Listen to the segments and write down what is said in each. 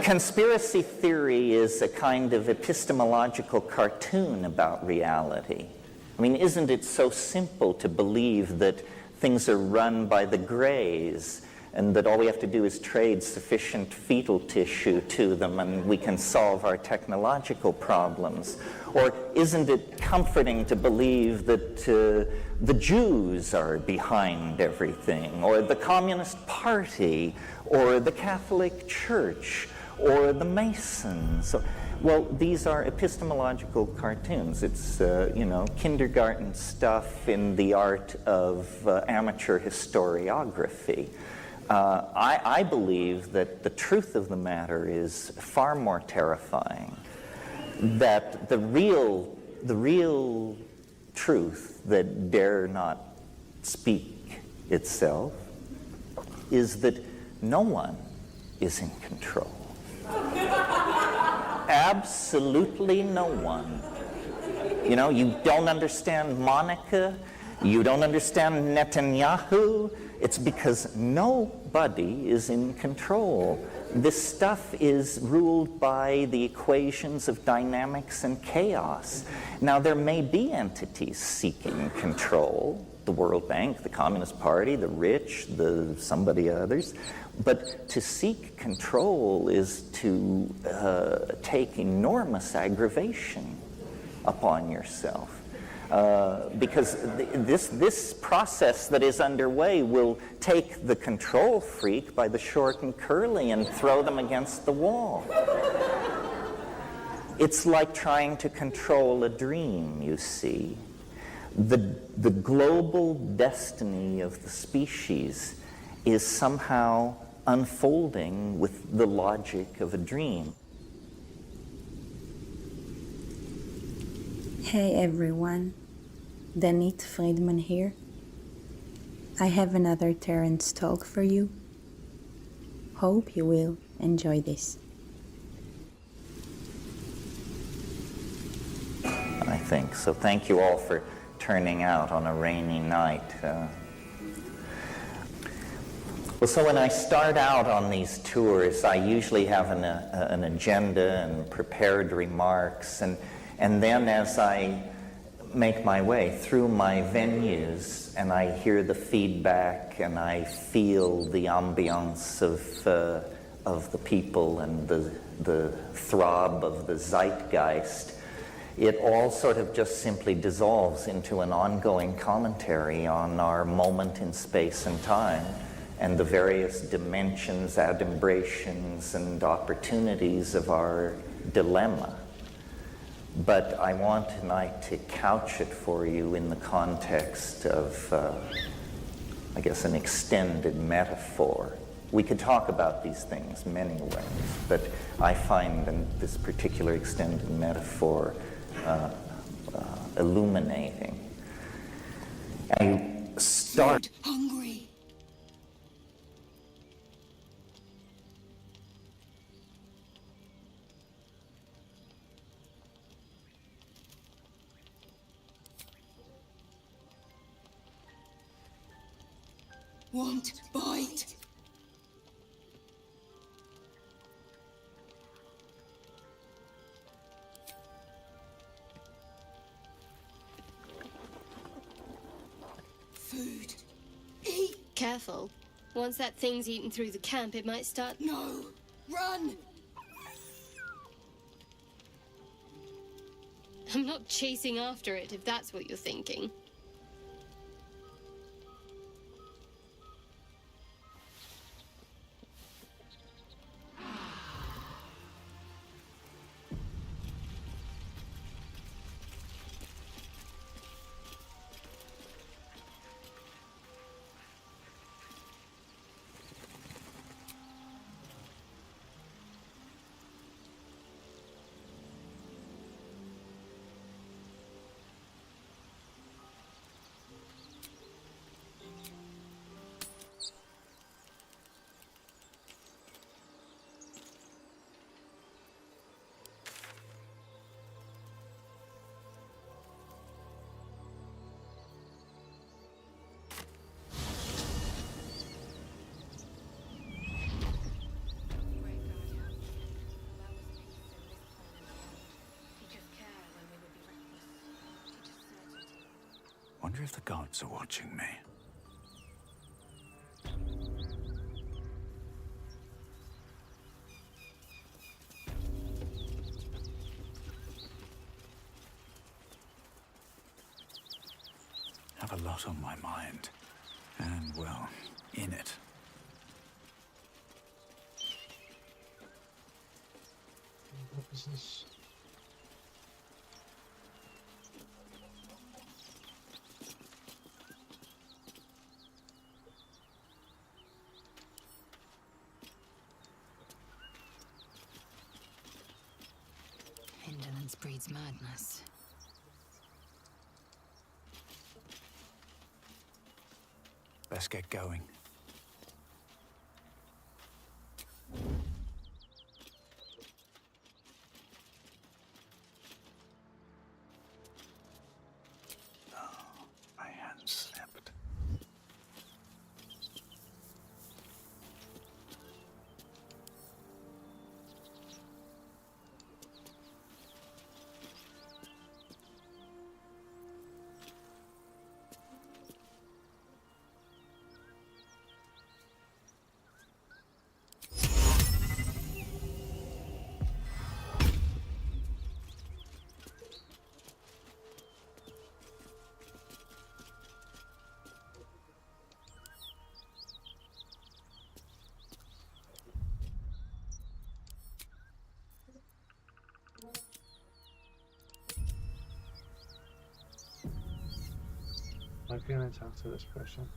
Conspiracy theory is a kind of epistemological cartoon about reality. I mean, isn't it so simple to believe that things are run by the Greys and that all we have to do is trade sufficient fetal tissue to them and we can solve our technological problems? Or isn't it comforting to believe that the Jews are behind everything, or the Communist Party, or the Catholic Church, or the Masons? Well, these are epistemological cartoons. It's, kindergarten stuff in the art of amateur historiography. I believe that the truth of the matter is far more terrifying. That the real truth that dare not speak itself is that no one is in control. Absolutely no one. You know, you don't understand Monica, you don't understand Netanyahu. It's because nobody is in control. This stuff is ruled by the equations of dynamics and chaos. Now, there may be entities seeking control, the World Bank, the Communist Party, the rich, somebody others, but to seek control is to take enormous aggravation upon yourself. Because this process that is underway will take the control freak by the short and curly and throw them against the wall. It's like trying to control a dream, you see. The global destiny of the species is somehow unfolding with the logic of a dream. Hey everyone, Danit Friedman here. I have another Terrence talk for you. Hope you will enjoy this. I think so. Thank you all for turning out on a rainy night. Well, so when I start out on these tours, I usually have an agenda and prepared remarks, and then as I make my way through my venues and I hear the feedback and I feel the ambiance of the people and the throb of the zeitgeist, it all sort of just simply dissolves into an ongoing commentary on our moment in space and time and the various dimensions, adumbrations, and opportunities of our dilemma. But I want tonight to couch it for you in the context of, I guess, an extended metaphor. We could talk about these things many ways, but I find this particular extended metaphor illuminating. And you start hungry. Want bite? Food. Eat. Careful. Once that thing's eaten through the camp, it might start... No. Run. I'm not chasing after it, if that's what you're thinking. wonder if the gods are watching me. Have a lot on my mind. And, well, in it. What is this? Indolence breeds madness. Let's get going. Oh, my hand slipped. Why can't I talk to this person?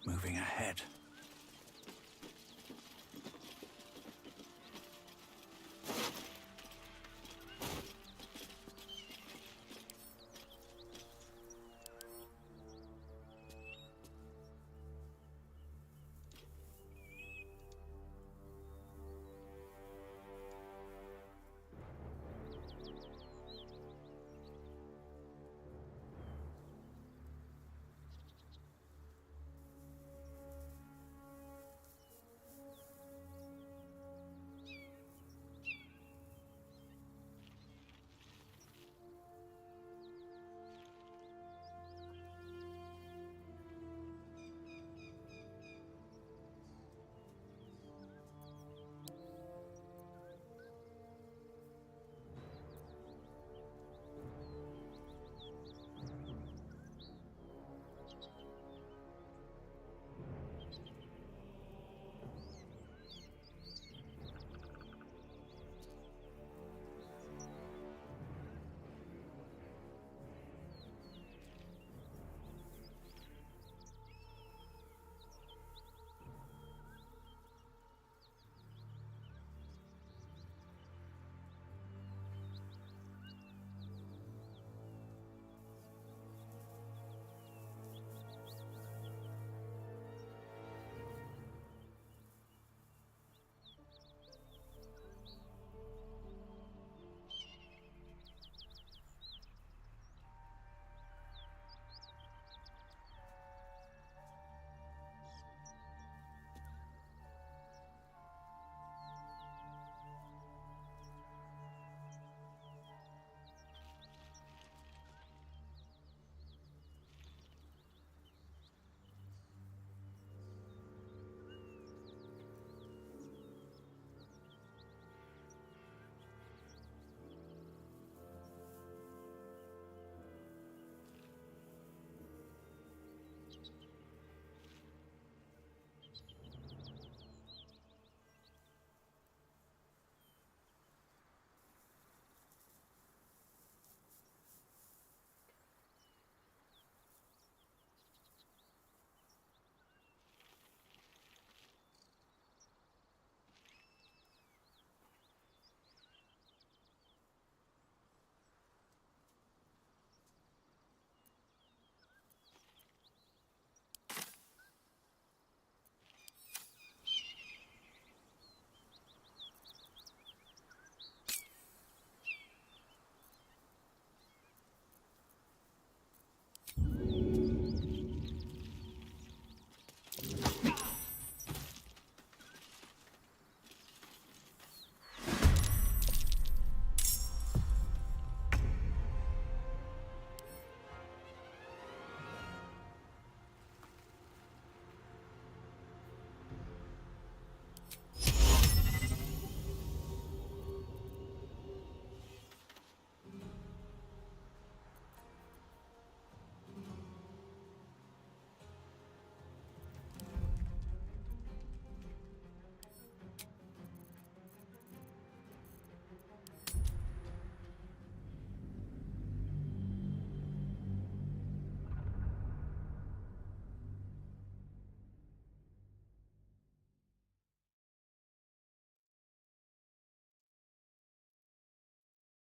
Moving ahead.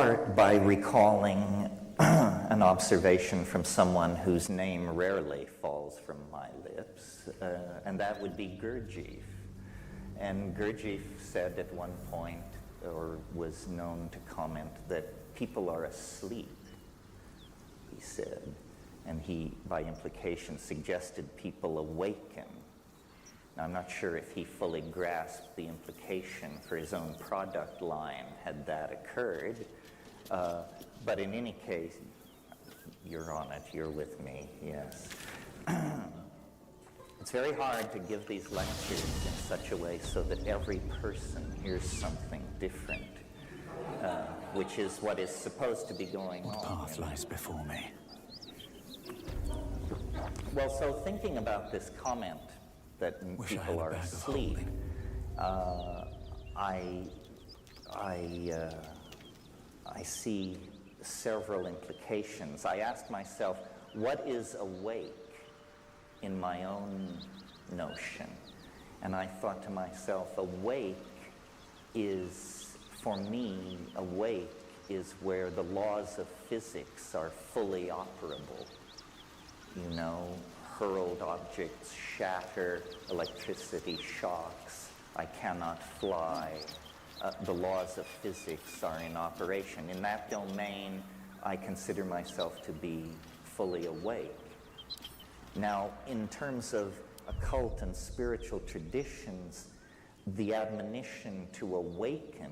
start by recalling an observation from someone whose name rarely falls from my lips, and that would be Gurdjieff. And Gurdjieff said at one point, or was known to comment, that people are asleep, he said. And he, by implication, suggested people awaken. Now, I'm not sure if he fully grasped the implication for his own product line had that occurred. But in any case, you're on it, you're with me, yes. It's very hard to give these lectures in such a way so that every person hears something different, which is what is supposed to be going on. What path lies before me? Well, so thinking about this comment that people are asleep, I see several implications. I asked myself, what is awake in my own notion? And I thought to myself, awake is, for me, awake is where the laws of physics are fully operable. You know, hurled objects shatter, electricity shocks, I cannot fly. The laws of physics are in operation. In that domain, I consider myself to be fully awake. Now, in terms of occult and spiritual traditions, the admonition to awaken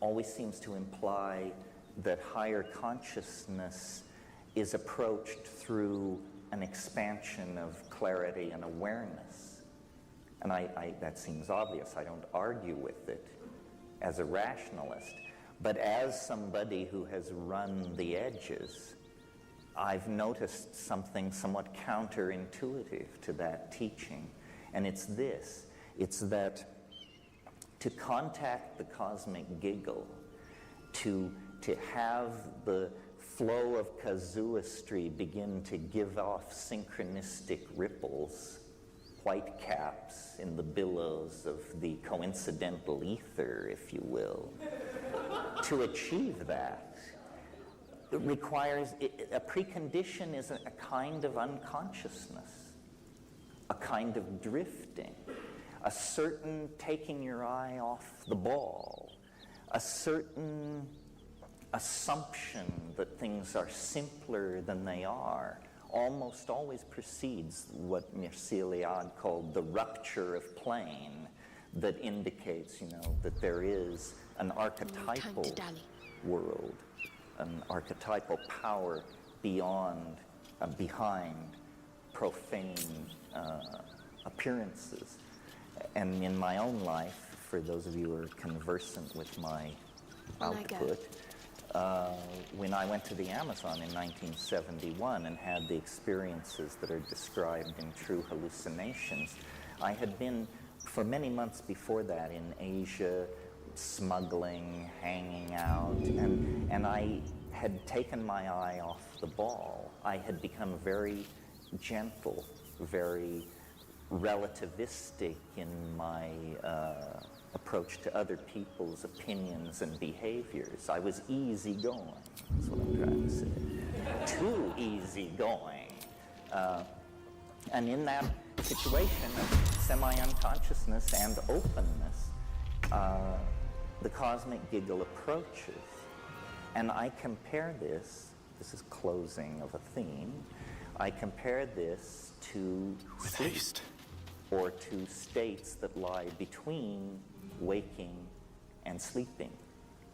always seems to imply that higher consciousness is approached through an expansion of clarity and awareness. And that seems obvious. I don't argue with it as a rationalist. But as somebody who has run the edges, I've noticed something somewhat counterintuitive to that teaching. And it's this. It's that to contact the cosmic giggle, to have the flow of casuistry begin to give off synchronistic ripples, white caps in the billows of the coincidental ether, if you will. To achieve that, it requires, a precondition is a kind of unconsciousness, a kind of drifting, a certain taking your eye off the ball, a certain assumption that things are simpler than they are, almost always precedes what Mircea called the rupture of plane, that indicates, that there is an archetypal world, an archetypal power behind profane appearances. And in my own life, for those of you who are conversant with my output, when I went to the Amazon in 1971 and had the experiences that are described in True Hallucinations, I had been, for many months before that, in Asia, smuggling, hanging out, and I had taken my eye off the ball. I had become very gentle, very relativistic in my approach to other people's opinions and behaviors. I was easygoing, that's what I'm trying to say. Too easygoing. And in that situation of semi-unconsciousness and openness, the cosmic giggle approaches. And I compare this is closing of a theme, I compare this to With sleep, haste. or to states that lie between waking and sleeping.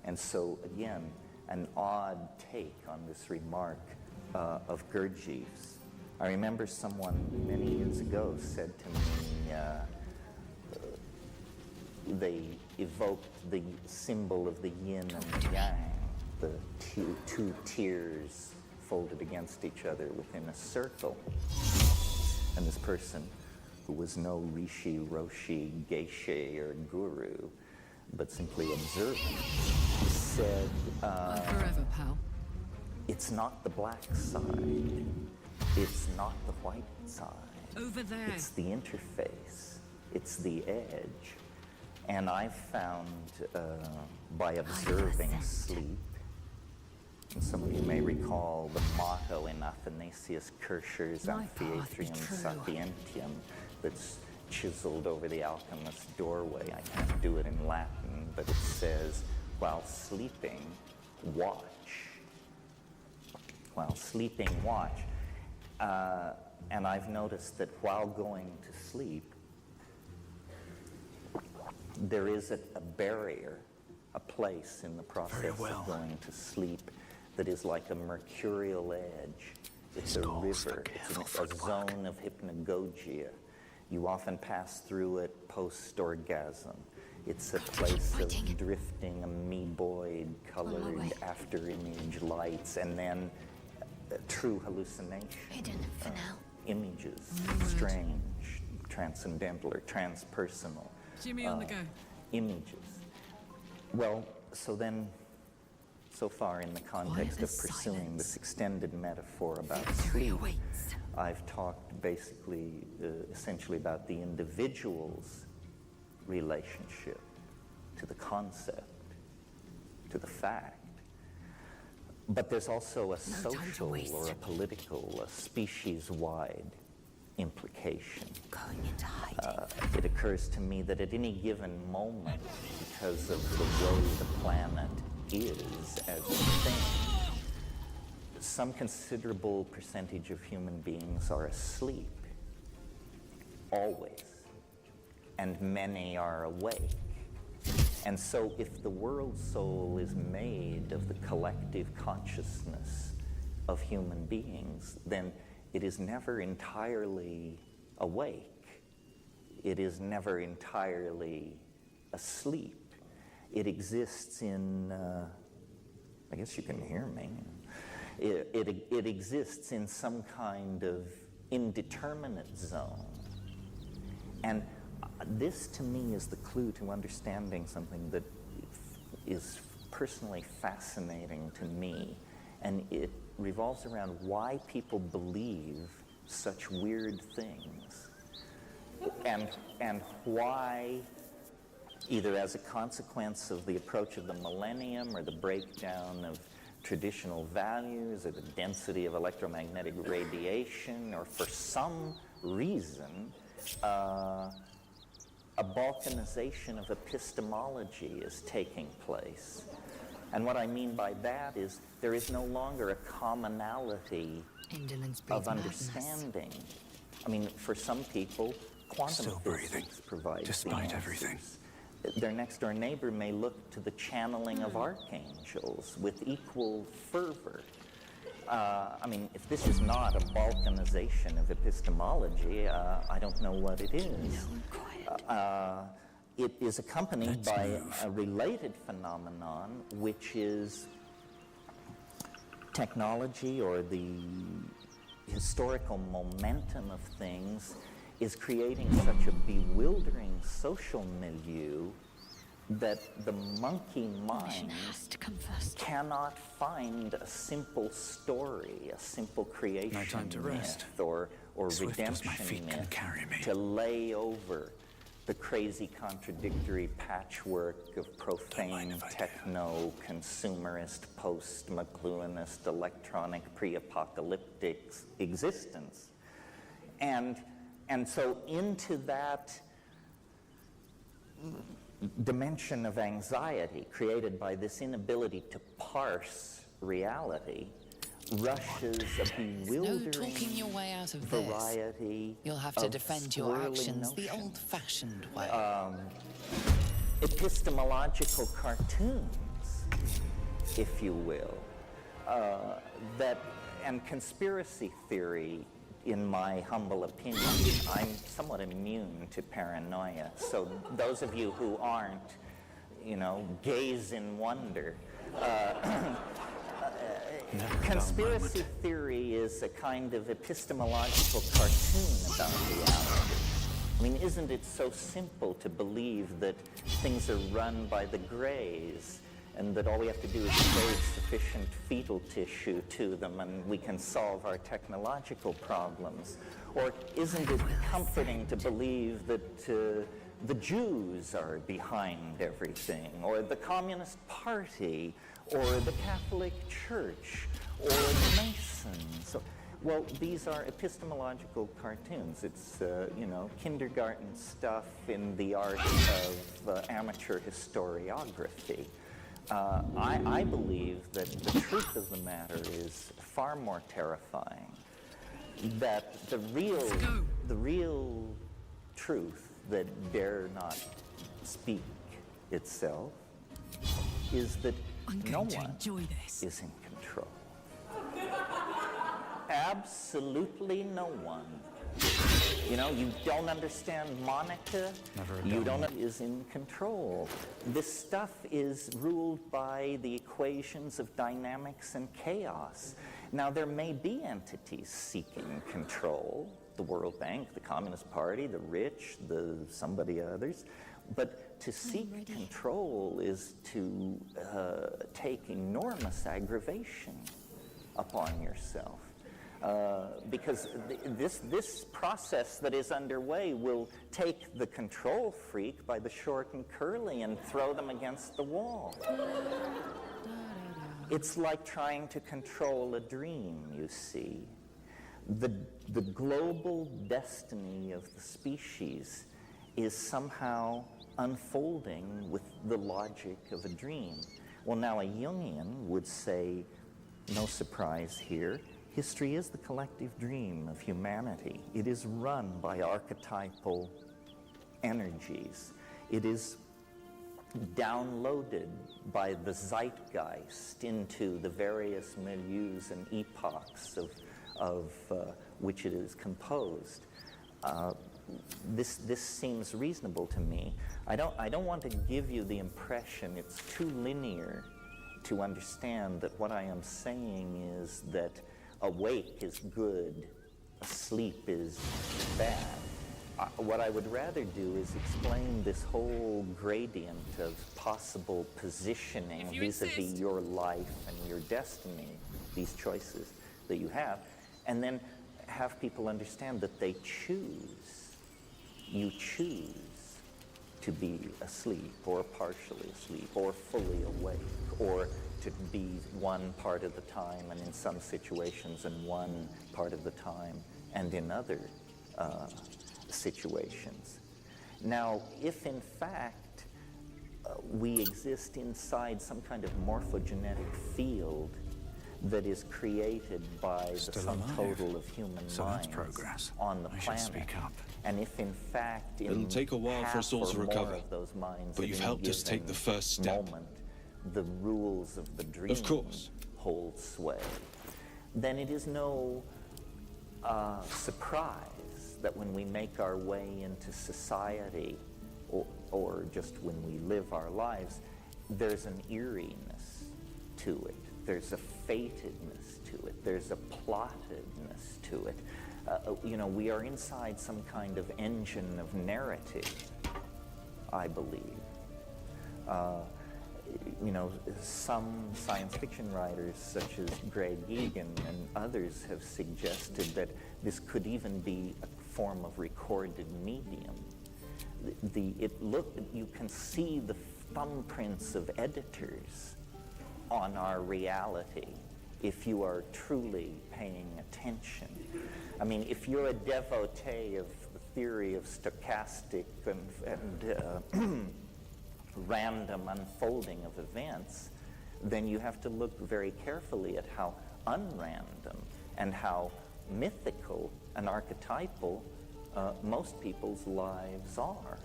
And so, again, an odd take on this remark of Gurdjieff's. I remember someone many years ago said to me, they evoked the symbol of the yin and the yang, the two tears folded against each other within a circle. And this person, who was no rishi, roshi, geishe, or guru, but simply observant, said, Forever, pal. it's not the black side, it's not the white side. Over there. It's the interface, it's the edge. And I've found, by observing sleep And some of you may recall the motto in Athanasius Kircher's My path be Amphiatrium true. Sapientium that's chiseled over the alchemist's doorway. I can't do it in Latin, but it says, while sleeping, watch. While sleeping, watch. And I've noticed that while going to sleep, there is a barrier, a place in the process of going to sleep that is like a mercurial edge. It's a river, it's a zone of hypnagogia. You often pass through it post-orgasm. It's a place of drifting amoeboid colored after-image lights and then true hallucination. Hidden for now. Images, strange, transcendental or transpersonal. Jimmy on the go. Images. Well, so far in the context of pursuing this extended metaphor about sleep, I've talked basically, essentially about the individual's relationship to the concept, to the fact. But there's also a social or a political, a species-wide implication. Going into hiding. It occurs to me that at any given moment, because of the way the planet is as a thing, some considerable percentage of human beings are asleep, always, and many are awake. And so if the world soul is made of the collective consciousness of human beings, then it is never entirely awake. It is never entirely asleep. It exists in, I guess you can hear me. It exists in some kind of indeterminate zone. And this, to me, is the clue to understanding something that is personally fascinating to me. And it revolves around why people believe such weird things. And why, either as a consequence of the approach of the millennium or the breakdown of traditional values or the density of electromagnetic radiation, or for some reason, a balkanization of epistemology is taking place. And what I mean by that is there is no longer a commonality of understanding. I mean, for some people, quantum physics provides despite the everything. answers. Their next-door neighbor may look to the channeling of archangels with equal fervor. I mean, if this is not a balkanization of epistemology, I don't know what it is. It is accompanied by a related phenomenon, which is technology, or the historical momentum of things is creating such a bewildering social milieu that the monkey mind cannot find a simple story, a simple creation myth or redemption myth to lay over the crazy contradictory patchwork of profane techno, consumerist, post-McLuhanist, electronic, pre-apocalyptic existence. And so into that dimension of anxiety created by this inability to parse reality rushes a bewildering talking your way out of variety. You'll have to of defend your swirling actions the notions. old-fashioned way. Epistemological cartoons, if you will, and conspiracy theory. In my humble opinion, I'm somewhat immune to paranoia. So those of you who aren't, gaze in wonder. Conspiracy theory is a kind of epistemological cartoon about reality. I mean, isn't it so simple to believe that things are run by the Greys, and that all we have to do is trade sufficient fetal tissue to them and we can solve our technological problems? Or isn't it comforting to believe that the Jews are behind everything, or the Communist Party, or the Catholic Church, or the Masons. Well, these are epistemological cartoons. It's, kindergarten stuff in the art of amateur historiography. I believe that the truth of the matter is far more terrifying. That the real truth that dare not speak itself is that no one is in control. Absolutely no one. You don't understand Monica. You don't is in control. This stuff is ruled by the equations of dynamics and chaos. Now, there may be entities seeking control, the World Bank, the Communist Party, the rich, somebody others, but to seek control is to take enormous aggravation upon yourself. Because this process that is underway will take the control freak by the short and curly and throw them against the wall. It's like trying to control a dream, you see. The global destiny of the species is somehow unfolding with the logic of a dream. Well, now a Jungian would say, no surprise here, history is the collective dream of humanity. It is run by archetypal energies. It is downloaded by the zeitgeist into the various milieus and epochs of which it is composed. This seems reasonable to me. I don't want to give you the impression it's too linear to understand that what I am saying is that awake is good, asleep is bad. What I would rather do is explain this whole gradient of possible positioning vis-a-vis your life and your destiny, these choices that you have, and then have people understand that they choose. You choose to be asleep or partially asleep or fully awake or to be one part of the time and in some situations and one part of the time and in other situations. Now, if in fact we exist inside some kind of morphogenetic field that is created by the sum total of human minds on the planet, speak up. and if in fact in it'll take a while for us all to recover, of those minds but you've helped us take the first step. Moment, the rules of the dream of course hold sway, then it is no surprise that when we make our way into society or just when we live our lives, there's an eeriness to it. There's a fatedness to it. There's a plottedness to it. We are inside some kind of engine of narrative, I believe. Some science fiction writers, such as Greg Egan and others, have suggested that this could even be a form of recorded medium. You can see the thumbprints of editors on our reality if you are truly paying attention. I mean, if you're a devotee of the theory of stochastic and random unfolding of events, then you have to look very carefully at how unrandom and how mythical and archetypal most people's lives are.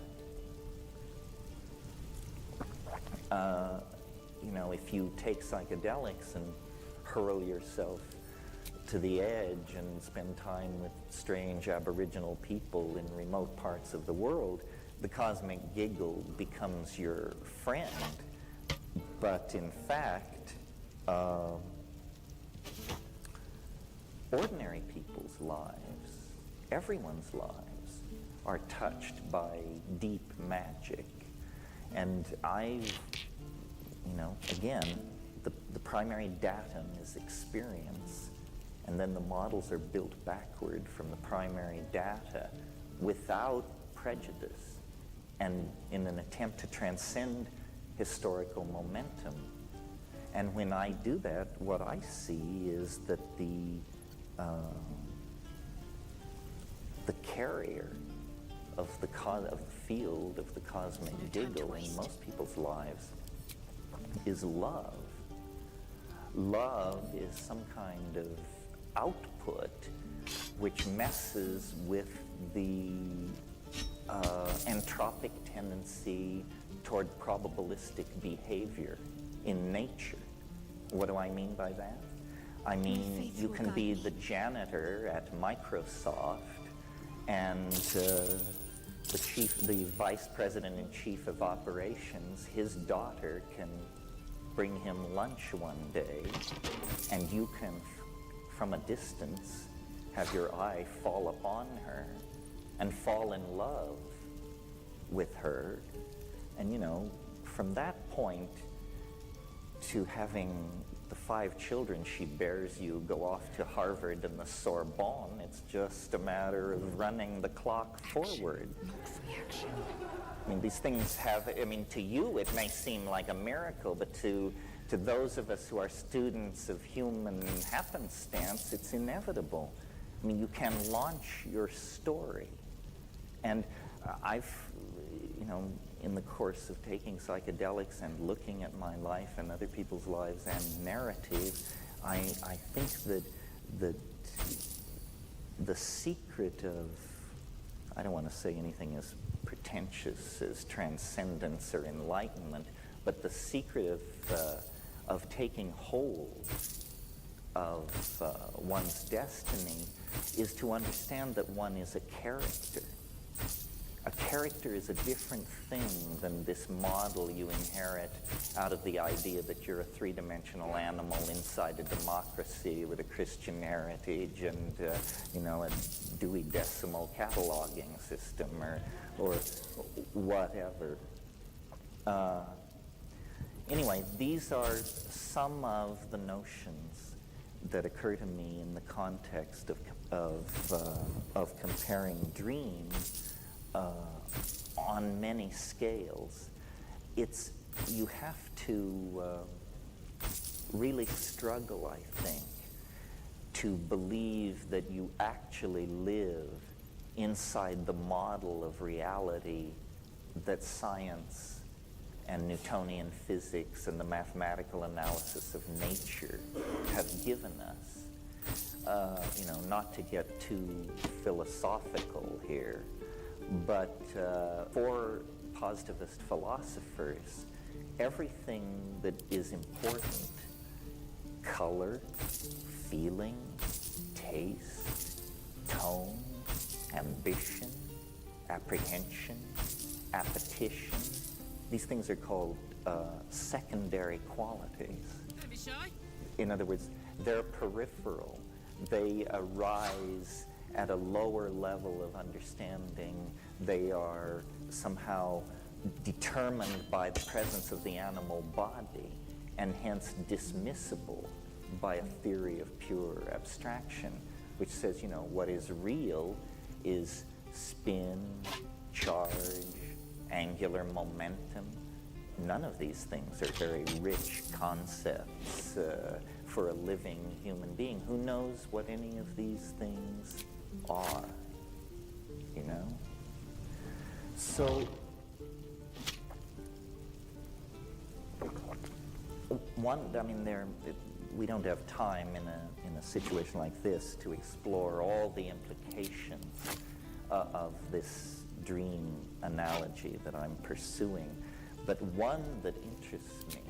If you take psychedelics and hurl yourself to the edge and spend time with strange Aboriginal people in remote parts of the world, the cosmic giggle becomes your friend. But in fact, ordinary people's lives, everyone's lives, are touched by deep magic. And again, the primary datum is experience, and then the models are built backward from the primary data without prejudice and in an attempt to transcend historical momentum. And when I do that, what I see is that the carrier of the field of the cosmic giggle in most people's lives is love. Love is some kind of output which messes with the entropic tendency toward probabilistic behavior in nature. What do I mean by that? I mean, you can be the janitor at Microsoft and the vice president and chief of operations, his daughter can bring him lunch one day, and you can, from a distance, have your eye fall upon her and fall in love with her. And, you know, from that point to having the 5 children she bears you go off to Harvard and the Sorbonne, it's just a matter of running the clock forward. I mean, these things have, I mean, to you it may seem like a miracle, but to those of us who are students of human happenstance, it's inevitable. I mean, you can launch your story. And I've, you know, in the course of taking psychedelics and looking at my life and other people's lives and narrative, I think that the secret of, I don't want to say anything as pretentious as transcendence or enlightenment, but the secret of taking hold of one's destiny is to understand that one is a character. A character is a different thing than this model you inherit out of the idea that you're a three-dimensional animal inside a democracy with a Christian heritage and, you know, a Dewey Decimal cataloging system or whatever. Anyway, these are some of the notions that occur to me in the context of comparing dreams on many scales. You have to really struggle, I think, to believe that you actually live inside the model of reality that science and Newtonian physics and the mathematical analysis of nature have given us. You know, not to get too philosophical here, but for positivist philosophers, everything that is important, color, feeling, taste, tone, ambition, apprehension, appetition, these things are called secondary qualities. Don't be shy. In other words, they're peripheral. They arise at a lower level of understanding. They are somehow determined by the presence of the animal body and hence dismissible by a theory of pure abstraction, which says, you know, what is real is spin, charge, angular momentum. None of these things are very rich concepts for a living human being. Who knows what any of these things are, you know? So, we don't have time in a situation like this to explore all the implications of this dream analogy that I'm pursuing. But one that interests me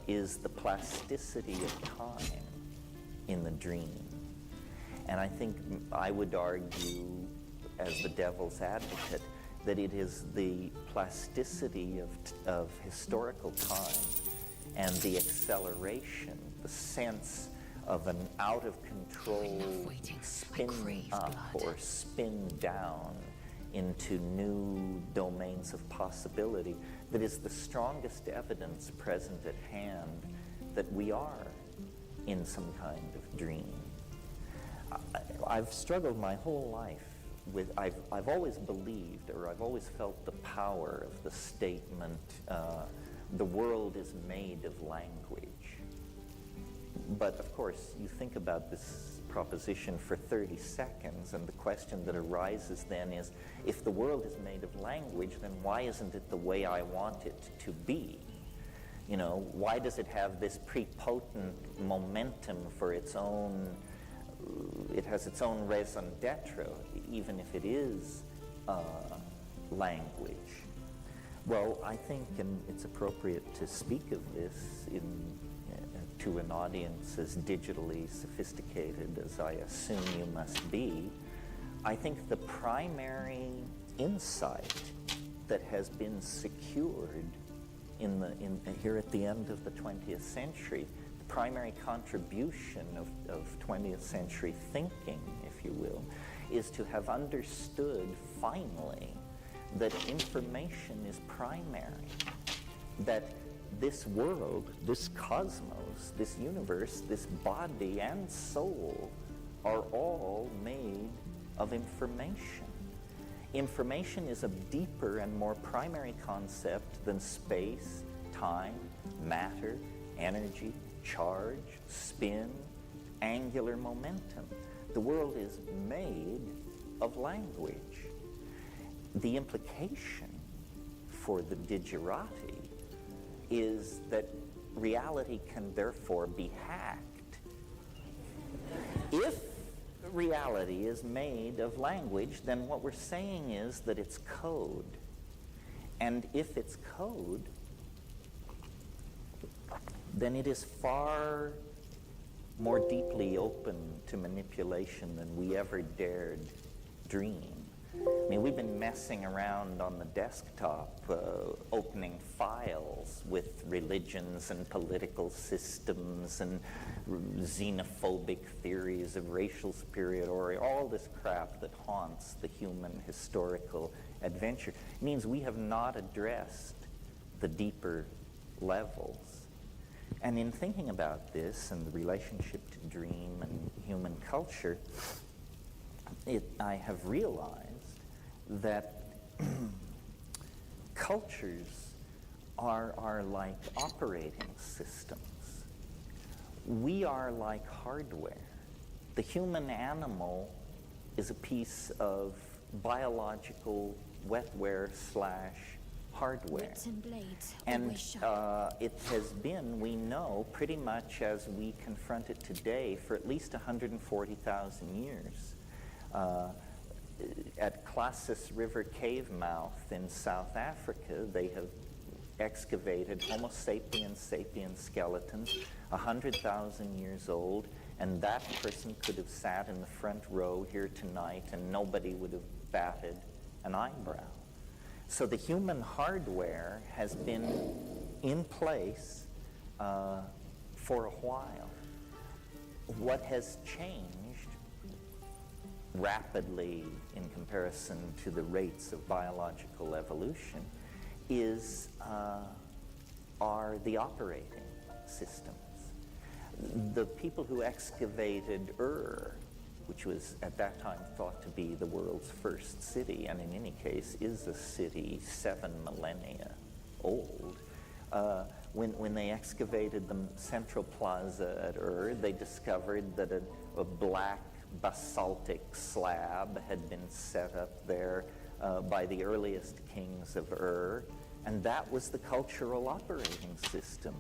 is the plasticity of time in the dream. And I think I would argue, as the devil's advocate, that it is the plasticity of historical time and the acceleration, the sense of an out-of-control spin up or spin down into new domains of possibility that is the strongest evidence present at hand that we are in some kind of dream. I've struggled my whole life I've always believed, or I've always felt the power of the statement, the world is made of language. But of course, you think about this proposition for 30 seconds, and the question that arises then is, if the world is made of language, then why isn't it the way I want it to be? You know, why does it have this prepotent momentum for its own, it has its own raison d'etre, even if it is language? Well, I think, and it's appropriate to speak of this to an audience as digitally sophisticated as I assume you must be, I think the primary insight that has been secured here at the end of the 20th century, the primary contribution of 20th century thinking, if you will, is to have understood finally that information is primary, that this world, this cosmos, this universe, this body and soul are all made of information. Information is a deeper and more primary concept than space, time, matter, energy, charge, spin, angular momentum. The world is made of language. The implication for the digerati is that reality can therefore be hacked. If reality is made of language, then what we're saying is that it's code. And if it's code, then it is far more deeply open to manipulation than we ever dared dream. I mean, we've been messing around on the desktop, opening files with religions and political systems and xenophobic theories of racial superiority, all this crap that haunts the human historical adventure. It means we have not addressed the deeper levels. And in thinking about this and the relationship to dream and human culture, I have realized that cultures are like operating systems. We are like hardware. The human animal is a piece of biological wetware / hardware. Whips and blades, And always sharp. it has been, we know, pretty much as we confront it today for at least 140,000 years. At Klassus River cave mouth in South Africa, they have excavated Homo sapiens skeletons 100,000 years old, and that person could have sat in the front row here tonight and nobody would have batted an eyebrow. So the human hardware has been in place for a while. What has changed rapidly in comparison to the rates of biological evolution are the operating systems. The people who excavated Ur, which was at that time thought to be the world's first city, and in any case is a city 7 millennia old, when they excavated the central plaza at Ur, they discovered that a black basaltic slab had been set up there by the earliest kings of Ur, and that was the cultural operating system.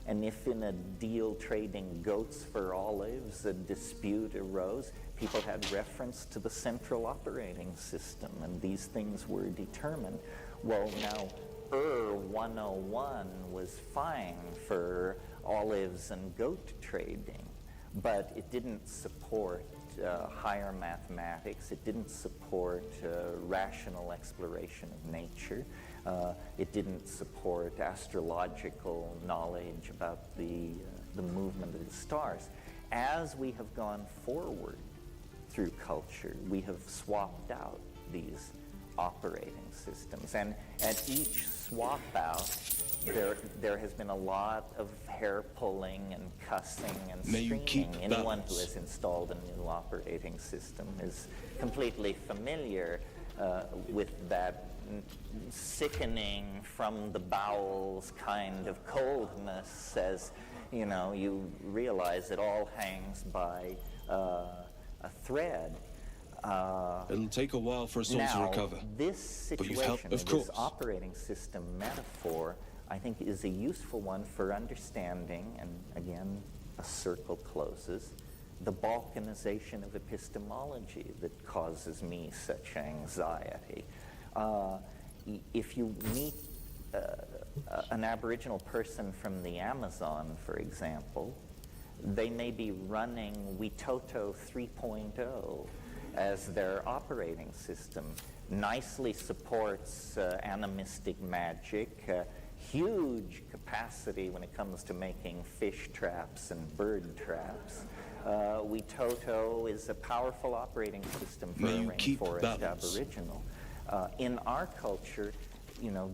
And if in a deal trading goats for olives a dispute arose, people had reference to the central operating system, and these things were determined. Well, now Ur 101 was fine for olives and goat trading, but it didn't support higher mathematics. It didn't support rational exploration of nature. It didn't support astrological knowledge about the movement of the stars. As we have gone forward through culture, we have swapped out these operating systems. And at each swap out, There has been a lot of hair pulling and cussing and May you keep screaming. Anyone who balance. has installed a new operating system is completely familiar with that sickening from the bowels kind of coldness, as you realize it all hangs by a thread. It'll take a while for us all to recover. This But you've helped, situation, of this course. operating system metaphor, I think is a useful one for understanding, and again, a circle closes, the balkanization of epistemology that causes me such anxiety. If you meet an Aboriginal person from the Amazon, for example, they may be running Witoto 3.0 as their operating system. Nicely supports animistic magic, huge capacity when it comes to making fish traps and bird traps. Witoto is a powerful operating system for May a you keep rainforest balance. aboriginal. In our culture,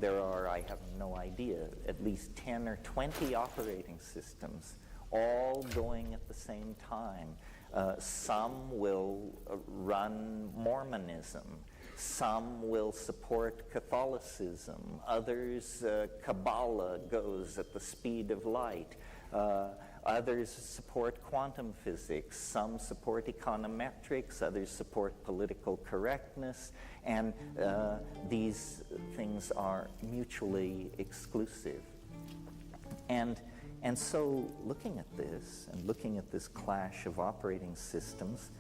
there are, I have no idea, at least 10 or 20 operating systems, all going at the same time. Some will run Mormonism. Some will support Catholicism. Others, Kabbalah goes at the speed of light. Others support quantum physics. Some support econometrics. Others support political correctness. And these things are mutually exclusive. And so looking at this, and looking at this clash of operating systems,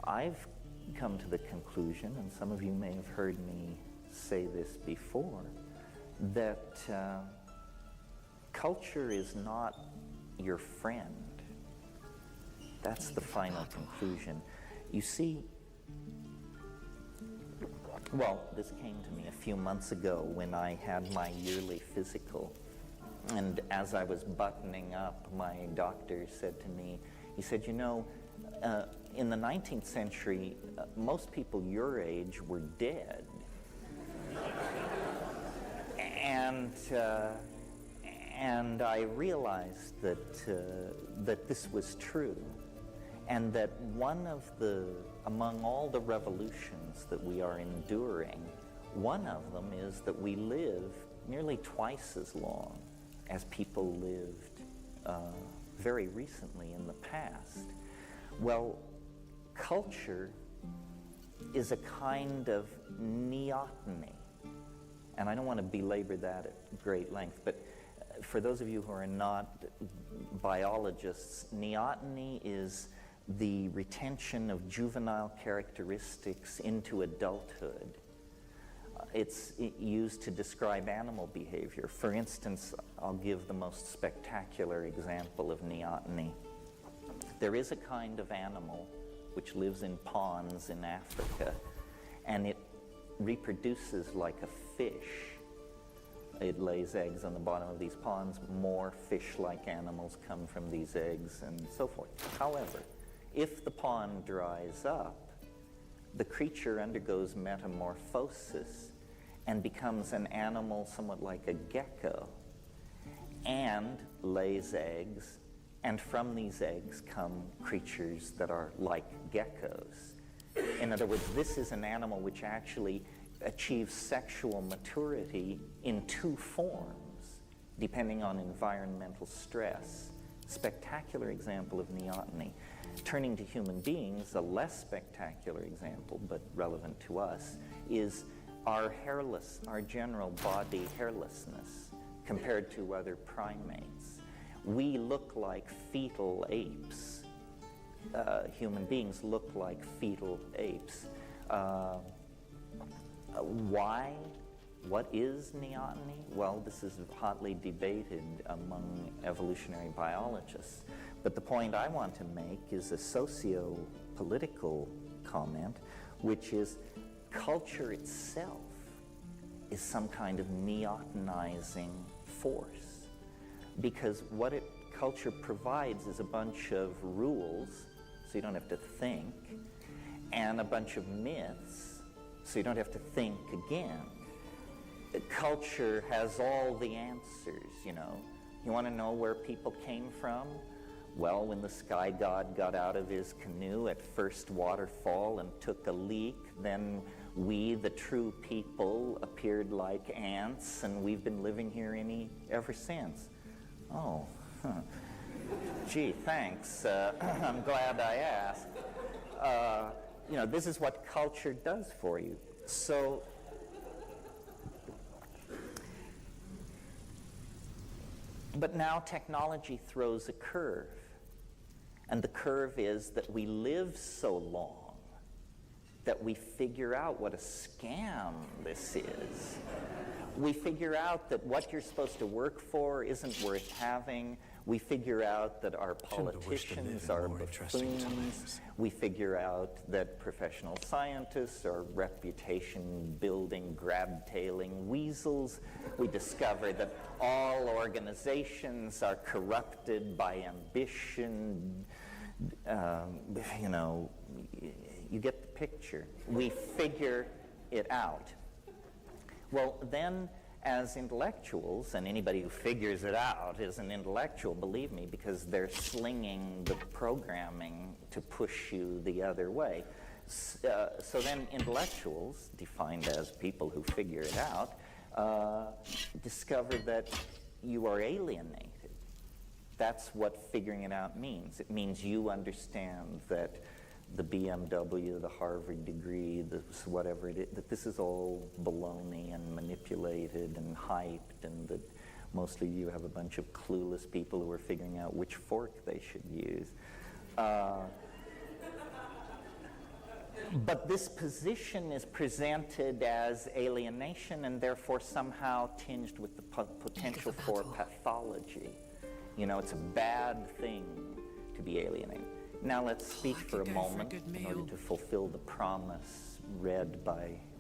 I've come to the conclusion, and some of you may have heard me say this before, that culture is not your friend. That's the final conclusion. You see, well, this came to me a few months ago when I had my yearly physical. And as I was buttoning up, my doctor said to me, he said, in the 19th century, most people your age were dead. And I realized that this was true, and that among all the revolutions that we are enduring, one of them is that we live nearly twice as long as people lived very recently in the past. Well, culture is a kind of neoteny. And I don't want to belabor that at great length, but for those of you who are not biologists, neoteny is the retention of juvenile characteristics into adulthood. It's used to describe animal behavior. For instance, I'll give the most spectacular example of neoteny. There is a kind of animal which lives in ponds in Africa, and it reproduces like a fish. It lays eggs on the bottom of these ponds. More fish-like animals come from these eggs and so forth. However, if the pond dries up, the creature undergoes metamorphosis and becomes an animal somewhat like a gecko and lays eggs, and from these eggs come creatures that are like geckos. In other words, this is an animal which actually achieves sexual maturity in two forms, depending on environmental stress. Spectacular example of neoteny. Turning to human beings, a less spectacular example, but relevant to us, is our general body hairlessness compared to other primates. We look like fetal apes. Human beings look like fetal apes. Why? What is neoteny? Well, this is hotly debated among evolutionary biologists. But the point I want to make is a socio-political comment, which is culture itself is some kind of neotenizing force. Because what culture provides is a bunch of rules, so you don't have to think, and a bunch of myths, so you don't have to think again. culture has all the answers, you know. You want to know where people came from? Well, when the sky god got out of his canoe at first waterfall and took a leak, then we, the true people, appeared like ants, and we've been living here ever since. Oh, huh. Gee, thanks. I'm glad I asked. You know, this is what culture does for you. So, but now technology throws a curve. And the curve is that we live so long that we figure out what a scam this is. We figure out that what you're supposed to work for isn't worth having. We figure out that our politicians are buffoons. We figure out that professional scientists are reputation-building, grab-tailing weasels. We discover that all organizations are corrupted by ambition. You know, you get the picture. We figure it out. Well, then, as intellectuals, and anybody who figures it out is an intellectual, believe me, because they're slinging the programming to push you the other way. So then intellectuals, defined as people who figure it out, discover that you are alienated. That's what figuring it out means. It means you understand that the BMW, the Harvard degree, whatever it is, that this is all baloney and manipulated and hyped, and that mostly you have a bunch of clueless people who are figuring out which fork they should use. But this position is presented as alienation and therefore somehow tinged with the potential for pathology. You know, it's a bad thing to be alienated. Now let's speak for a moment in order to fulfill the promise read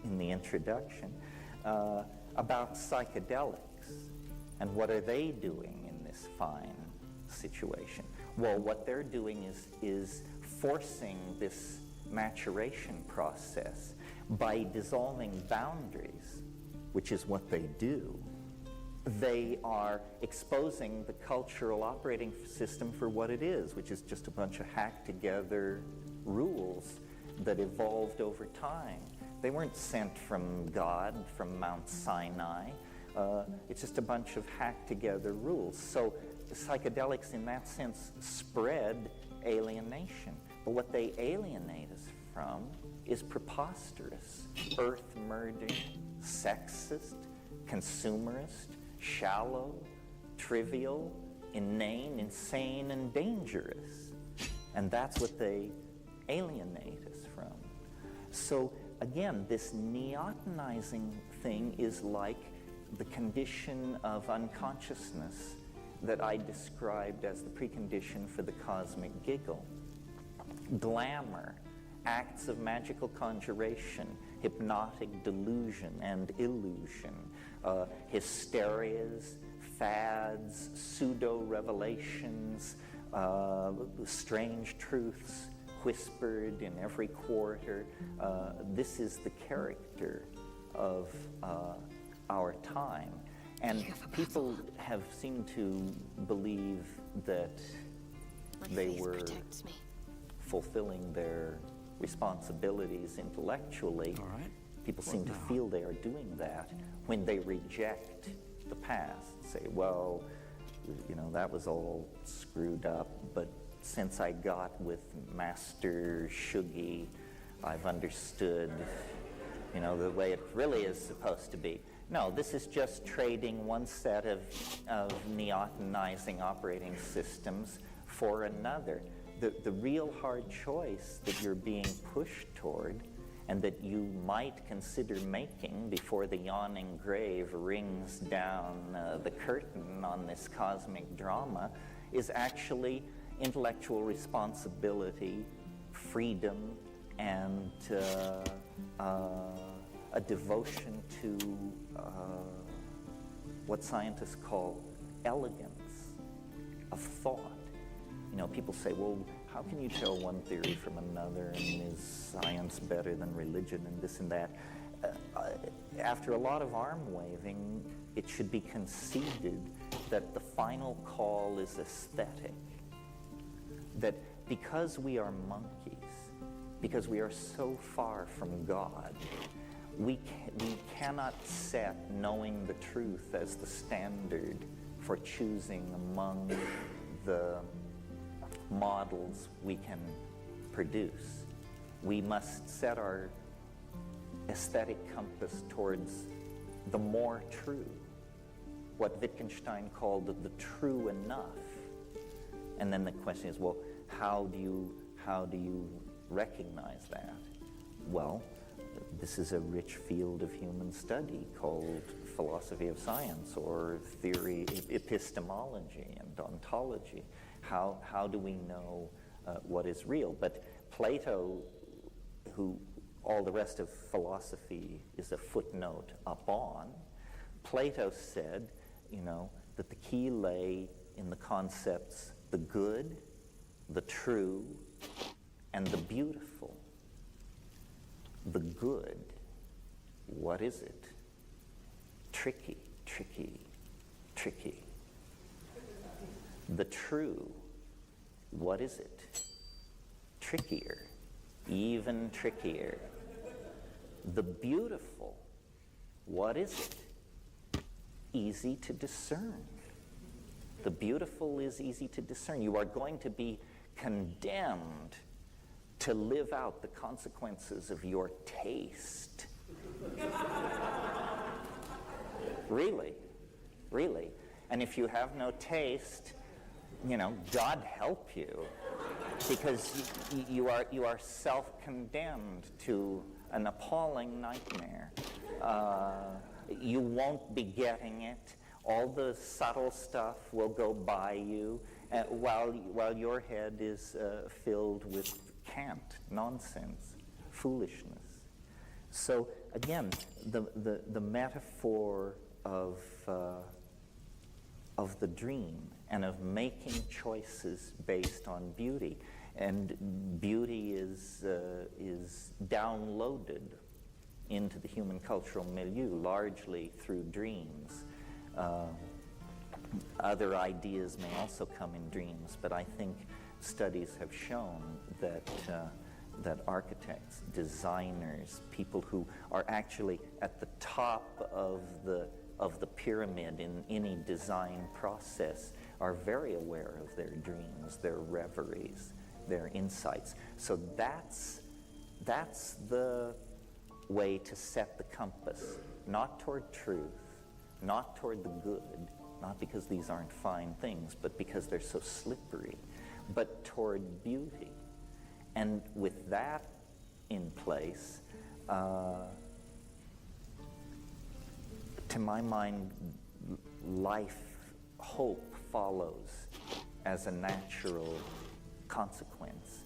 in the introduction about psychedelics and what are they doing in this fine situation. Well, what they're doing is forcing this maturation process by dissolving boundaries, which is what they do. They are exposing the cultural operating system for what it is, which is just a bunch of hacked-together rules that evolved over time. They weren't sent from God, from Mount Sinai. It's just a bunch of hacked-together rules. So the psychedelics, in that sense, spread alienation. But what they alienate us from is preposterous, earth-merging, sexist, consumerist, shallow, trivial, inane, insane, and dangerous. And that's what they alienate us from. So again, this neotenizing thing is like the condition of unconsciousness that I described as the precondition for the cosmic giggle. Glamour, acts of magical conjuration, hypnotic delusion and illusion, hysterias, fads, pseudo-revelations, strange truths whispered in every quarter. This is the character of our time. And people have seemed to believe that they were fulfilling their responsibilities intellectually. All right. People seem to feel they are doing that when they reject the past. Say, well, you know, that was all screwed up, but since I got with Master Shuggy, I've understood, you know, the way it really is supposed to be. No, this is just trading one set of neotenizing operating systems for another. The real hard choice that you're being pushed toward and that you might consider making before the yawning grave rings down the curtain on this cosmic drama is actually intellectual responsibility, freedom, and a devotion to what scientists call elegance of thought. You know, people say, well, how can you tell one theory from another, and is science better than religion and this and that? after a lot of arm waving, it should be conceded that the final call is aesthetic. That because we are monkeys, because we are so far from God, we cannot set knowing the truth as the standard for choosing among the models we can produce. We must set our aesthetic compass towards the more true, what Wittgenstein called the true enough. And then the question is, well, how do you recognize that? Well, this is a rich field of human study called philosophy of science or theory, epistemology and ontology. How do we know what is real? But Plato, who all the rest of philosophy is a footnote up on, Plato said, that the key lay in the concepts the good, the true, and the beautiful. The good, what is it? Tricky, tricky, tricky. The true, what is it? Trickier, even trickier. The beautiful, what is it? Easy to discern. The beautiful is easy to discern. You are going to be condemned to live out the consequences of your taste. Really, really. And if you have no taste, God help you, because you are self-condemned to an appalling nightmare. You won't be getting it. All the subtle stuff will go by you while your head is filled with cant, nonsense, foolishness. So again, the metaphor of the dream and of making choices based on beauty, and beauty is downloaded into the human cultural milieu largely through dreams. Other ideas may also come in dreams, but I think studies have shown that architects, designers, people who are actually at the top of the pyramid in any design process are very aware of their dreams, their reveries, their insights. So that's the way to set the compass, not toward truth, not toward the good, not because these aren't fine things, but because they're so slippery, but toward beauty. And with that in place, to my mind, life, hope follows as a natural consequence.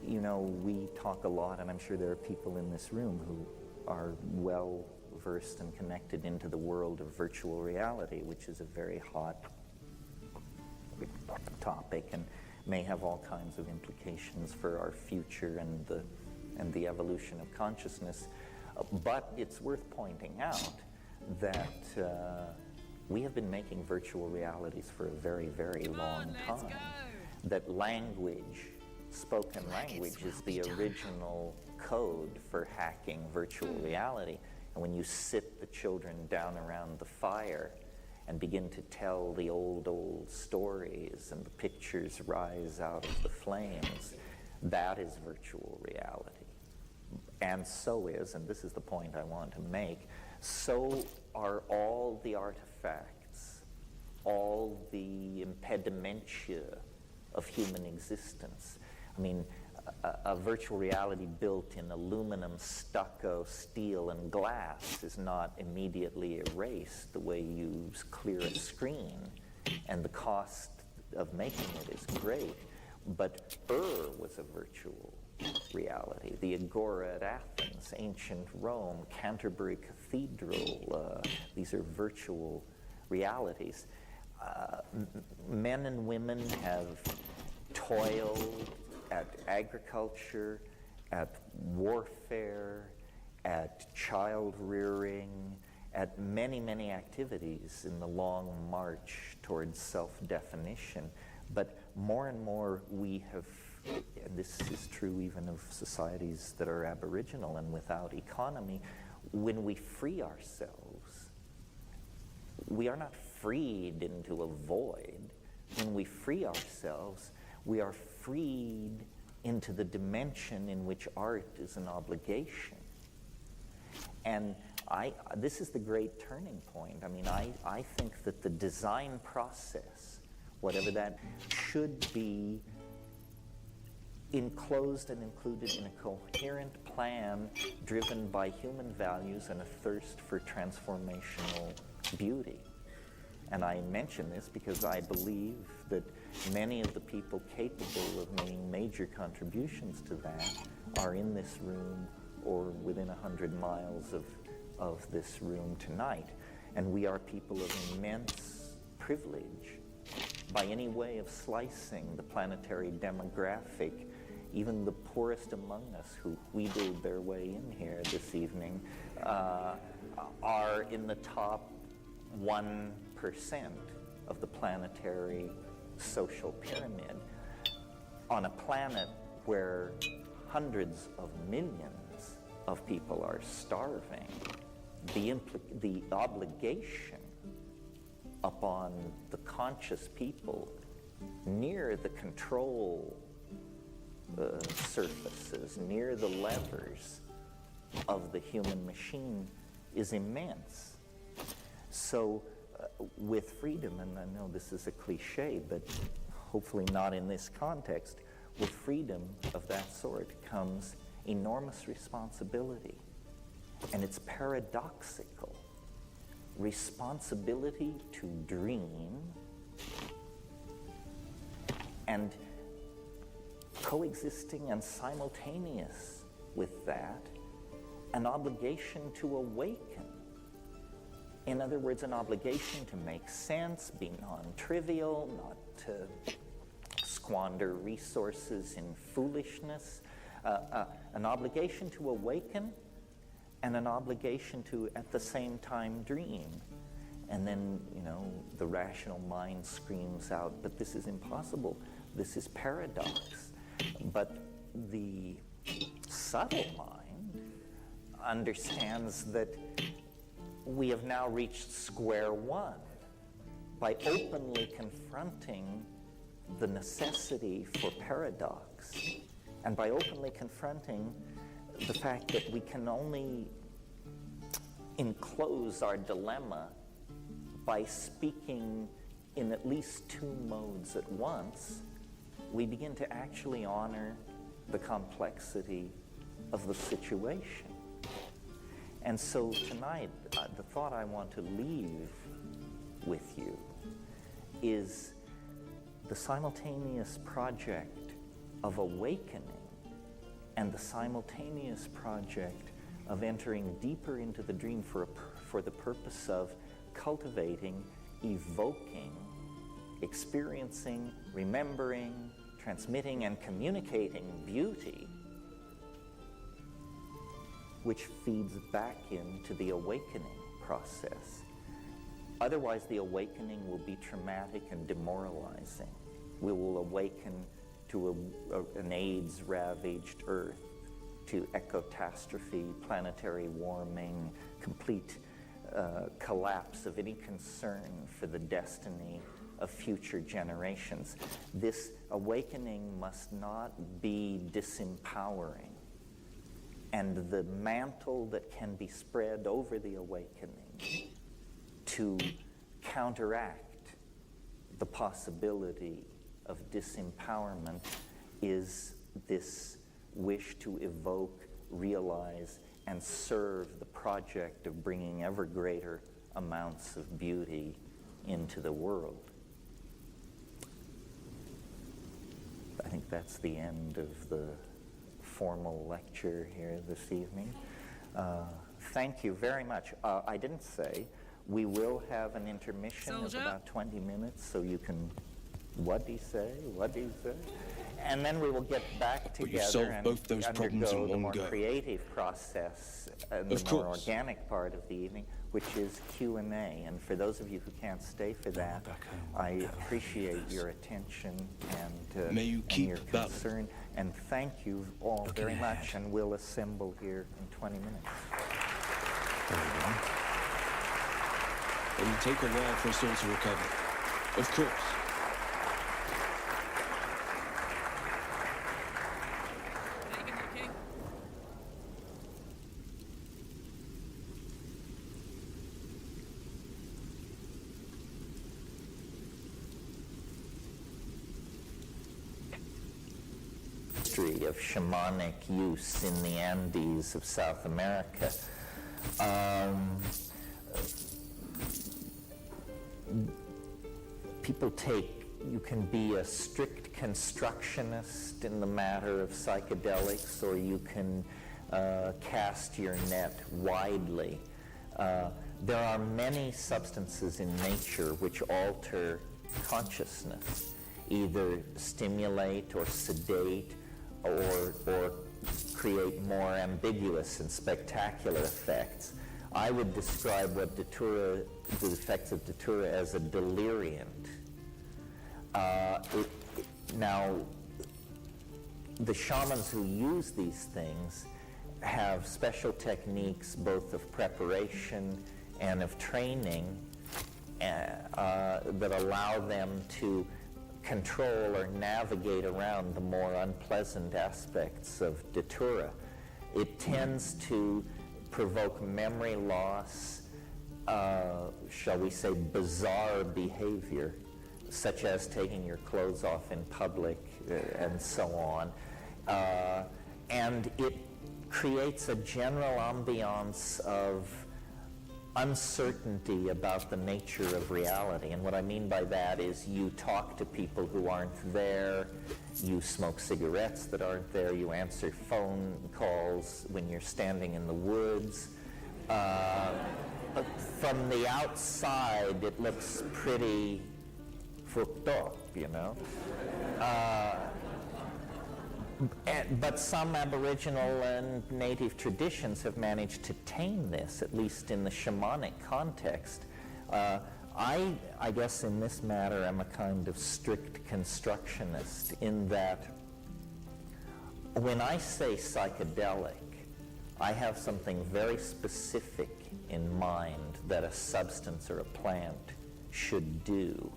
We talk a lot, and I'm sure there are people in this room who are well versed and connected into the world of virtual reality, which is a very hot topic and may have all kinds of implications for our future and the evolution of consciousness. But it's worth pointing out that we have been making virtual realities for a very, very long time. That language, spoken language, is the original code for hacking virtual reality. And when you sit the children down around the fire and begin to tell the old stories and the pictures rise out of the flames, that is virtual reality. And so is, and this is the point I want to make, so are all the artifacts, all the impedimentia of human existence. I mean, a virtual reality built in aluminum, stucco, steel, and glass is not immediately erased the way you clear a screen, and the cost of making it is great. But was a virtual reality. The Agora at Athens, ancient Rome, Canterbury Cathedral, these are virtual realities. Men and women have toiled at agriculture, at warfare, at child rearing, at many, many activities in the long march towards self-definition. But more and more we have, and this is true even of societies that are aboriginal and without economy, when we free ourselves, we are not freed into a void. When we free ourselves, we are freed into the dimension in which art is an obligation. And this is the great turning point. I mean, I think that the design process, whatever that, should be enclosed and included in a coherent plan driven by human values and a thirst for transformational beauty. And I mention this because I believe that many of the people capable of making major contributions to that are in this room or within 100 miles of this room tonight. And we are people of immense privilege by any way of slicing the planetary demographic. Even the poorest among us who wheedled their way in here this evening are in the top 1% of the planetary social pyramid on a planet where hundreds of millions of people are starving. The obligation upon the conscious people near the control surfaces, near the levers of the human machine is immense. So with freedom, and I know this is a cliche, but hopefully not in this context, with freedom of that sort comes enormous responsibility. And it's paradoxical. Responsibility to dream and coexisting and simultaneous with that, an obligation to awaken. In other words, an obligation to make sense, be non-trivial, not to squander resources in foolishness, an obligation to awaken, and an obligation to, at the same time, dream. And then, you know, the rational mind screams out, but this is impossible. This is paradox. But the subtle mind understands that we have now reached square one by openly confronting the necessity for paradox and by openly confronting the fact that we can only enclose our dilemma by speaking in at least two modes at once. We begin to actually honor the complexity of the situation. And so tonight, the thought I want to leave with you is the simultaneous project of awakening and the simultaneous project of entering deeper into the dream for the purpose of cultivating, evoking, experiencing, remembering, transmitting, and communicating beauty, which feeds back into the awakening process. Otherwise, the awakening will be traumatic and demoralizing. We will awaken to an AIDS-ravaged Earth, to ecotastrophe, planetary warming, complete collapse of any concern for the destiny of future generations. This awakening must not be disempowering. And the mantle that can be spread over the awakening to counteract the possibility of disempowerment is this wish to evoke, realize, and serve the project of bringing ever greater amounts of beauty into the world. I think that's the end of the formal lecture here this evening. Thank you very much. I didn't say, we will have an intermission Soldier. of about 20 minutes, so you can, what do you say, what do you say? And then we will get back But you together solved and both those problems undergo in the one more go. creative process and Of the more course. organic part of the evening, which is Q&A. And for those of you who can't stay for that, back home I will never appreciate believe this. your attention and, May you and keep your Baldur. concern. And thank you all Looking very ahead. much. And we'll assemble here in 20 minutes. Very well. It'll take a while for us all to recover. Of course. Taking the king. History of shamanic use in the Andes of South America. People you can be a strict constructionist in the matter of psychedelics, or you can cast your net widely. There are many substances in nature which alter consciousness, either stimulate or sedate or create more ambiguous and spectacular effects. I would describe what the effects of datura as a deliriant. Now, the shamans who use these things have special techniques both of preparation and of training that allow them to control or navigate around the more unpleasant aspects of datura. It tends to provoke memory loss, shall we say bizarre behavior, such as taking your clothes off in public and so on. And it creates a general ambiance of uncertainty about the nature of reality. And what I mean by that is you talk to people who aren't there, you smoke cigarettes that aren't there, you answer phone calls when you're standing in the woods. But from the outside, it looks pretty fucked up, you know. But some Aboriginal and native traditions have managed to tame this, at least in the shamanic context. I guess in this matter I'm a kind of strict constructionist in that when I say psychedelic, I have something very specific in mind that a substance or a plant should do.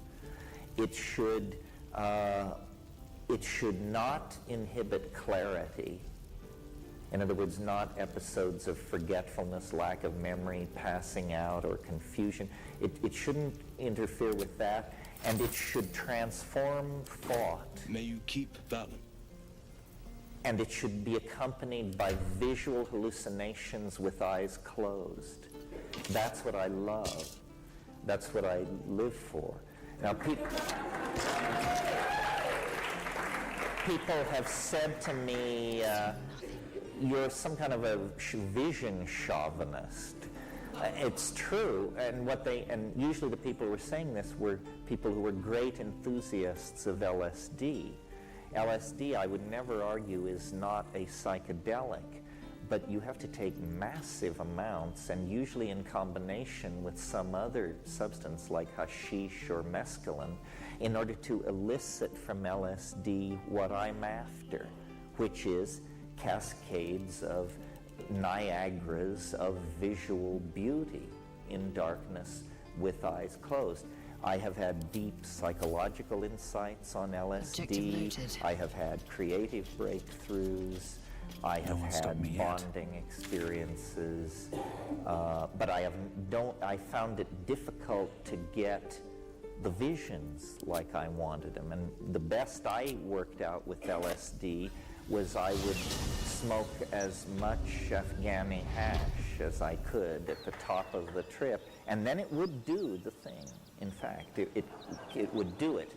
It should not inhibit clarity. In other words, not episodes of forgetfulness, lack of memory, passing out, or confusion. It shouldn't interfere with that, and it should transform thought. May you keep Baldur. And it should be accompanied by visual hallucinations with eyes closed. That's what I love. That's what I live for. Now, people have said to me, you're some kind of a vision chauvinist. It's true, and usually the people who were saying this were people who were great enthusiasts of LSD. LSD, I would never argue, is not a psychedelic, but you have to take massive amounts, and usually in combination with some other substance like hashish or mescaline, in order to elicit from LSD what I'm after, which is cascades of Niagaras of visual beauty in darkness with eyes closed. I have had deep psychological insights on Objective LSD. noted. I have had creative breakthroughs. I have one stopped me had yet. bonding experiences, but I found it difficult to get the visions like I wanted them. And the best I worked out with LSD was I would smoke as much Afghani hash as I could at the top of the trip, and then it would do the thing. In fact, it would do it.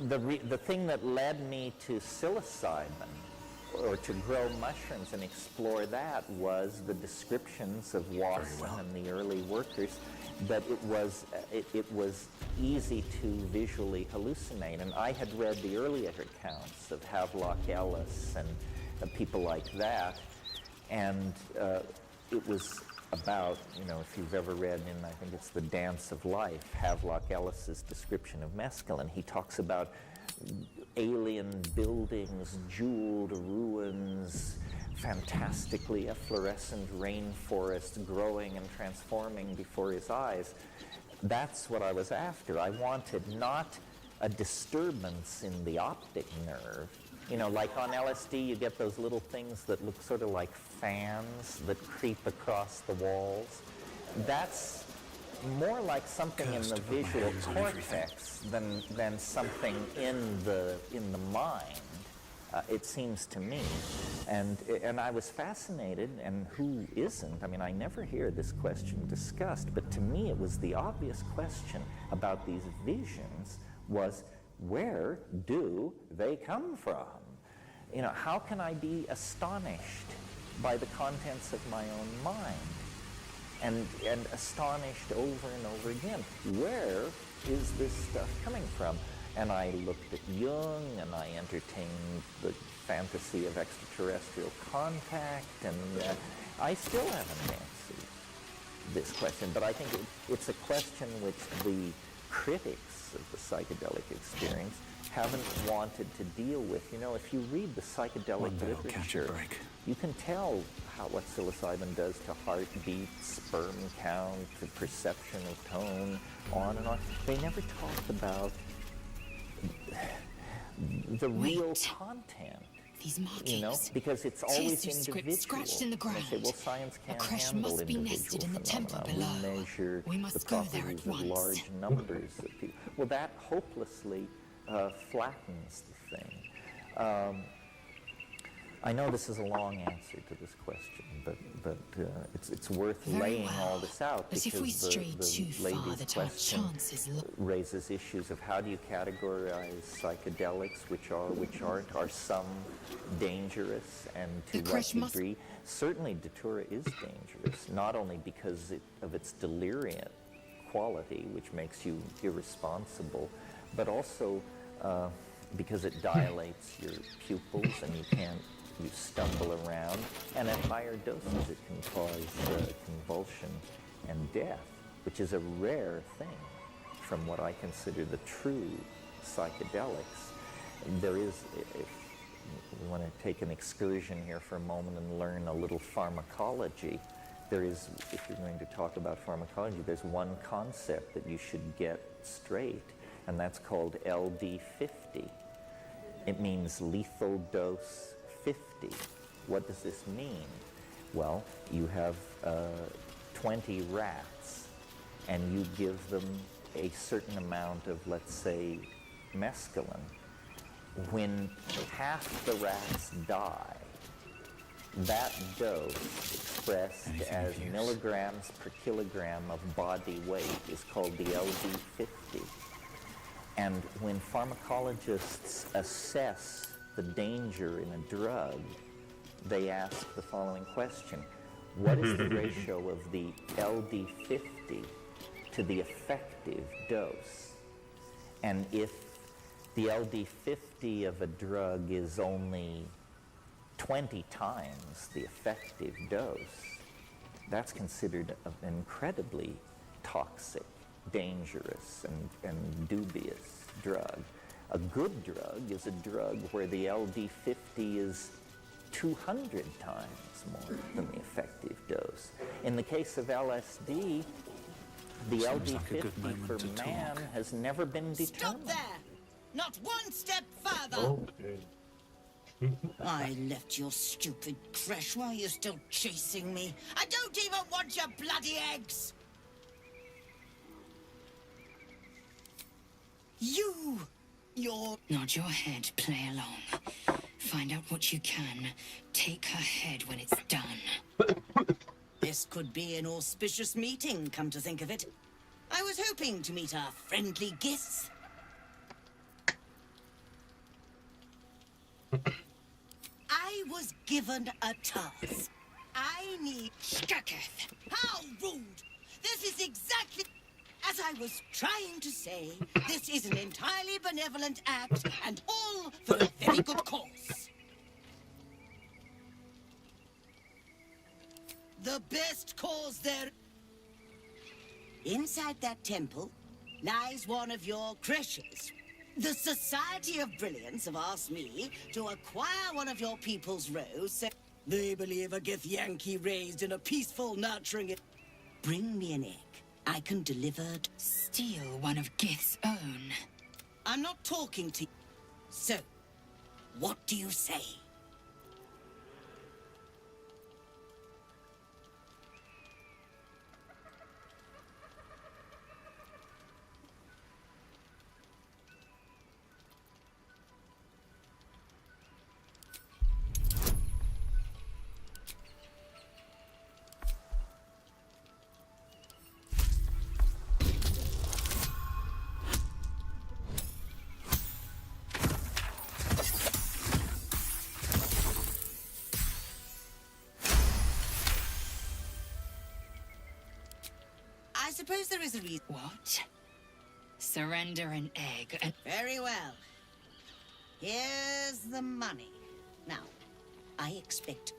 The thing that led me to psilocybin or to grow mushrooms and explore that was the descriptions of Wasson and the early workers, that it was easy to visually hallucinate. And I had read the earlier accounts of Havelock Ellis and people like that, and it was about, if you've ever read in, I think it's The Dance of Life, Havelock Ellis's description of mescaline, he talks about alien buildings, jeweled ruins, fantastically efflorescent rainforests growing and transforming before his eyes. That's what I was after. I wanted not a disturbance in the optic nerve. Like on LSD, you get those little things that look sort of like fans that creep across the walls. That's more like something in the visual cortex than something in the mind. It seems to me, and I was fascinated. And who isn't? I mean, I never hear this question discussed, but to me, it was the obvious question about these visions was, where do they come from? How can I be astonished by the contents of my own mind? And astonished over and over again. Where is this stuff coming from? And I looked at Jung, and I entertained the fantasy of extraterrestrial contact, and I still haven't answered this question. But I think it's a question which the critics of the psychedelic experience haven't wanted to deal with. If you read the psychedelic literature, you can tell what psilocybin does to heartbeat, sperm count, the perception of tone, on and on. They never talk about the real content. These markings. Because it's always individual. Scratched in the ground. They say, well, science can't A crash handle must be individual nested in the temple phenomena. below. We measure We must the go there at properties of once. large numbers of people. Well, that hopelessly flattens the thing. I know this is a long answer to this question, but it's worth laying all this out, But because if we stray too far, lady's that our question chances raises issues of how do you categorize psychedelics, which aren't. Are some dangerous, and to what degree? Certainly Datura is dangerous, not only because of its delirium quality, which makes you irresponsible, but also because it dilates your pupils and you stumble around, and at higher doses it can cause convulsion and death, which is a rare thing from what I consider the true psychedelics. There is, if we want to take an excursion here for a moment and learn a little pharmacology, there is, if you're going to talk about pharmacology, there's one concept that you should get straight, and that's called LD50. It means lethal dose 50. What does this mean? Well, you have 20 rats, and you give them a certain amount of, let's say, mescaline. When half the rats die, that dose, expressed as milligrams per kilogram of body weight, is called the LD50. And when pharmacologists assess the danger in a drug, they ask the following question: what is the ratio of the LD50 to the effective dose? And if the LD50 of a drug is only 20 times the effective dose, that's considered an incredibly toxic, dangerous, and dubious drug. A good drug is a drug where the LD50 is 200 times more than the effective dose. In the case of LSD, the LD50 for man has never been determined. Stop there! Not one step further! Okay. I left your stupid creche while you're still chasing me. I don't even want your bloody eggs! Nod your head, play along. Find out what you can. Take her head when it's done. This could be an auspicious meeting, come to think of it. I was hoping to meet our friendly guests. I was given a task. I need... Skaketh! How rude! This is exactly... As I was trying to say, this is an entirely benevolent act, and all for a very good cause. The best cause there... Inside that temple lies one of your creches. The Society of Brilliance have asked me to acquire one of your people's rows. They believe a Githyanki raised in a peaceful, nurturing... Bring me an egg. I can deliver... Steal one of Gith's own. I'm not talking to you. So, what do you say? I suppose there is a reason. What? Surrender an egg and... Very well. Here's the money. Now, I expect...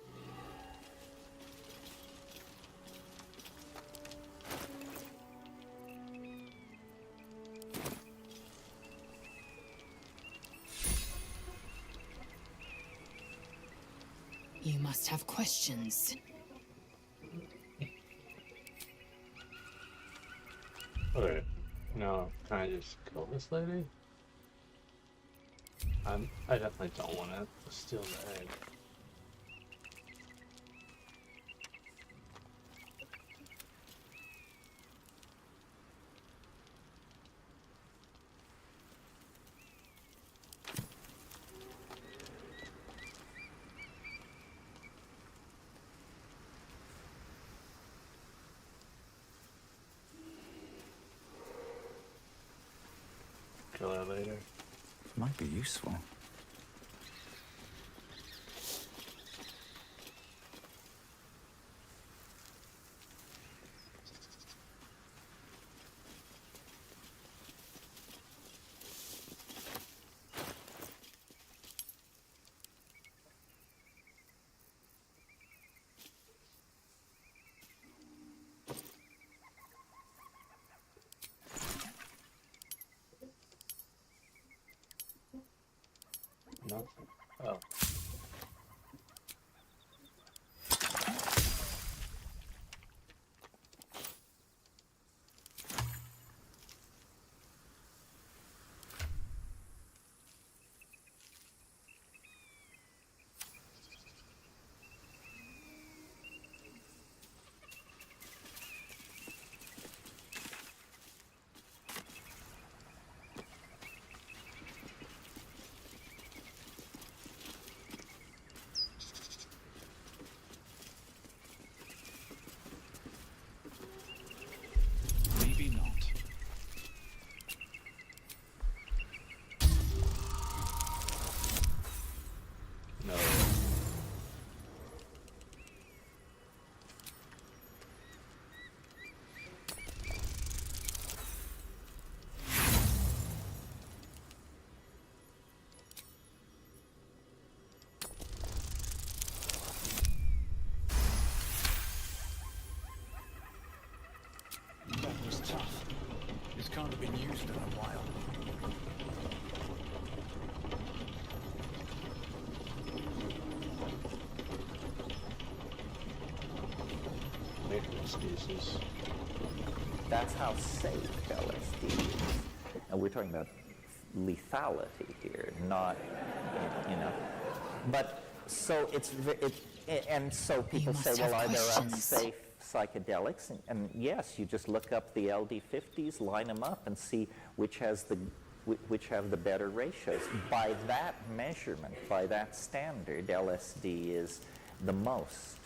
You must have questions. Okay. No, can I just kill this lady? I definitely don't want to steal the egg. Kill her later. Might be useful. Nothing. Oh. Maybe not. No. That was tough. This can't have been used in a while. Making excuses. That's how safe LSD is. And we're talking about lethality here, not, you know. But so and so people say, well, are there unsafe psychedelics? And yes, you just look up the LD50s, line them up, and see which have the better ratios. By that measurement, by that standard, LSD is the most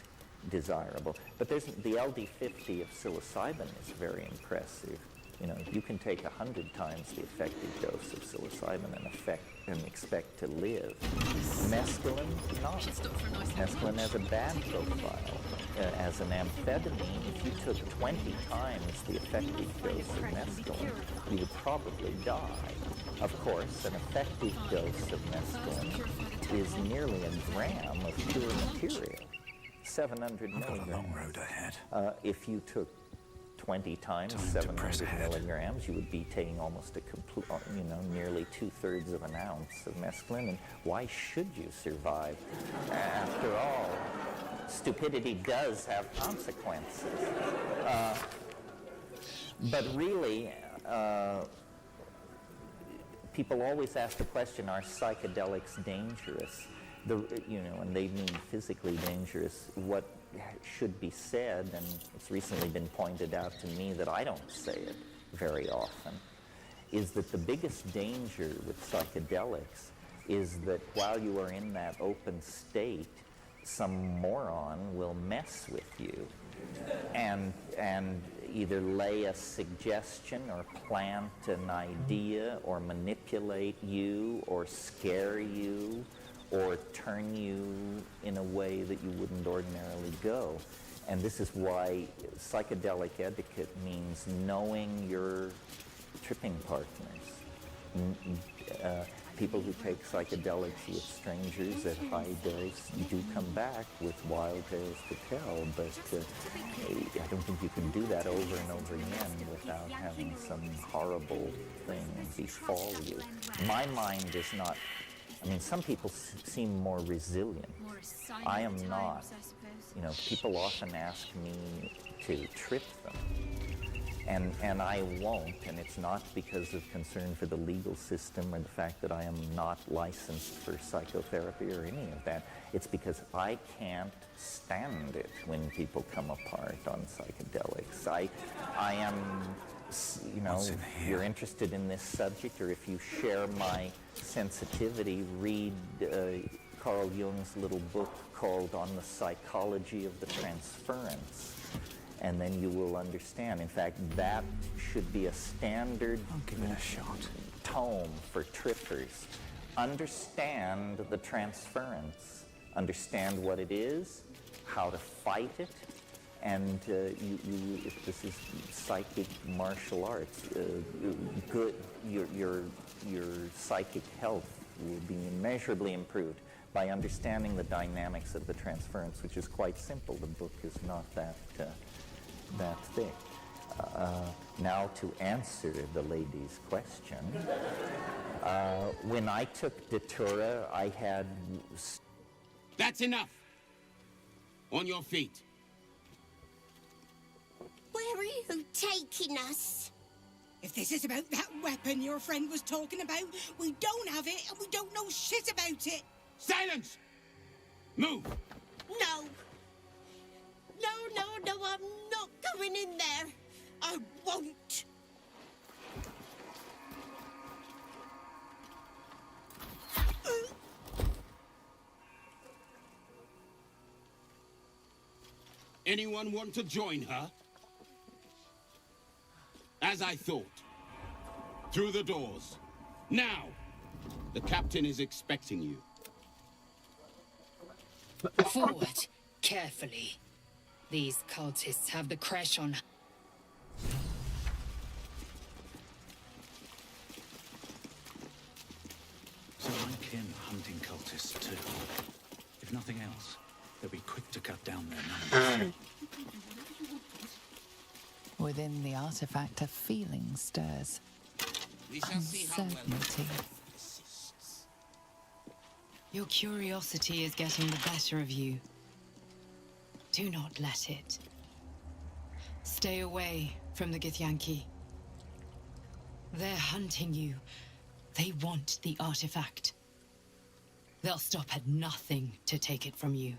desirable. But the LD50 of psilocybin is very impressive. You know, you can take 100 times the effective dose of psilocybin and expect to live Mescaline, not. Mescaline has a bad profile. As an amphetamine, if you took 20 times the effective dose of mescaline, you would probably die. Of course, an effective dose of mescaline is nearly a gram of pure material, 700 I've got a milligrams. long road ahead. If you took 20 times Time to press 700 ahead. milligrams, you would be taking almost a complete, nearly 2/3 of an ounce of mescaline. And why should you survive? After all, stupidity does have consequences. But really, people always ask the question, are psychedelics dangerous? And they mean physically dangerous. What should be said, and it's recently been pointed out to me that I don't say it very often, is that the biggest danger with psychedelics is that while you are in that open state, some moron will mess with you and either lay a suggestion or plant an idea or manipulate you or scare you or turn you in a way that you wouldn't ordinarily go. And this is why psychedelic etiquette means knowing your tripping partners. People who take psychedelics with strangers at high dose do come back with wild tales to tell, but I don't think you can do that over and over again without having some horrible thing befall you. My mind is not, some people seem more resilient. I am not. People often ask me to trip them. And I won't, and it's not because of concern for the legal system or the fact that I am not licensed for psychotherapy or any of that. It's because I can't stand it when people come apart on psychedelics. I am, if you're interested in this subject, or if you share my sensitivity, read Carl Jung's little book called On the Psychology of the Transference. And then you will understand. In fact, that should be a standard tome for trippers. Understand the transference. Understand what it is, how to fight it, and if this is psychic martial arts, your psychic health will be immeasurably improved by understanding the dynamics of the transference, which is quite simple. The book is not that thick. Now to answer the lady's question, when I took Datura, I had... That's enough! On your feet. Where are you taking us? If this is about that weapon your friend was talking about, we don't have it and we don't know shit about it. Silence! Move! No, I'm not going in there. I won't. Anyone want to join her? As I thought. Through the doors. Now! The captain is expecting you. Forward, carefully. These cultists have the crash on. So I'm kin hunting cultists too. If nothing else, they'll be quick to cut down their numbers. Within the artifact, a feeling stirs. Uncertainty. Your curiosity is getting the better of you. Do not let it. Stay away from the Githyanki. They're hunting you. They want the artifact. They'll stop at nothing to take it from you.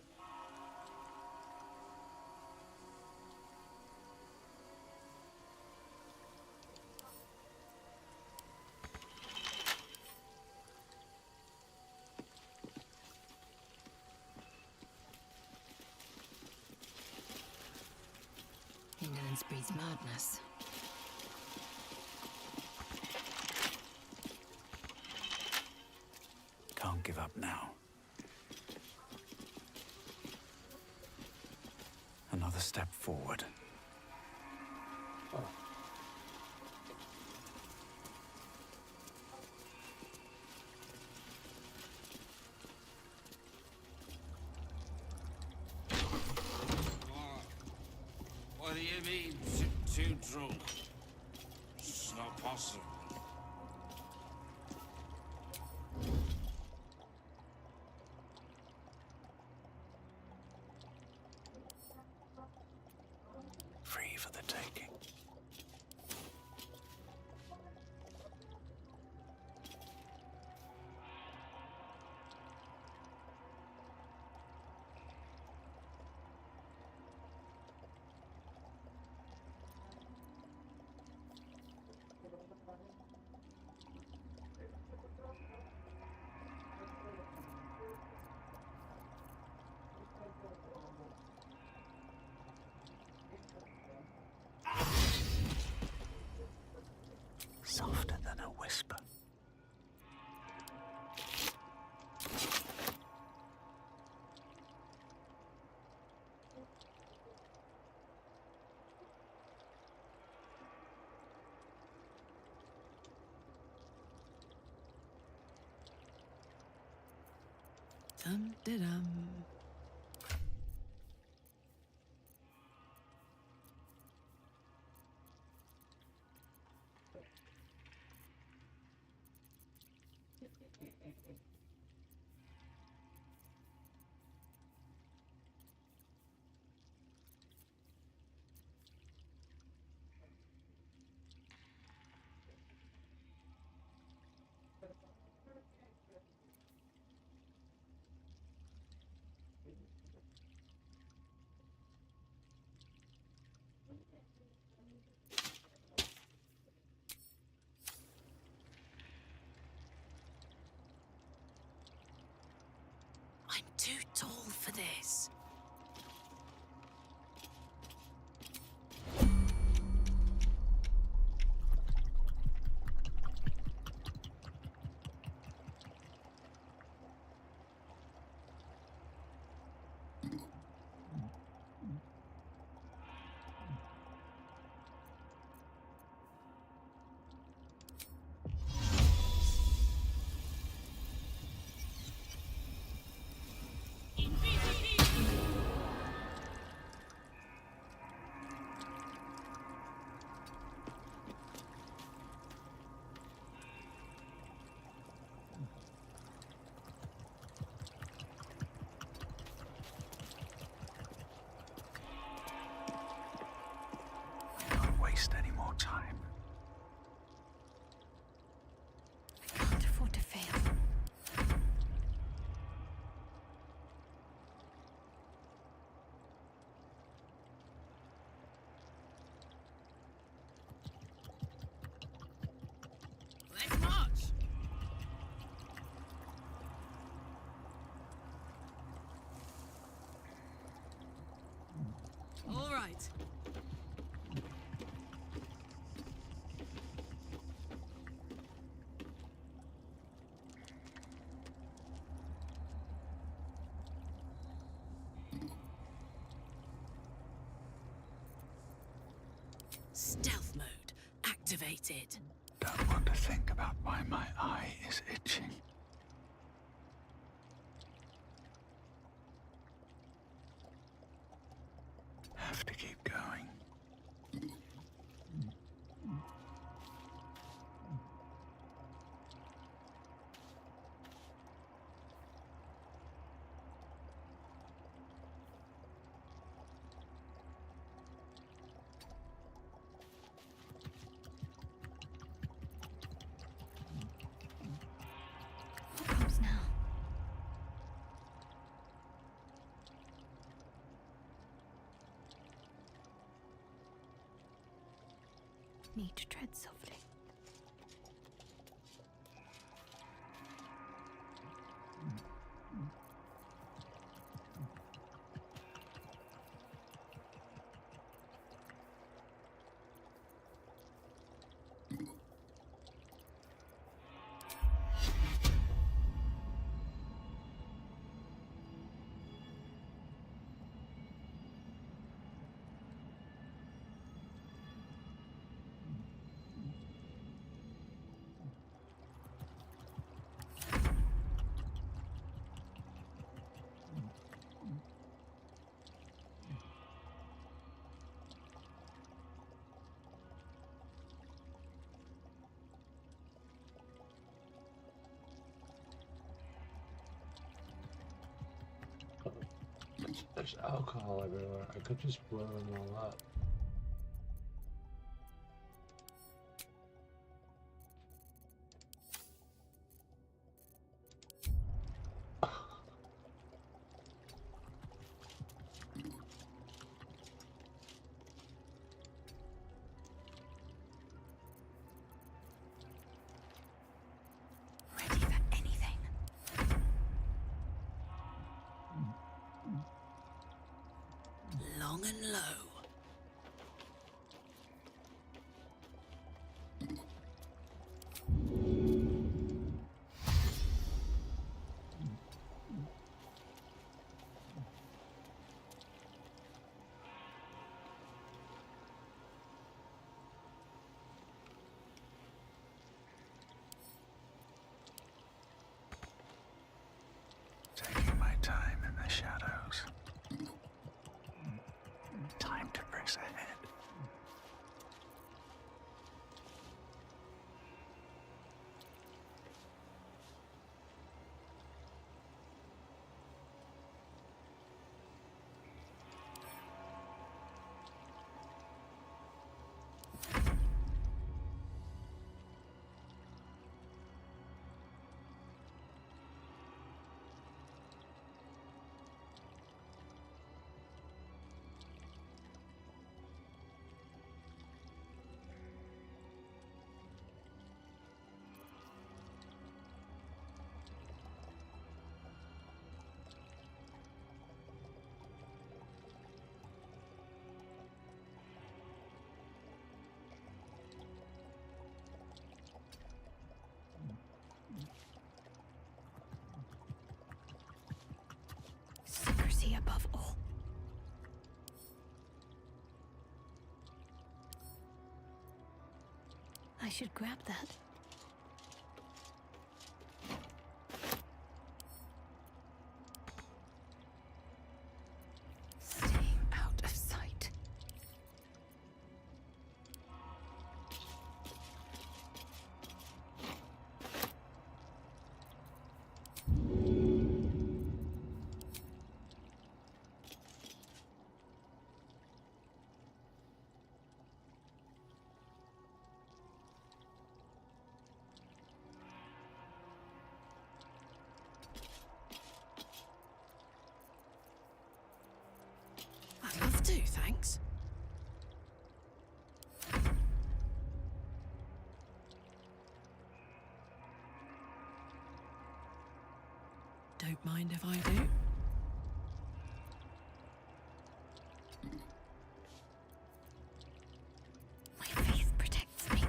Indolence breeds madness. Can't give up now. step forward. What do you mean, too drunk? It's not possible. Free for the taking. Softer than a whisper. Dum-de-dum. I'm too tall for this. Don't waste any more time. I can't afford to fail. Let's march! All right. Stealth mode activated. Don't want to think about why my eye is itching. Have to keep going. What comes now? Need to tread softly. There's alcohol everywhere. I could just blow them all up. Ready for anything. Long and low. Taking my time in the shadows. Time to press ahead. Secrecy above all. I should grab that. Staying out of sight. I'd love to, thanks. Don't mind if I do. My faith protects me.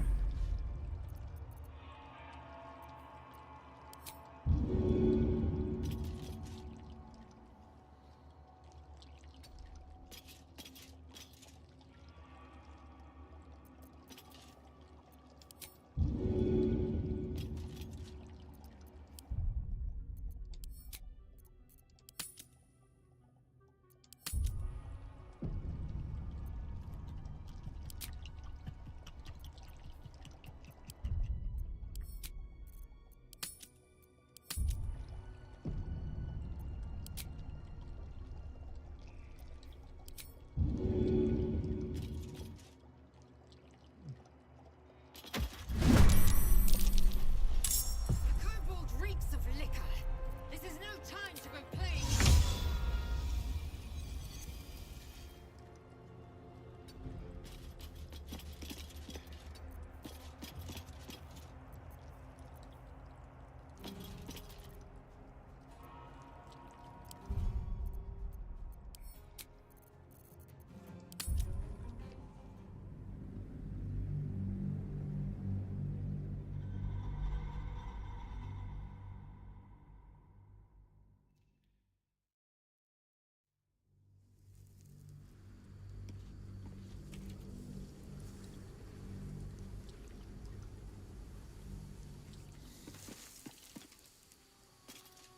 Kobold reeks of liquor. This is no time to go playing.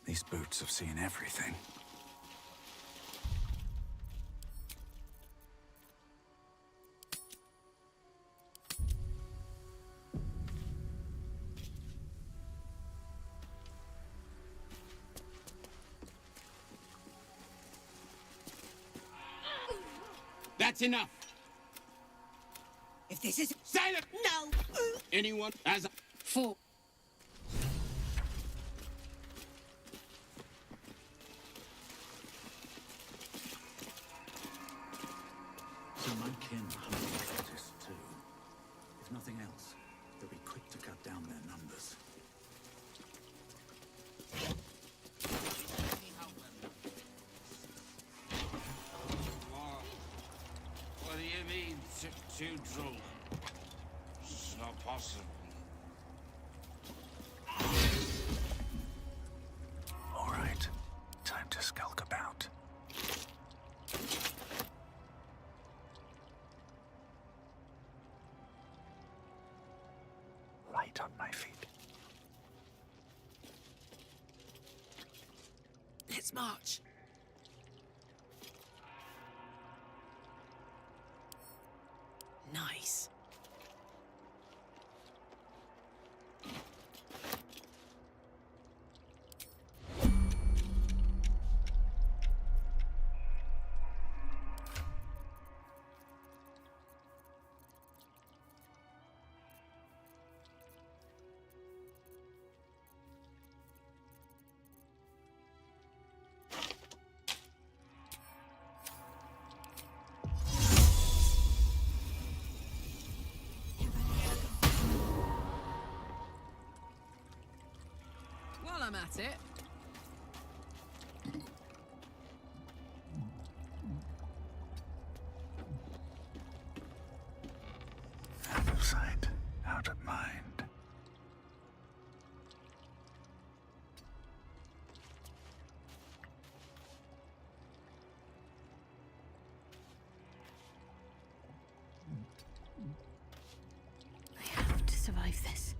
These boots have seen everything. That's enough. If this is... Silent! No! Anyone as... Four. So my kin hunting cultists too. If nothing else, they'll be quick to cut down their numbers. What do you mean, too droll? It's not possible. All right, time to skulk about. Right on my feet. Let's march. Nice. While I'm at it, Out of sight, out of mind. I have to survive this.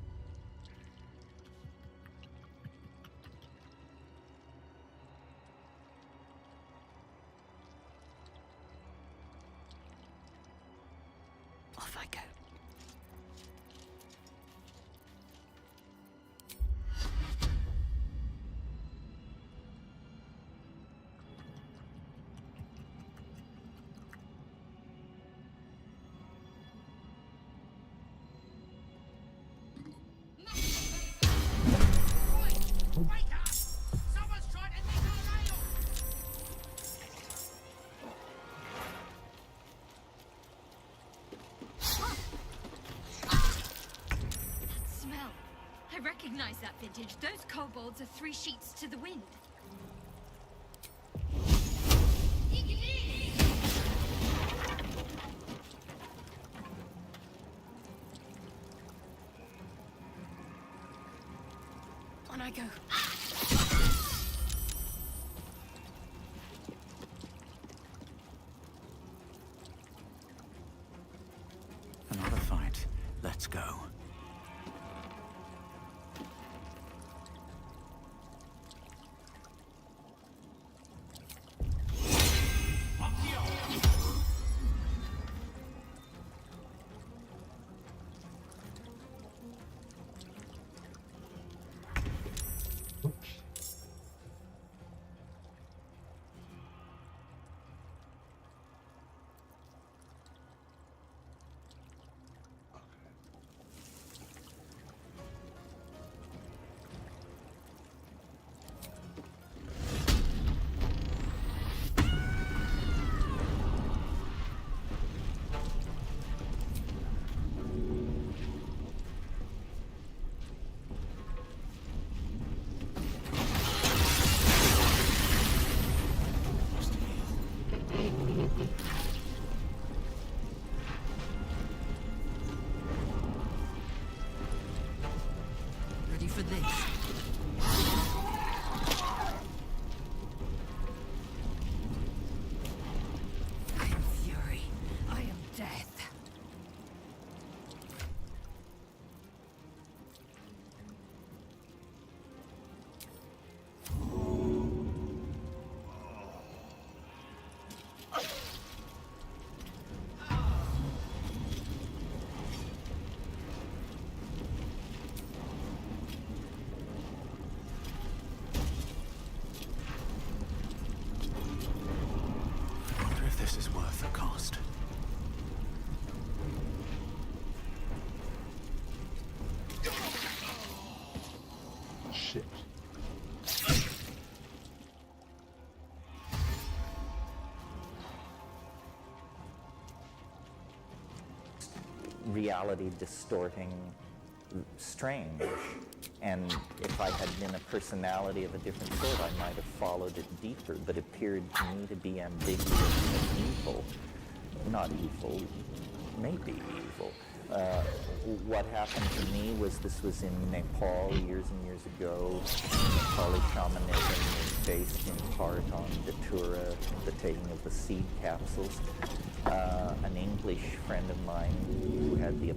Off I go. Wake up! Someone's trying to nick our rail! Smell. I recognize that vintage. Those kobolds are 3 sheets to the wind. On I go. Another fight. Let's go. reality distorting strange. And if I had been a personality of a different sort, I might have followed it deeper, but it appeared to me to be ambiguous and evil. Not evil, maybe evil. What happened to me was, this was in Nepal years and years ago. Nepali shamanism is based in part on Datura, the taking of the seed capsules. An English friend of mine who had the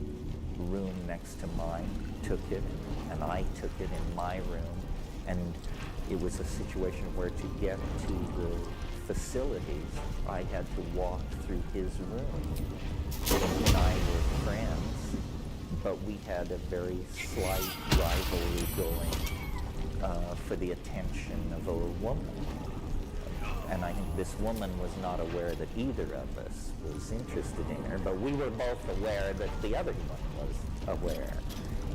room next to mine took it, and I took it in my room, and it was a situation where to get to the facilities, I had to walk through his room. He and I were friends, but we had a very slight rivalry going for the attention of a woman. And I think this woman was not aware that either of us was interested in her, but we were both aware that the other one was aware.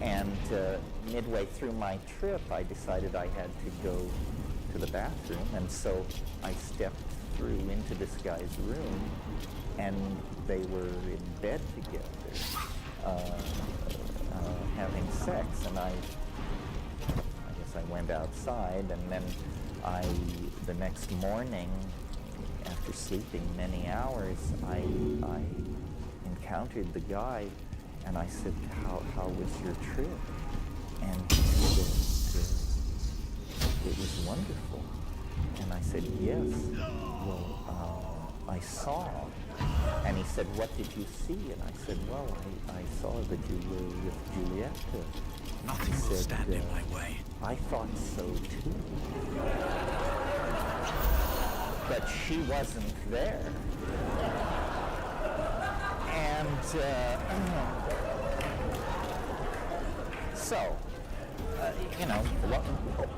And midway through my trip, I decided I had to go to the bathroom, and so I stepped through into this guy's room, and they were in bed together, having sex, and I guess I went outside, and then the next morning, after sleeping many hours, I encountered the guy, and I said, how was your trip? And he said, it was wonderful. And I said, yes. Well, I saw. And he said, what did you see? And I said, well, I saw that you were with Julieta. Nothing will stand in my way. I thought so too. But she wasn't there. And so,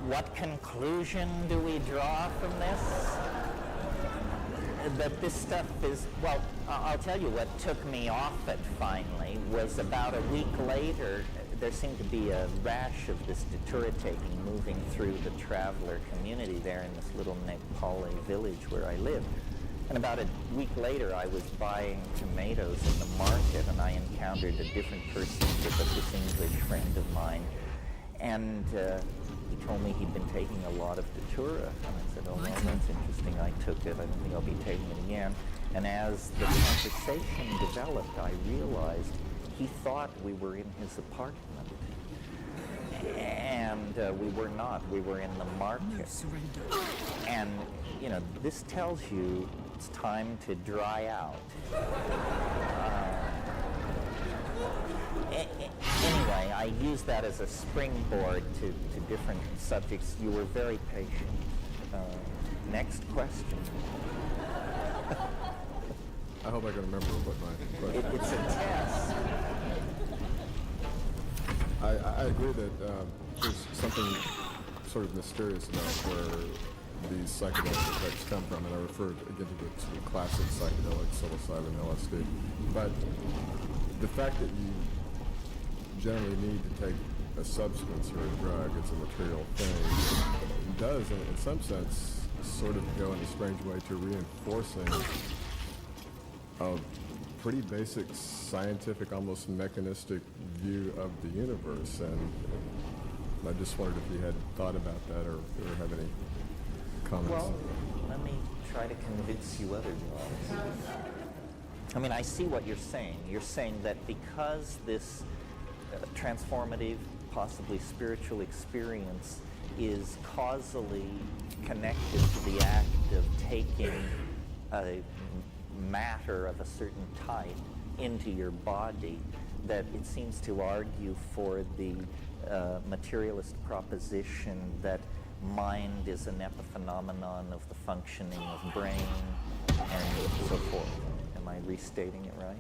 what conclusion do we draw from this? That this stuff is, well, I'll tell you what took me off it finally was about a week later, there seemed to be a rash of this Datura taking moving through the traveler community there in this little Nepali village where I live. And about a week later, I was buying tomatoes in the market, and I encountered a different person with this English friend of mine. And he told me he'd been taking a lot of Datura. And I said, oh, well, that's interesting. I took it. I don't think I'll be taking it again. And as the conversation developed, I realized he thought we were in his apartment. And we were not. We were in the market. And, this tells you it's time to dry out. Anyway, I use that as a springboard to different subjects. You were very patient. Next question. I hope I can remember what my question is. It's a test. I agree that there's something sort of mysterious about where these psychedelic effects come from, and I refer again to the classic psychedelics, psilocybin, LSD. But the fact that you generally need to take a substance or a drug, it's a material thing, does, in some sense, sort of go in a strange way to reinforcing a pretty basic scientific, almost mechanistic view of the universe. And I just wondered if you had thought about that or have any comments. Well, let me try to convince you otherwise. I mean, I see what you're saying. You're saying that because this transformative, possibly spiritual experience is causally connected to the act of taking a matter of a certain type into your body, that it seems to argue for the materialist proposition that mind is an epiphenomenon of the functioning of brain and so forth. Am I restating it right?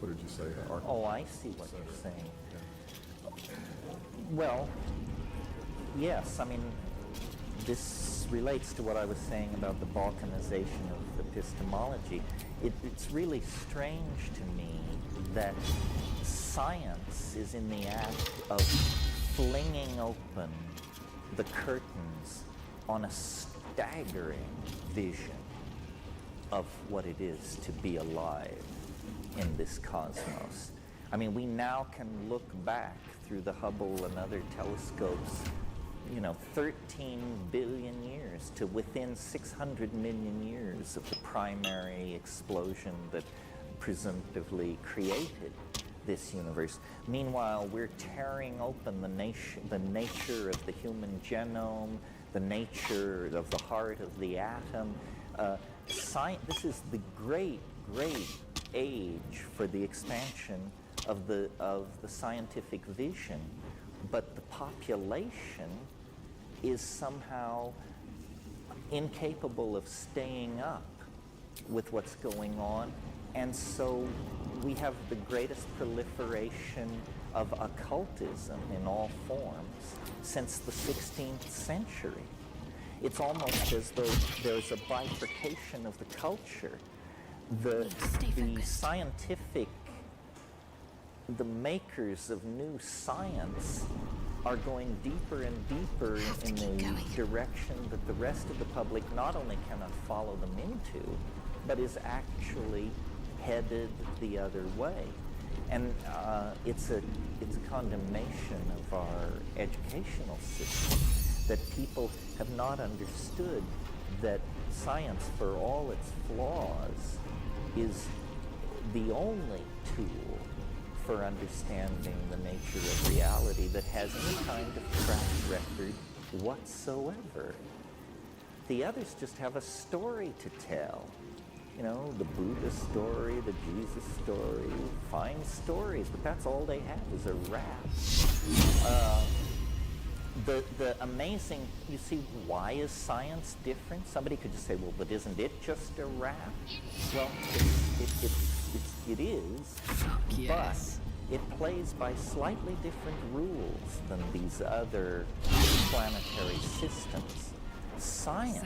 What did you say? Oh, I see what you're saying. Well, yes, I mean, this relates to what I was saying about the balkanization of epistemology. It's really strange to me that science is in the act of flinging open the curtains on a staggering vision of what it is to be alive in this cosmos. I mean, we now can look back through the Hubble and other telescopes, 13 billion years to within 600 million years of the primary explosion that presumptively created this universe. Meanwhile, we're tearing open the nature of the human genome, the nature of the heart of the atom. This is the great age for the expansion of the scientific vision, but the population is somehow incapable of staying up with what's going on, and so we have the greatest proliferation of occultism in all forms since the 16th century. It's almost as though there's a bifurcation of the culture. The scientific, the makers of new science are going deeper and deeper in the direction that the rest of the public not only cannot follow them into, but is actually headed the other way. And it's a condemnation of our educational system, that people have not understood that science, for all its flaws, is the only tool for understanding the nature of reality that has any kind of track record whatsoever. The others just have a story to tell. The Buddha story, the Jesus story, fine stories, but that's all they have is a rap. The amazing, you see, why is science different? Somebody could just say, well, but isn't it just a rap? Well, it is, yes. But it plays by slightly different rules than these other planetary systems. Science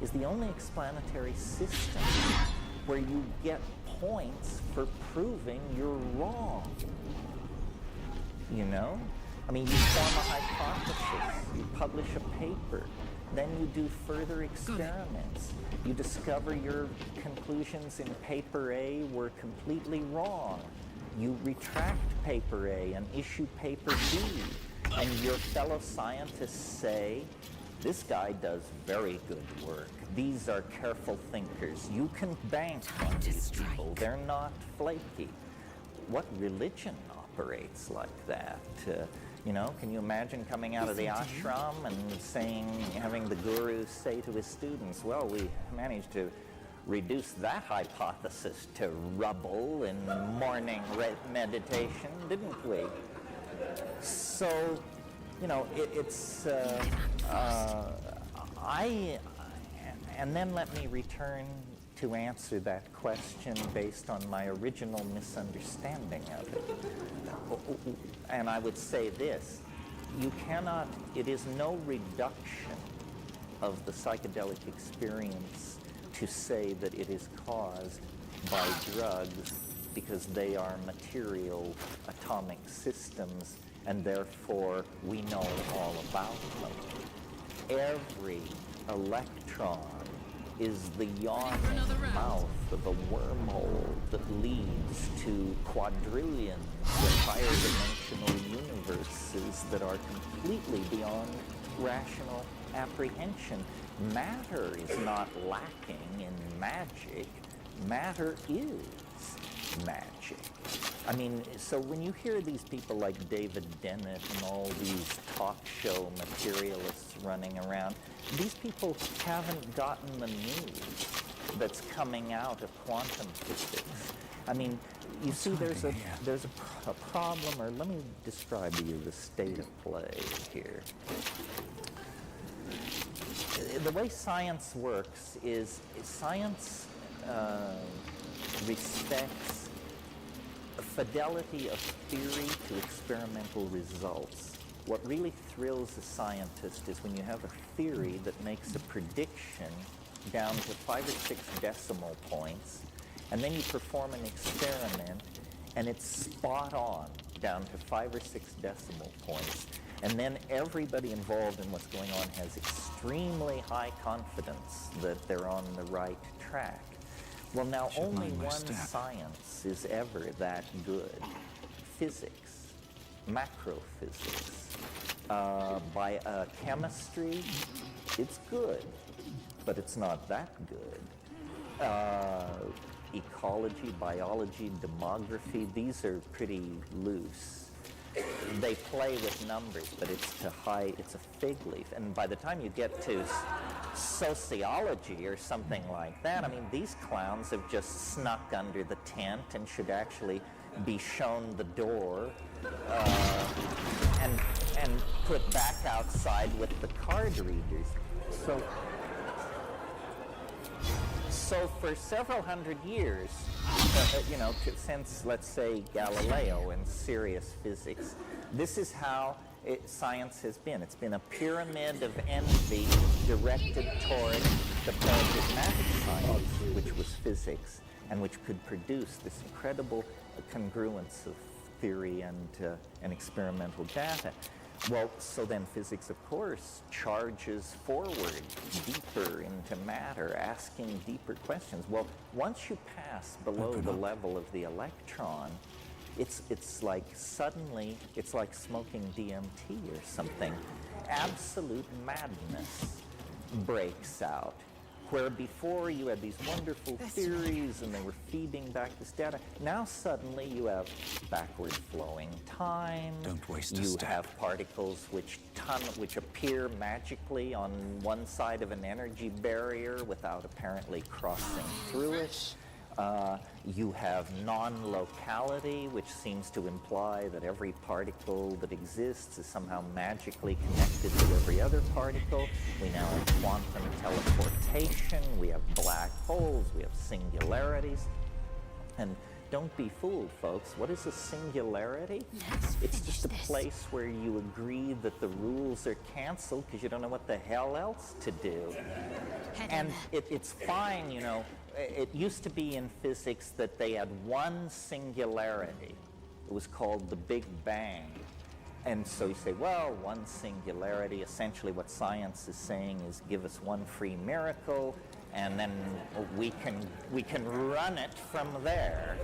is the only explanatory system where you get points for proving you're wrong. I mean, you form a hypothesis, you publish a paper, then you do further experiments. You discover your conclusions in paper A were completely wrong. You retract paper A and issue paper B, and your fellow scientists say, this guy does very good work. These are careful thinkers. You can bank on these people. They're not flaky. What religion operates like that? Can you imagine coming out of the ashram and having the guru say to his students, well, we managed to reduce that hypothesis to rubble in morning meditation, didn't we? So, and then let me return to answer that question based on my original misunderstanding of it. And I would say this, it is no reduction of the psychedelic experience to say that it is caused by drugs because they are material atomic systems, and therefore we know all about them. Every electron is the yawning mouth of a wormhole that leads to quadrillions of higher dimensional universes that are completely beyond rational apprehension. Matter is not lacking in magic. Matter is magic. I mean, so when you hear these people like David Dennett and all these talk show materialists running around, these people haven't gotten the news that's coming out of quantum physics. I mean, you see, there's a problem, or let me describe to you the state of play here. The way science works is science respects fidelity of theory to experimental results. what really thrills a scientist is when you have a theory that makes a prediction down to 5 or 6 decimal points, and then you perform an experiment, and it's spot on down to 5 or 6 decimal points. And then everybody involved in what's going on has extremely high confidence that they're on the right track. Well, now only one science is ever that good. Physics, macrophysics. Chemistry, it's good, but it's not that good. Ecology, biology, demography, these are pretty loose. They play with numbers, but it's a fig leaf. And by the time you get to sociology or something like that, I mean, these clowns have just snuck under the tent and should actually be shown the door and put back outside with the card readers. So for several hundred years, since, let's say, Galileo and serious physics, this is how science has been. It's been a pyramid of envy directed toward the pragmatic science, which was physics, and which could produce this incredible congruence of theory and experimental data. Well, so then physics, of course, charges forward deeper into matter, asking deeper questions. Well, once you pass below the level of the electron, it's like suddenly, it's like smoking DMT or something. Absolute madness breaks out. Where before you had these wonderful theories and they were feeding back this data, now suddenly you have backward flowing time. Don't waste a You step. have particles which appear magically on one side of an energy barrier without apparently crossing through it. You have non-locality, which seems to imply that every particle that exists is somehow magically connected to every other particle. We now have quantum teleportation, we have black holes, we have singularities. And don't be fooled, folks. What is a singularity? It's just a place where you agree that the rules are canceled because you don't know what the hell else to do. And it's fine, you know. It used to be in physics that they had one singularity. It was called the Big Bang. And so you say, well, one singularity, essentially what science is saying is give us one free miracle, and then we can run it from there.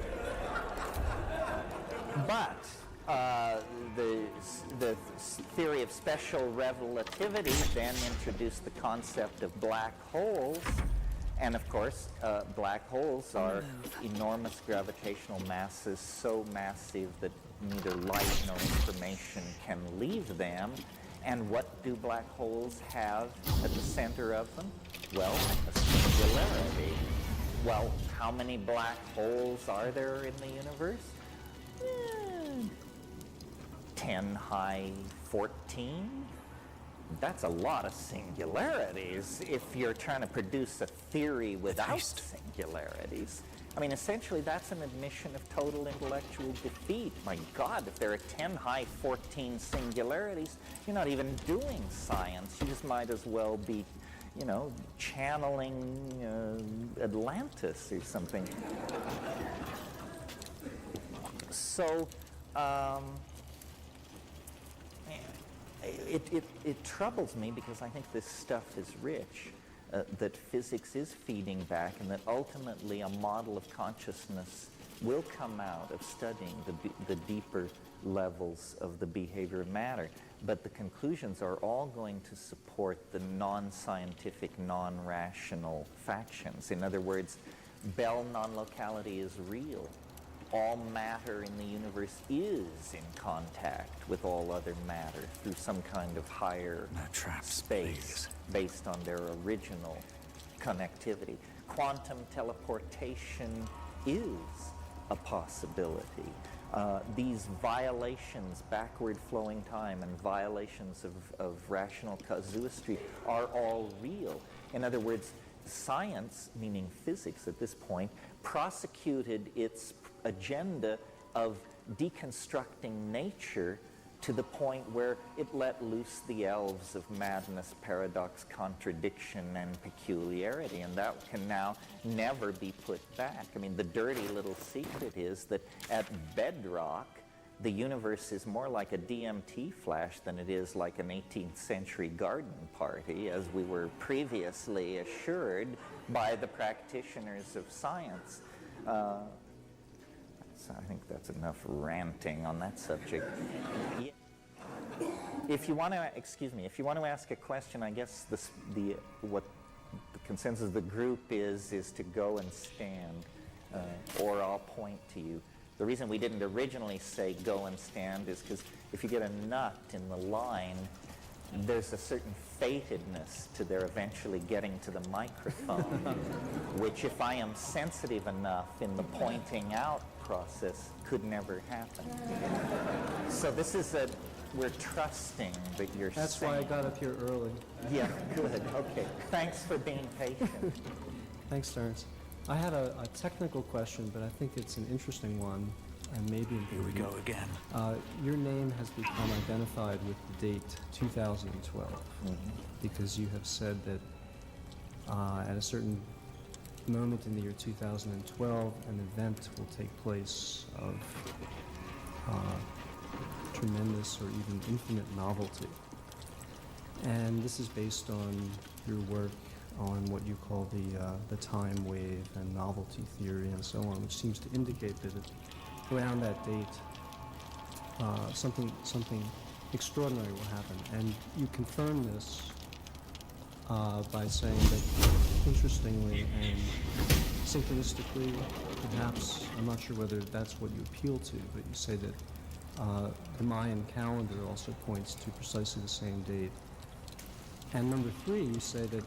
But the theory of special relativity then introduced the concept of black holes. And of course, black holes are enormous gravitational masses, so massive that neither light nor information can leave them. And what do black holes have at the center of them? Well, a singularity. Well, how many black holes are there in the universe? 10 high 14? That's a lot of singularities if you're trying to produce a theory without singularities. I mean, essentially, that's an admission of total intellectual defeat. My God, if there are 10 high 14 singularities, you're not even doing science. You just might as well be, you know, channeling Atlantis or something. So, it troubles me because I think this stuff is rich, that physics is feeding back, and that ultimately a model of consciousness will come out of studying the deeper levels of the behavior of matter. But the conclusions are all going to support the non-scientific, non-rational factions. In other words, Bell non-locality is real. All matter in the universe is in contact with all other matter through some kind of higher space based on their original connectivity. Quantum teleportation is a possibility. These violations, backward flowing time, and violations of rational casuistry are all real. In other words, science, meaning physics at this point, prosecuted its agenda of deconstructing nature to the point where it let loose the elves of madness, paradox, contradiction, and peculiarity, and that can now never be put back. I mean, the dirty little secret is that at bedrock, the universe is more like a DMT flash than it is like an 18th century garden party, as we were previously assured by the practitioners of science. So I think that's enough ranting on that subject. If you want to, if you want to ask a question, I guess what the consensus of the group is to go and stand, or I'll point to you. The reason we didn't originally say go and stand is because if you get a nut in the line, there's a certain fatedness to their eventually getting to the microphone, which if I am sensitive enough in the pointing out process could never happen. So this is we're trusting that you're That's why I got up here early. Yeah, good, okay. Thanks for being patient. Thanks, Terrence. I had a technical question, but I think it's an interesting one, and maybe Here we go again. Your name has become identified with the date 2012, because you have said that at a certain moment in the year 2012, an event will take place of tremendous or even infinite novelty. And this is based on your work on what you call the time wave and novelty theory and so on, which seems to indicate that around that date something extraordinary will happen. And you confirm this by saying that, interestingly and synchronistically, perhaps, I'm not sure whether that's what you appeal to, but you say that the Mayan calendar also points to precisely the same date. And number 3, you say that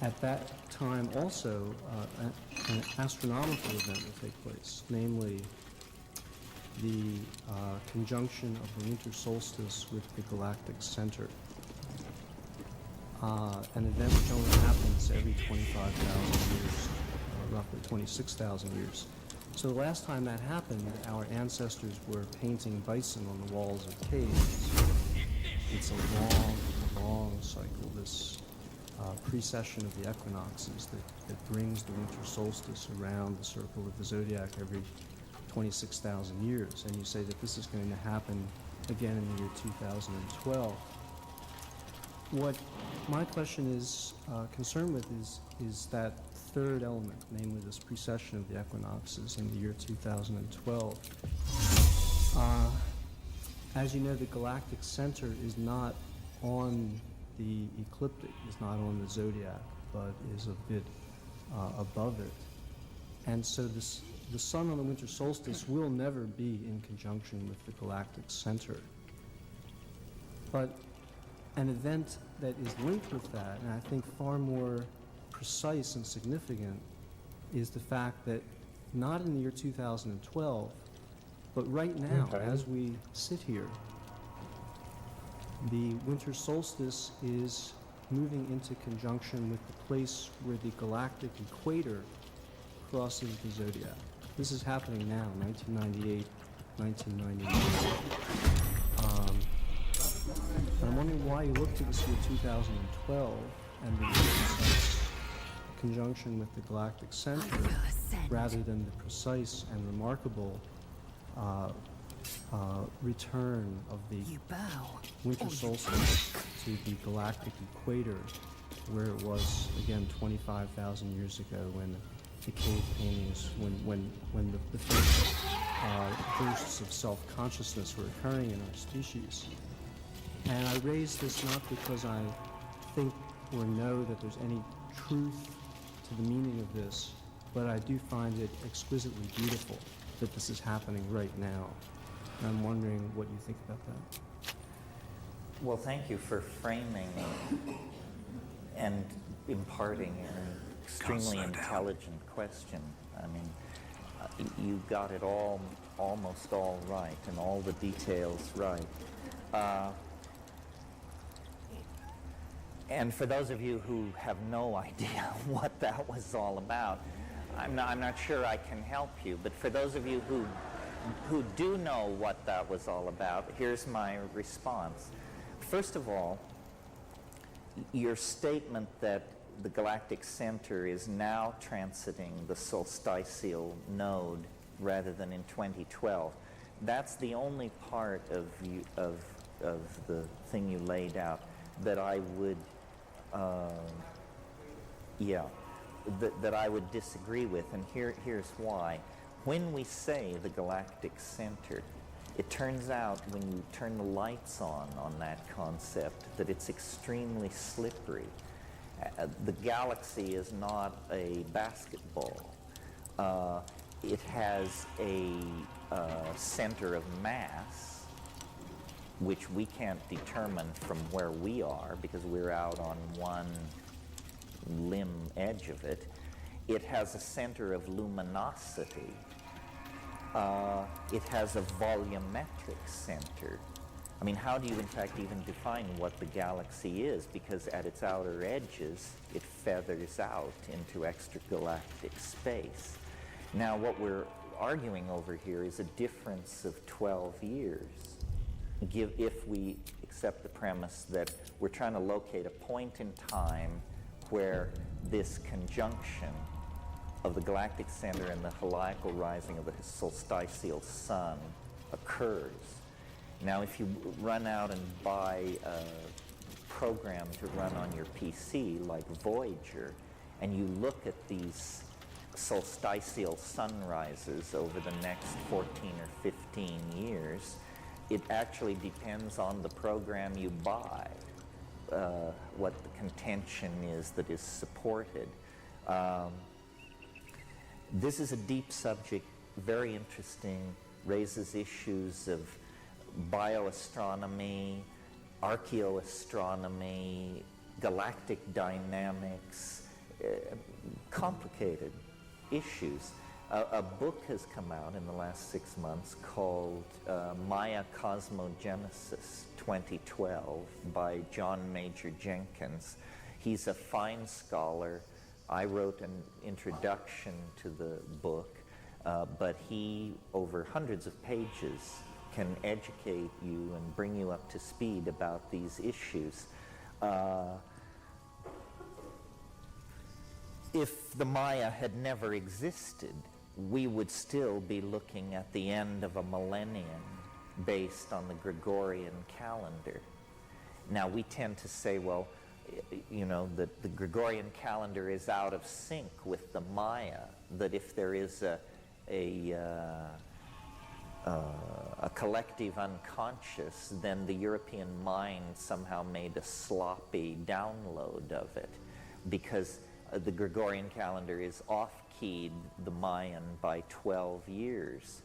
at that time also an astronomical event will take place, namely the conjunction of the winter solstice with the galactic center. An event which only happens every 25,000 years, roughly 26,000 years. So the last time that happened, our ancestors were painting bison on the walls of caves. It's a long cycle, this precession of the equinoxes that brings the winter solstice around the circle of the zodiac every 26,000 years. And you say that this is going to happen again in the year 2012. What my question is concerned with is that third element, namely this precession of the equinoxes in the year 2012. As you know, the galactic center is not on the ecliptic, is not on the zodiac, but is a bit above it. And so the sun on the winter solstice will never be in conjunction with the galactic center. But an event that is linked with that, and I think far more precise and significant, is the fact that not in the year 2012, but right now, as we sit here, the winter solstice is moving into conjunction with the place where the galactic equator crosses the zodiac. This is happening now, 1998, 1999. I'm wondering why you look to this year 2012 and the conjunction with the galactic center rather than the precise and remarkable return of the winter solstice to the galactic equator, where it was, again, 25,000 years ago when the cave paintings, when the first bursts of self-consciousness were occurring in our species. And I raise this not because I think or know that there's any truth to the meaning of this, but I do find it exquisitely beautiful that this is happening right now. And I'm wondering what you think about that. Well, thank you for framing and imparting an extremely intelligent question. I mean, you got it all, almost all right, and all the details right. And for those of you who have no idea what that was all about, I'm not sure I can help you, but for those of you who who do know what that was all about, here's my response. First of all, your statement that the galactic center is now transiting the solstitial node rather than in 2012, that's the only part of the thing you laid out that I would, that I would disagree with, and here's why. When we say the galactic center, it turns out when you turn the lights on that concept that it's extremely slippery. The galaxy is not a basketball. It has a center of mass, which we can't determine from where we are because we're out on one limb edge of it. It has a center of luminosity. It has a volumetric center. I mean, how do you in fact even define what the galaxy is? Because at its outer edges, it feathers out into extragalactic space. Now, what we're arguing over here is a difference of 12 years. If we accept the premise that we're trying to locate a point in time where this conjunction of the galactic center and the heliacal rising of the solstitial sun occurs. Now, if you run out and buy a program to run on your PC like Voyager, and you look at these solstitial sunrises over the next 14 or 15 years, it actually depends on the program you buy, what the contention is that is supported. This is a deep subject, very interesting, raises issues of bioastronomy, archaeoastronomy, galactic dynamics, complicated issues. A book has come out in the last 6 months called Maya Cosmogenesis 2012 by John Major Jenkins. He's a fine scholar. I wrote an introduction to the book, but he, over hundreds of pages, can educate you and bring you up to speed about these issues. If the Maya had never existed, we would still be looking at the end of a millennium based on the Gregorian calendar. Now, we tend to say, well, you know, that the Gregorian calendar is out of sync with the Maya, that if there is a collective unconscious, then the European mind somehow made a sloppy download of it, because the Gregorian calendar is off-keyed the Mayan by 12 years.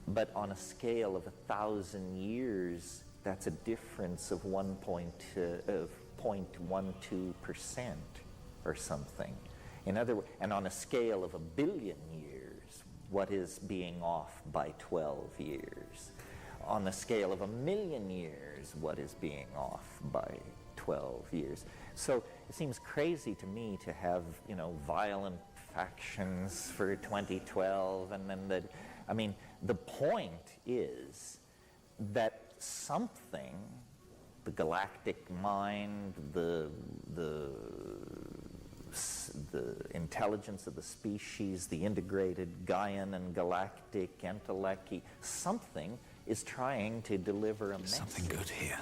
But on a scale of 1,000 years, that's a difference of 0.12% or something. In other words, and on a scale of 1 billion years, what is being off by 12 years? On a scale of 1 million years, what is being off by 12 years? So it seems crazy to me to have, you know, violent factions for 2012, and then I mean, the point is that something, the galactic mind, the intelligence of the species, the integrated Gaian and galactic entelechy, something is trying to deliver a message. Something good here.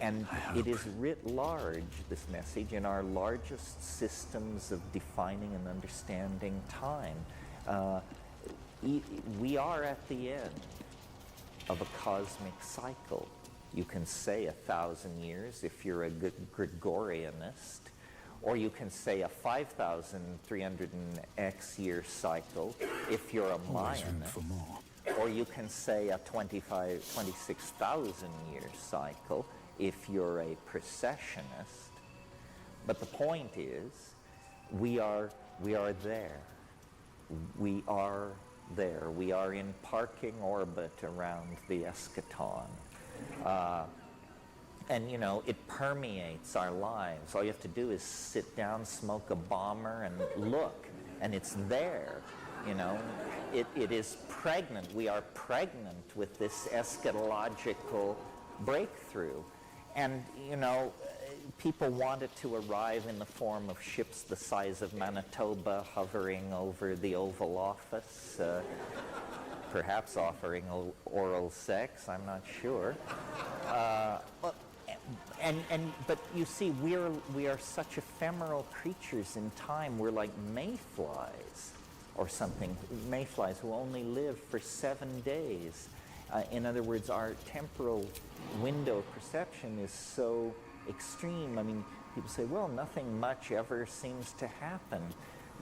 And it is writ large, this message, in our largest systems of defining and understanding time. We are at the end of a cosmic cycle. You can say 1,000 years if you're a Gregorianist, or you can say a 5,300x year cycle if you're a Mayanist, or you can say a 26,000 year cycle if you're a processionist. But the point is, we are there. We are there. We are in parking orbit around the eschaton. And, you know, it permeates our lives. All you have to do is sit down, smoke a bomber, and look, and it's there, you know. it is pregnant. We are pregnant with this eschatological breakthrough. And, you know, people want it to arrive in the form of ships the size of Manitoba hovering over the Oval Office, perhaps offering oral sex, I'm not sure. But you see, we are such ephemeral creatures in time. We're like mayflies or something, mayflies who only live for 7 days. In other words, our temporal window of perception is so extreme. I mean, people say, well, nothing much ever seems to happen.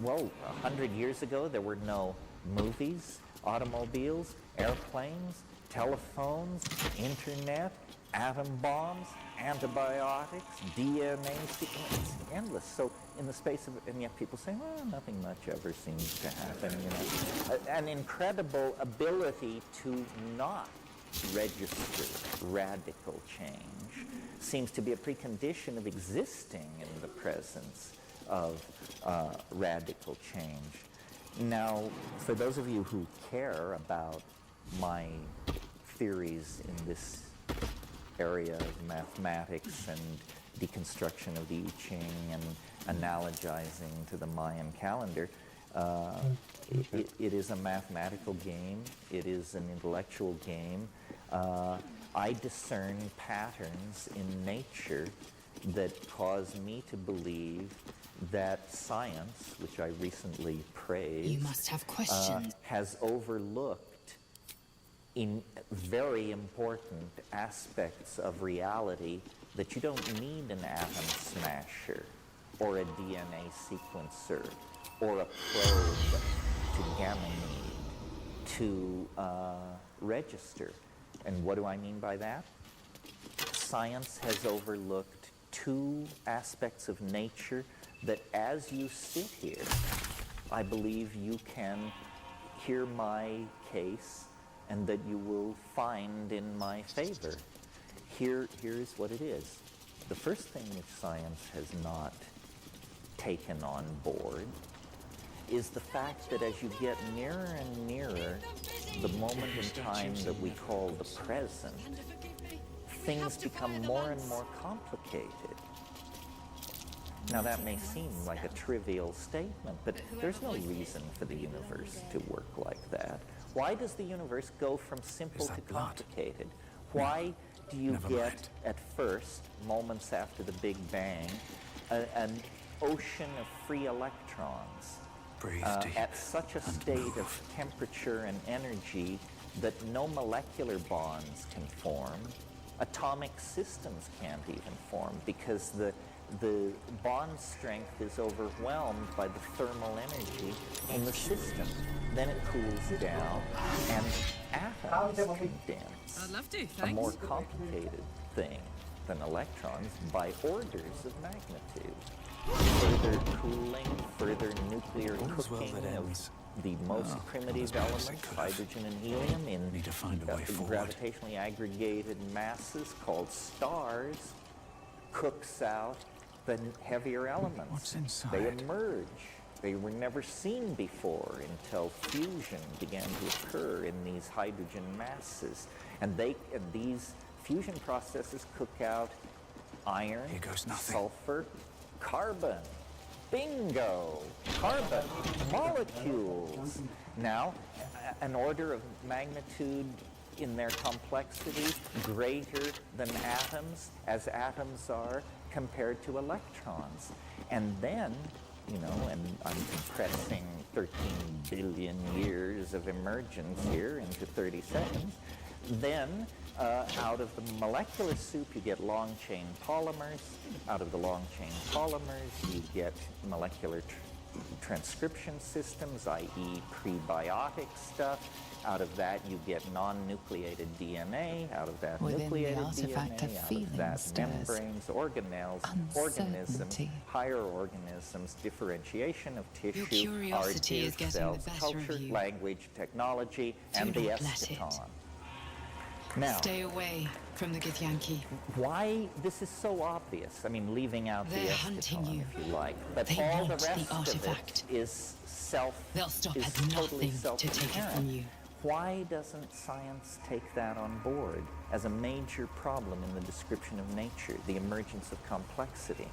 Well, 100 years ago, there were no movies, automobiles, airplanes, telephones, internet, atom bombs, antibiotics, DNA sequence, endless. So in the space of, and yet people say, well, nothing much ever seems to happen, you know. An incredible ability to not register radical change seems to be a precondition of existing in the presence of radical change. Now, for those of you who care about my theories in this area of mathematics and deconstruction of the I Ching and analogizing to the Mayan calendar, it is a mathematical game. It is an intellectual game. I discern patterns in nature that cause me to believe that science, which I recently praised, You must have questions. Has overlooked in very important aspects of reality that you don't need an atom smasher or a DNA sequencer or a probe to Ganymede to register. And what do I mean by that? Science has overlooked two aspects of nature that as you sit here, I believe you can hear my case and that you will find in my favor. Here is what it is. The first thing which science has not taken on board is the fact that as you get nearer and nearer the moment in time that we call the present, things become more and more complicated. Now that may seem like a trivial statement, but there's no reason for the universe to work like that. Why does the universe go from simple to complicated? Why do you get, at first, moments after the Big Bang, an ocean of free electrons at such a state of temperature and energy that no molecular bonds can form? Atomic systems can't even form because the bond strength is overwhelmed by the thermal energy in the system. Then it cools down and atoms condense. I'd love to, thanks. A more complicated thing than electrons by orders of magnitude. Further cooling, further nuclear cooking of the most primitive elements, hydrogen and helium, in gravitationally aggregated masses called stars, cooks out the heavier elements. What's inside? They emerge. They were never seen before until fusion began to occur in these hydrogen masses. And these fusion processes cook out iron, sulfur, carbon. Bingo! Carbon molecules. Now, an order of magnitude in their complexity greater than atoms, as atoms are compared to electrons. And then, you know, and I'm compressing 13 billion years of emergence here into 30 seconds, then out of the molecular soup you get long-chain polymers. Out of the long-chain polymers you get molecular transcription systems, i.e. prebiotic stuff. Out of that you get non-nucleated DNA. Out of that Within nucleated the artifact DNA. of Out of that stirs membranes, organelles, organisms, higher organisms, differentiation of tissue, curiosity our is getting cells, the better culture, of you. language, technology, and Do the not let it. eschaton. Now, Stay away from the Githyanki. why this is so obvious, I mean, leaving out They're the hunting eschaton, you. if you like, but They all the want the rest of artifact. it is They'll stop is at totally nothing to take it from self-apparent. you. Why doesn't science take that on board as a major problem in the description of nature, the emergence of complexity?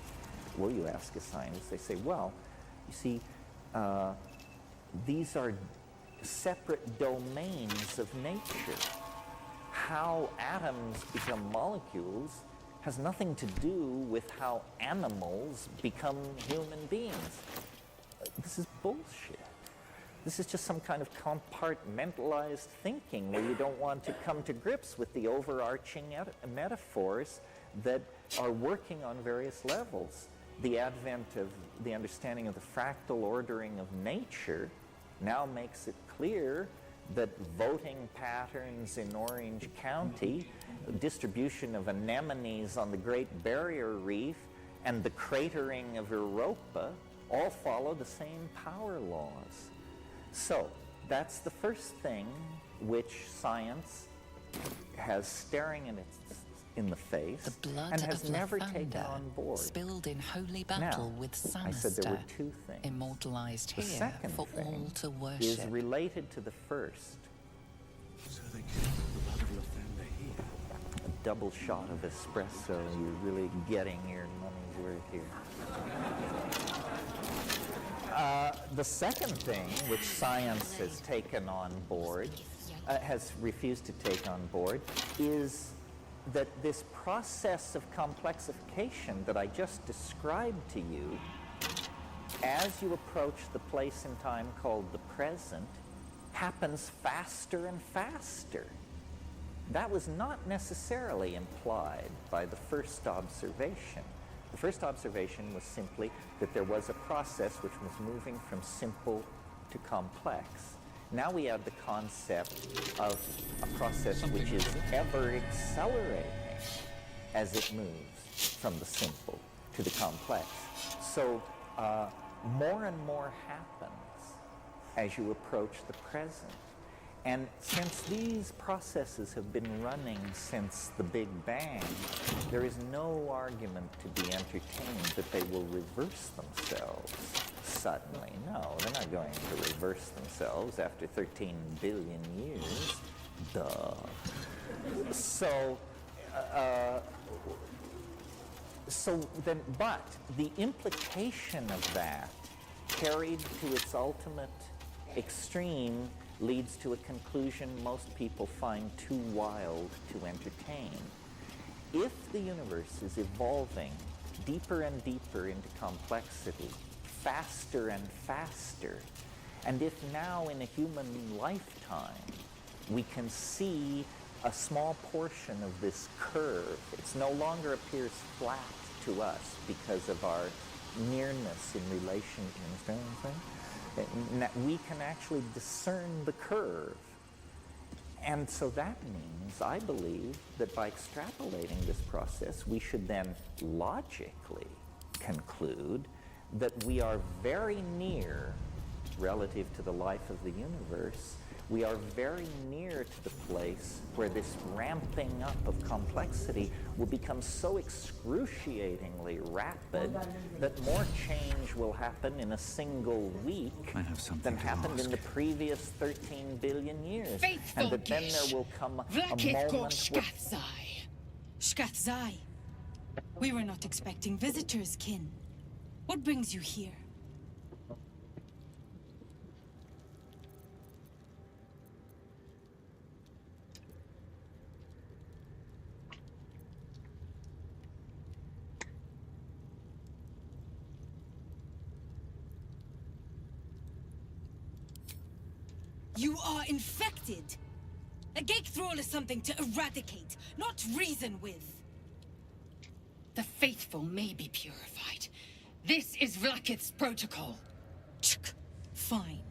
Well, you ask a scientist, they say, well, you see, these are separate domains of nature. How atoms become molecules has nothing to do with how animals become human beings. This is bullshit. This is just some kind of compartmentalized thinking where you don't want to come to grips with the overarching metaphors that are working on various levels. The advent of the understanding of the fractal ordering of nature now makes it clear that voting patterns in Orange County, distribution of anemones on the Great Barrier Reef, and the cratering of Europa all follow the same power laws. So that's the first thing which science has staring in the face The blood and has of never Lathander, taken on board. spilled in holy battle Now, with Sanister, I said there were two things. immortalized The here second for thing all to worship. is related to the first. So they killed the blood of Lathander here. A double shot of espresso. You're really getting your money's worth here. The second thing which science has taken on board, has refused to take on board, is that this process of complexification that I just described to you, as you approach the place in time called the present, happens faster and faster. That was not necessarily implied by the first observation. The first observation was simply that there was a process which was moving from simple to complex. Now we have the concept of a process which is ever accelerating as it moves from the simple to the complex. So more and more happens as you approach the present. And since these processes have been running since the Big Bang, there is no argument to be entertained that they will reverse themselves suddenly. No, they're not going to reverse themselves after 13 billion years. Duh. So then, but the implication of that, carried to its ultimate extreme, leads to a conclusion most people find too wild to entertain. If the universe is evolving deeper and deeper into complexity, faster and faster, and if now in a human lifetime we can see a small portion of this curve, it no longer appears flat to us because of our nearness in relation, you understand what I'm saying? We can actually discern the curve. And so that means, I believe, that by extrapolating this process, we should then logically conclude that we are very near, relative to the life of the universe, we are very near to the place where this ramping up of complexity will become so excruciatingly rapid that more change will happen in a single week than happened in the previous 13 billion years. And that then there will come a moment where... Shkathzai. We were not expecting visitors, kin. What brings you here? You are infected! A gate thrall is something to eradicate, not reason with. The faithful may be purified. This is Vlakith's protocol. Fine.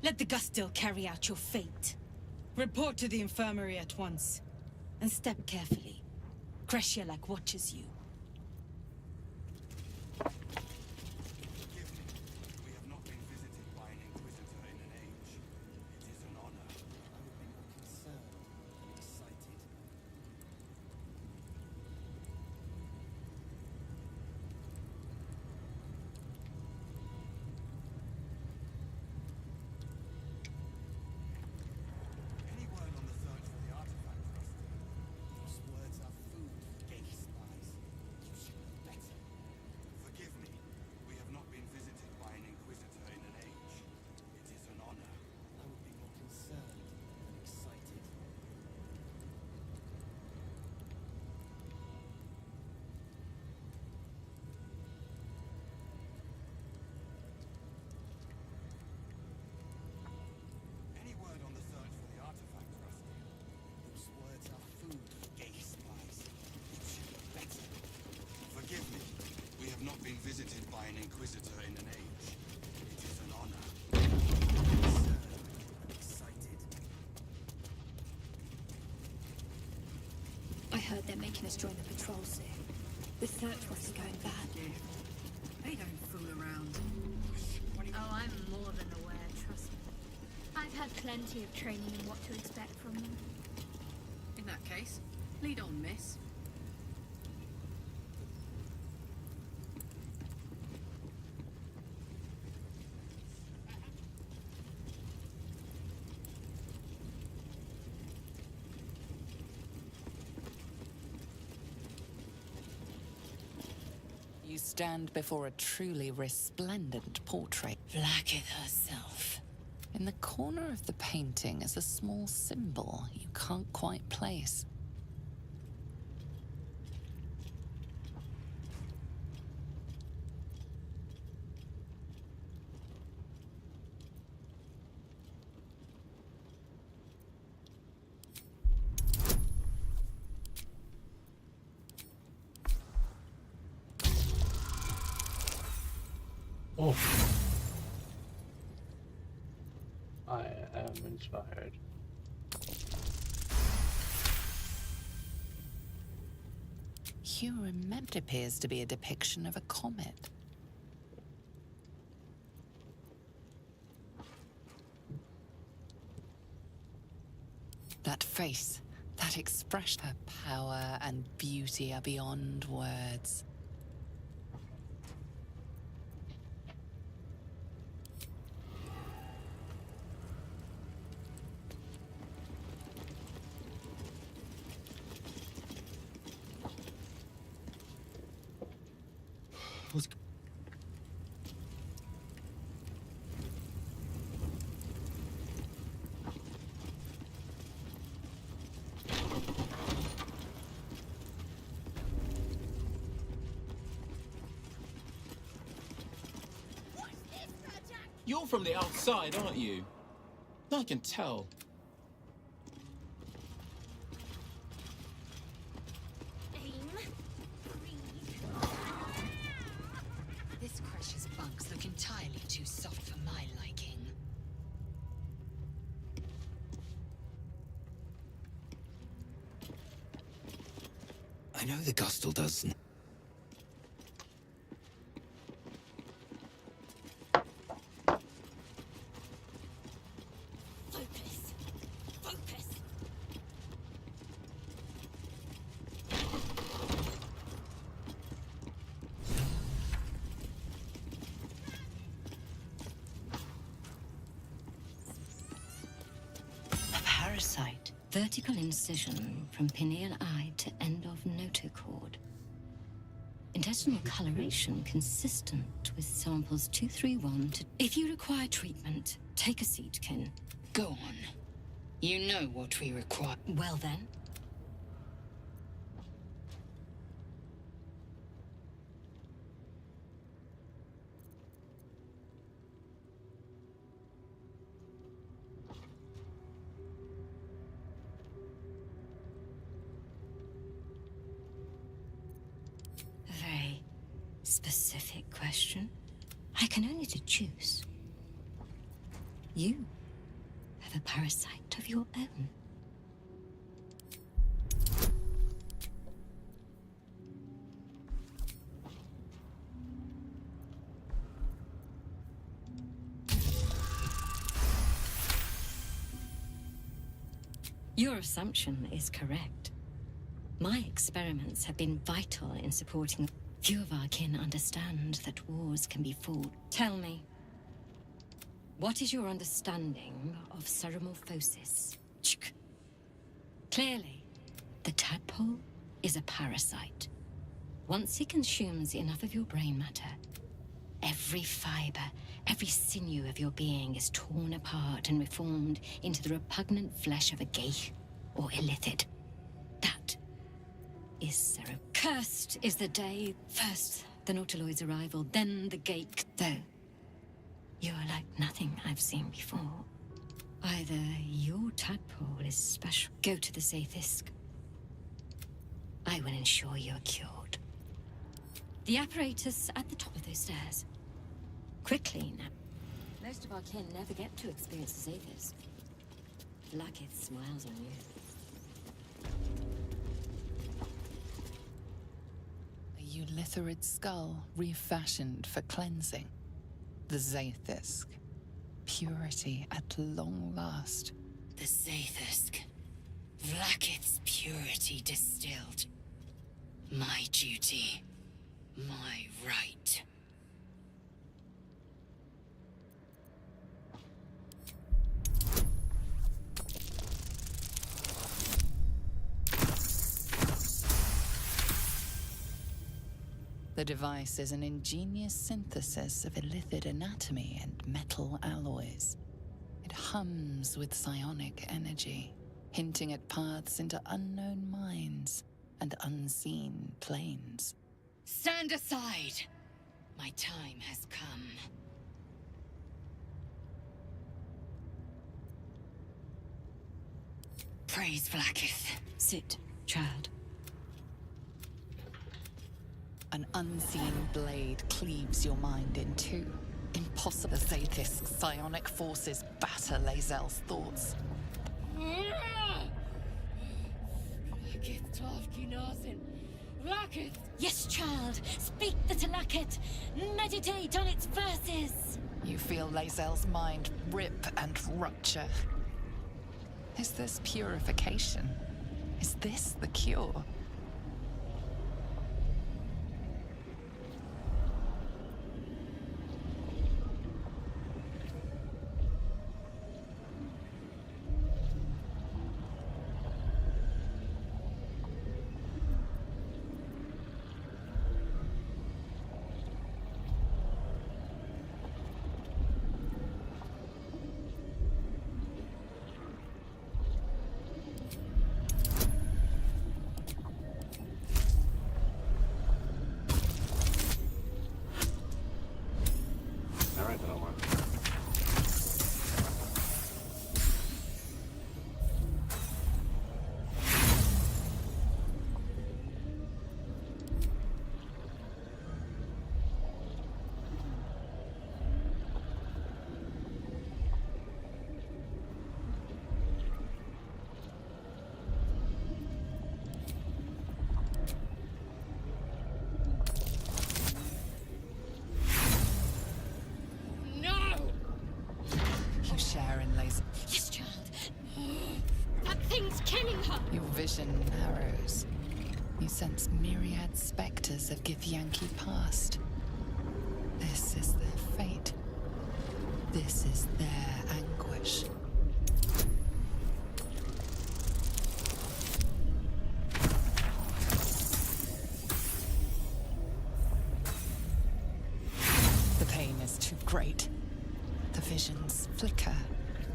Let the Gustil carry out your fate. Report to the infirmary at once. And step carefully. Kreshia watches you. I heard they're making us join the patrol soon. The search wasn't going badly. They don't fool around. Oh, I'm more than aware, trust me. I've had plenty of training in what to expect from them. In that case, lead on, miss. You stand before a truly resplendent portrait. Blacketh herself. In the corner of the painting is a small symbol you can't quite place. Oh. I am inspired. You remember, it appears to be a depiction of a comet. That face, that expression, her power and beauty are beyond words. You're from the outside, aren't you? I can tell. This precious bugs look entirely too soft for my liking. I know the Gustle does. Parasite. Vertical incision from pineal eye to end of notochord. Intestinal coloration consistent with samples 231 to... If you require treatment, take a seat, kin. Go on. You know what we require. Well then. Very specific question. I can only deduce. You have a parasite of your own. Your assumption is correct. My experiments have been vital in supporting... Few of our kin understand that wars can be fought. Tell me, what is your understanding of ceremorphosis? Clearly, the tadpole is a parasite. Once it consumes enough of your brain matter, every fiber, every sinew of your being is torn apart and reformed into the repugnant flesh of a geich or illithid. That is Cero. Cursed is the day. First, the Nautiloid's arrival, then the geich. Though, you are like nothing I've seen before. Either your tadpole is special. Go to the Zaithisk. I will ensure you're cured. The apparatus at the top of those stairs. Quickly now. Most of our kin never get to experience the Zaithisk. Blackith smiles on you. illitherate skull refashioned for cleansing. The Zaithisk. Purity at long last. The Zaithisk. Vlaakith's purity distilled. My duty. My right. The device is an ingenious synthesis of illithid anatomy and metal alloys. It hums with psionic energy, hinting at paths into unknown minds and unseen planes. Stand aside! My time has come. Praise Vlaakith. Sit, child. An unseen blade cleaves your mind in two. Impossible. The Zaithisk's psionic forces batter Lae'zel's thoughts. Yes, child. Speak the Talakit. Meditate on its verses. You feel Lae'zel's mind rip and rupture. Is this purification? Is this the cure? Yes, child. That thing's killing her. Your vision narrows. You sense myriad specters of Githyanki past. This is their fate. This is their anguish. The pain is too great. The visions flicker,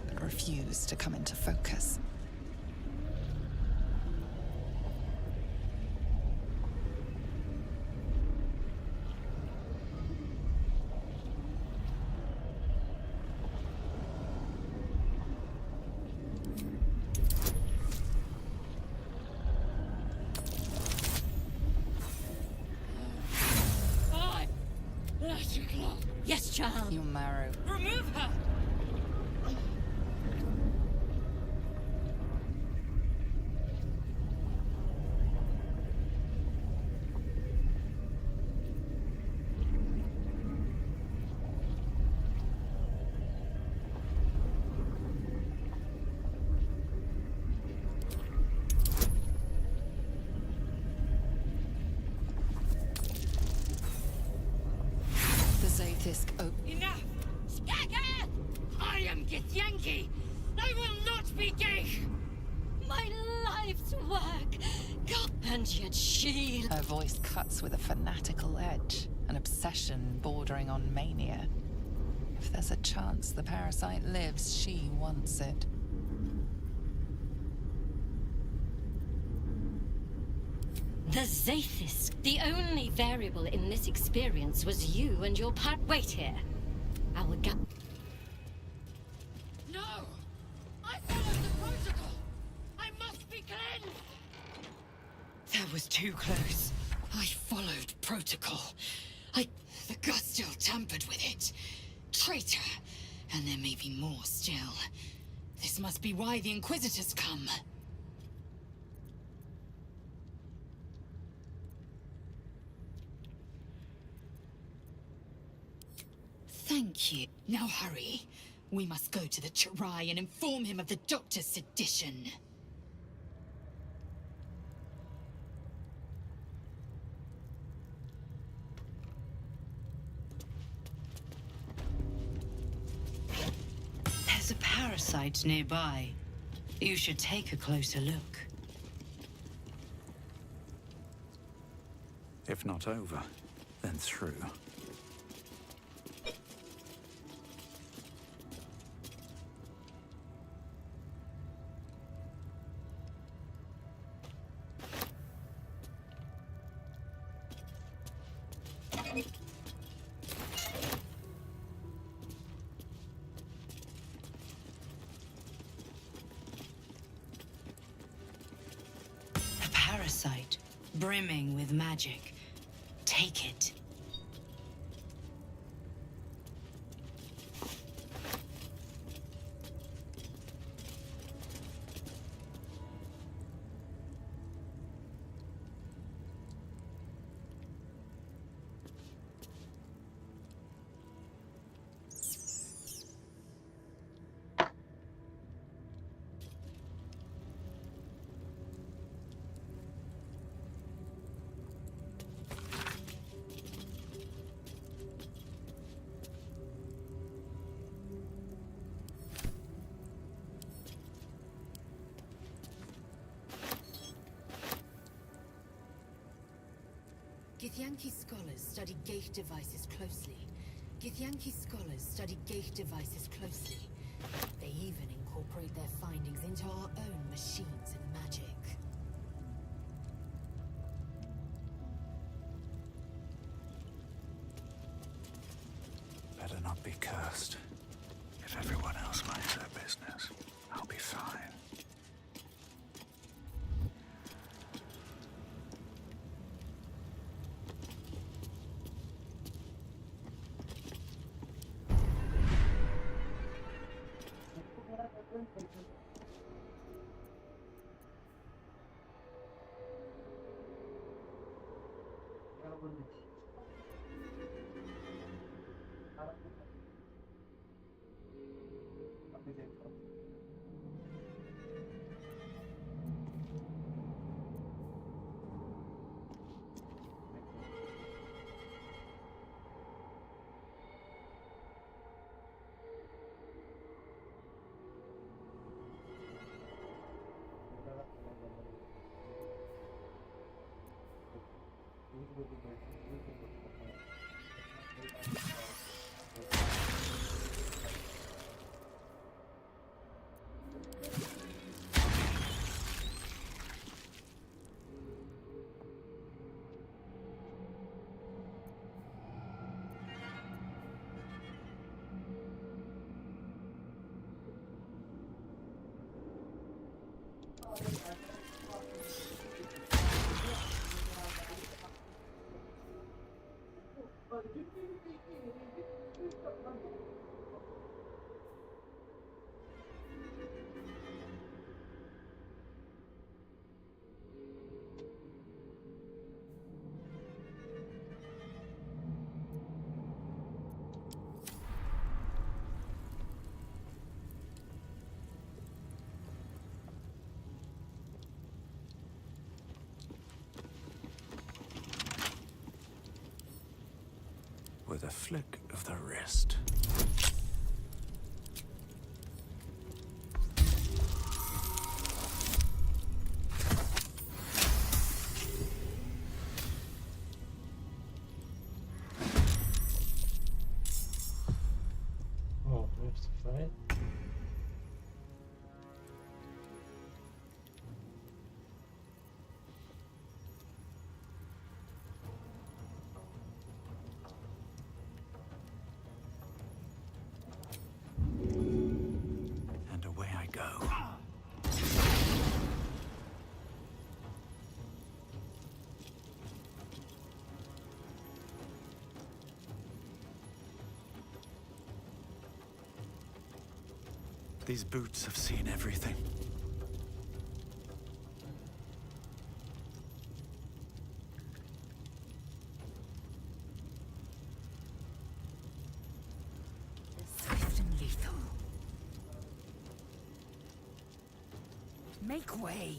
but refuse to come into focus. Yes, child. Your marrow. Remove her! Enough! Skagga! I am Githyanki! I will not be gay! My life's work! God, and yet she... Her voice cuts with a fanatical edge, an obsession bordering on mania. If there's a chance the parasite lives, she wants it. The Zaithisk. The only variable in this experience was you and your part. Wait here. Our No! I followed the protocol! I must be cleansed! That was too close. I followed protocol. The Gustil tampered with it. Traitor. And there may be more still. This must be why the Inquisitors come. Thank you. Now hurry. We must go to the Chirai and inform him of the Doctor's sedition. There's a parasite nearby. You should take a closer look. If not over, then through. A parasite, brimming with magic. Take it. Githyanki scholars study gate devices closely. Githyanki scholars study gate devices closely. They even incorporate their findings into our own machines and magic. Better not be cursed. If everyone else minds their business, I'll be fine. With a flick of the wrist. Oh, we have to fight? And away I go. These boots have seen everything. Make way.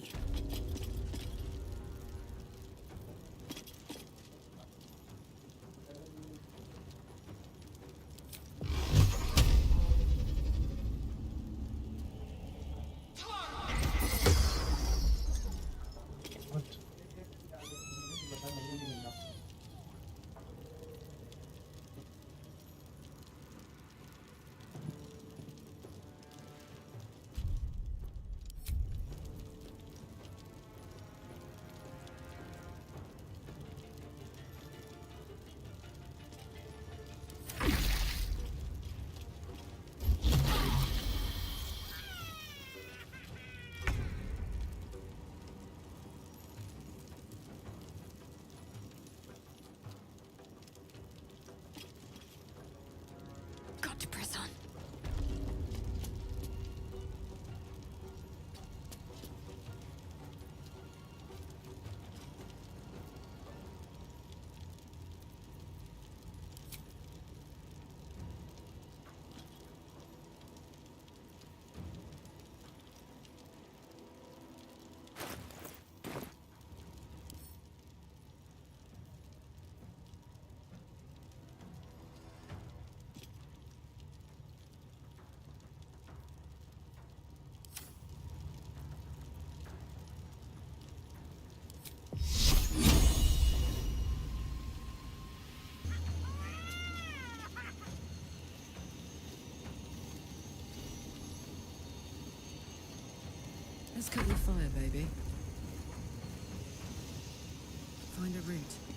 Got to press on. Let's cut your fire, baby. Find a route.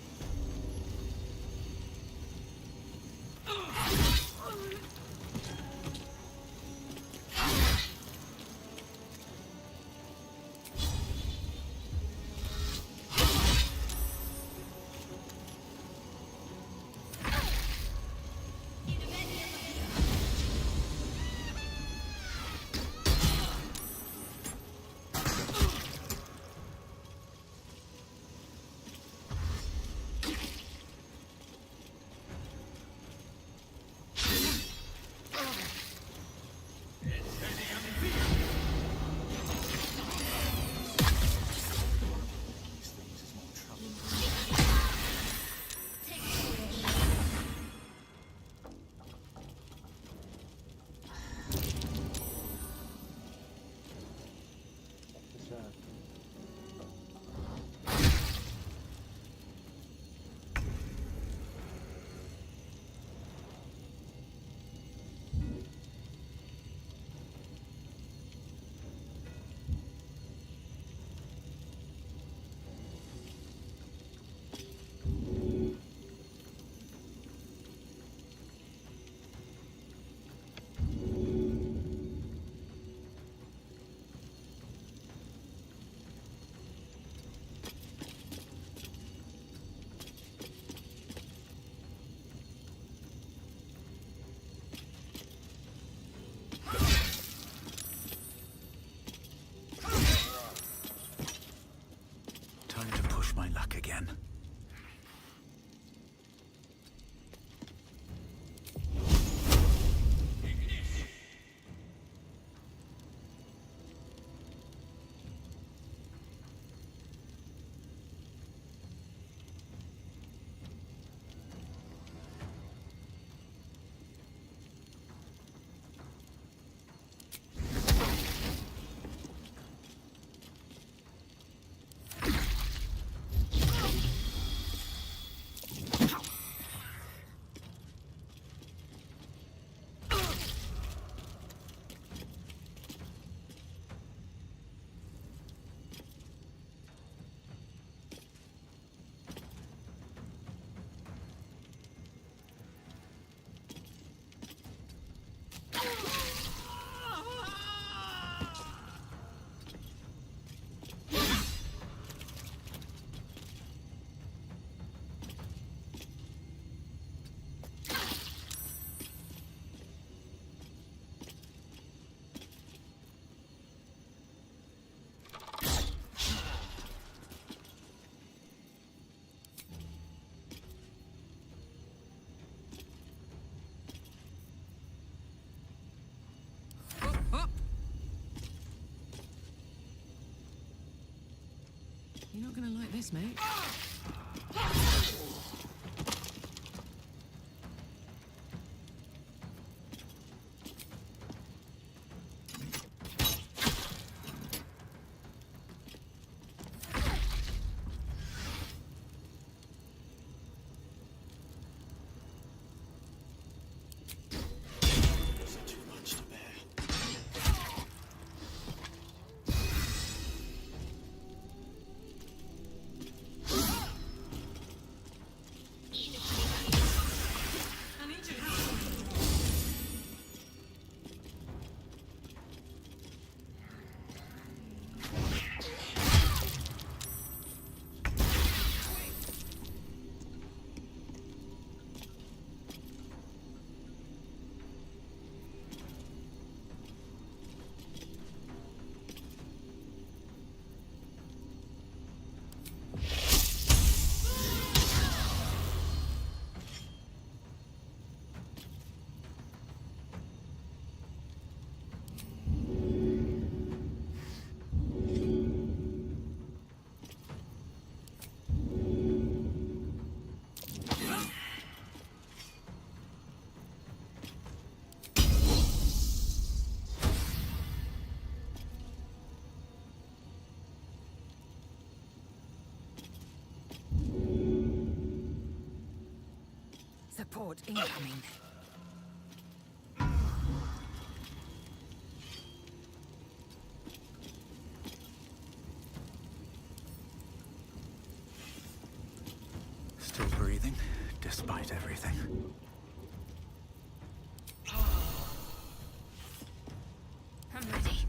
You're not gonna like this, mate. Support incoming. Still breathing, despite everything. I'm ready.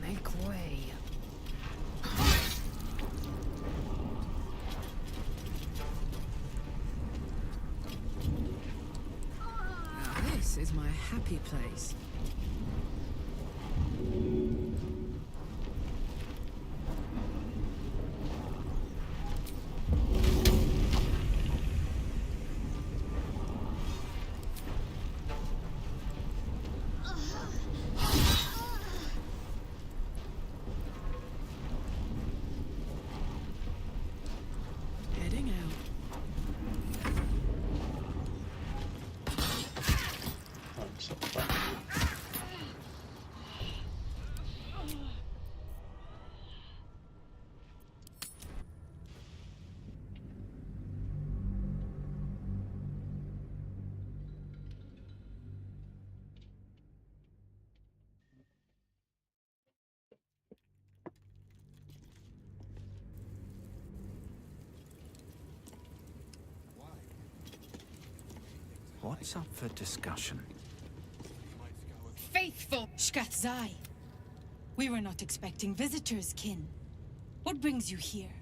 Make way. Now this is my happy place. Heading out. That's so fun. What's up for discussion? Faithful Shkatzai. We were not expecting visitors, kin. What brings you here?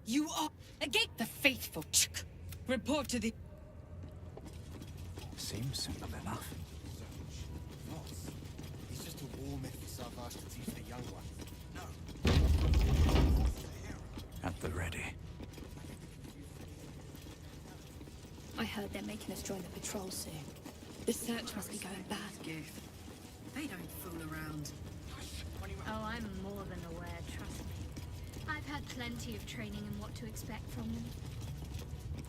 You are again the faithful. Report to the. Seems simple enough. It's just a war myth for Savage to teach the young ones. No. At the ready. I heard they're making us join the patrol soon. The search must be going bad. Gift. They don't fool around. Oh, I'm more than aware, trust me. I've had plenty of training in what to expect from them.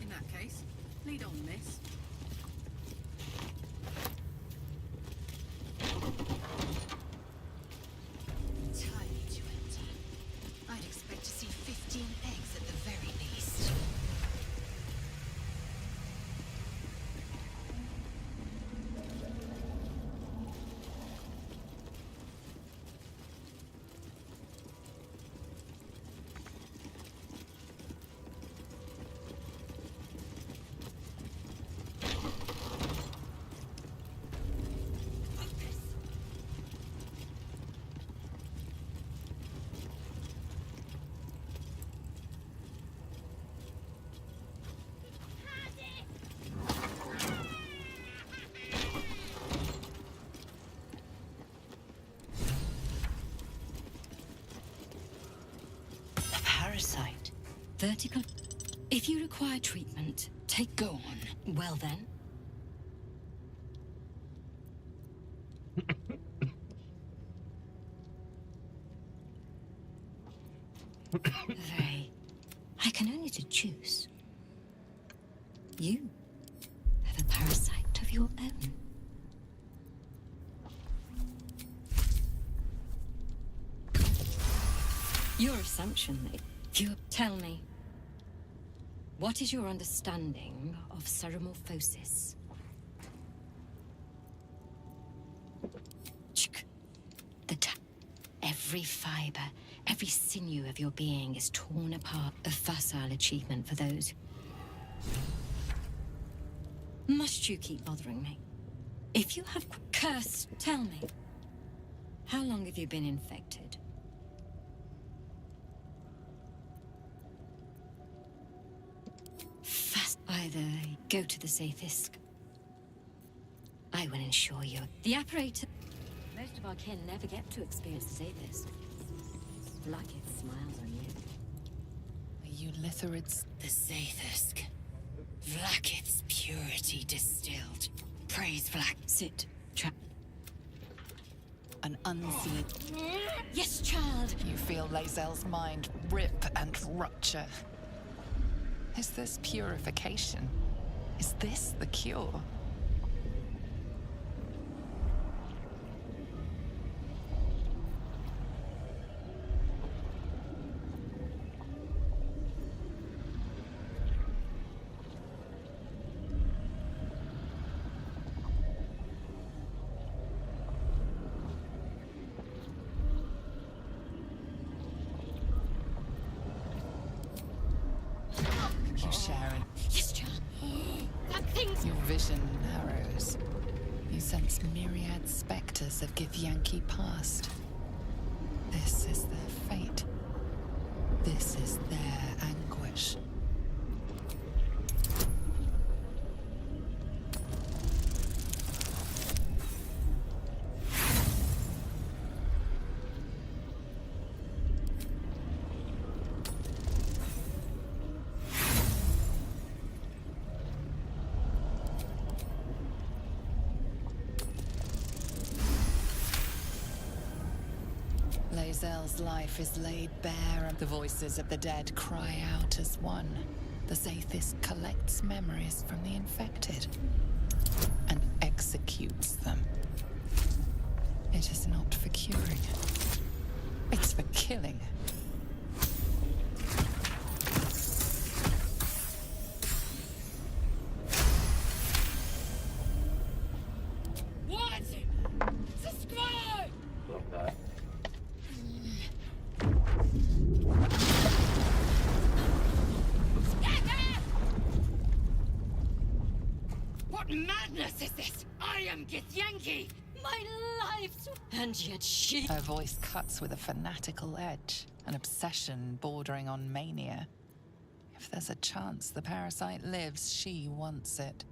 In that case, lead on, miss. Tiny to enter. I'd expect to see 15 eggs at the very least. Parasite. Vertical. If you require treatment, go on. Well then. Very. I can only deduce. You have a parasite of your own. Your assumption, if you tell me, what is your understanding of ceremorphosis? Every fiber, every sinew of your being is torn apart. A facile achievement for those. Must you keep bothering me? If you have cursed, tell me. How long have you been infected? Either go to the safest. I will ensure you. The apparatus. Most of our kin never get to experience the safest. Blackett smiles on you. Are you Lithorid's? The Zathisk. Vlaakith's purity distilled. Praise Vlaak. Sit. An unseen... Yes, child. You feel Lae'zel's mind rip and rupture. Is this purification? Is this the cure? You Sharon. Yes, child. That thing's... Your vision narrows. You sense myriad specters of Githyanki past. This is their fate. This is their anguish. Lae'zel's life is laid bare, and the voices of the dead cry out as one. The Zaithis collects memories from the infected and executes them. It is not for curing. It's for killing. What? Subscribe! Okay. What madness is this? I am Githyanki! My life's... And yet she... Her voice cuts with a fanatical edge, an obsession bordering on mania. If there's a chance the parasite lives, she wants it.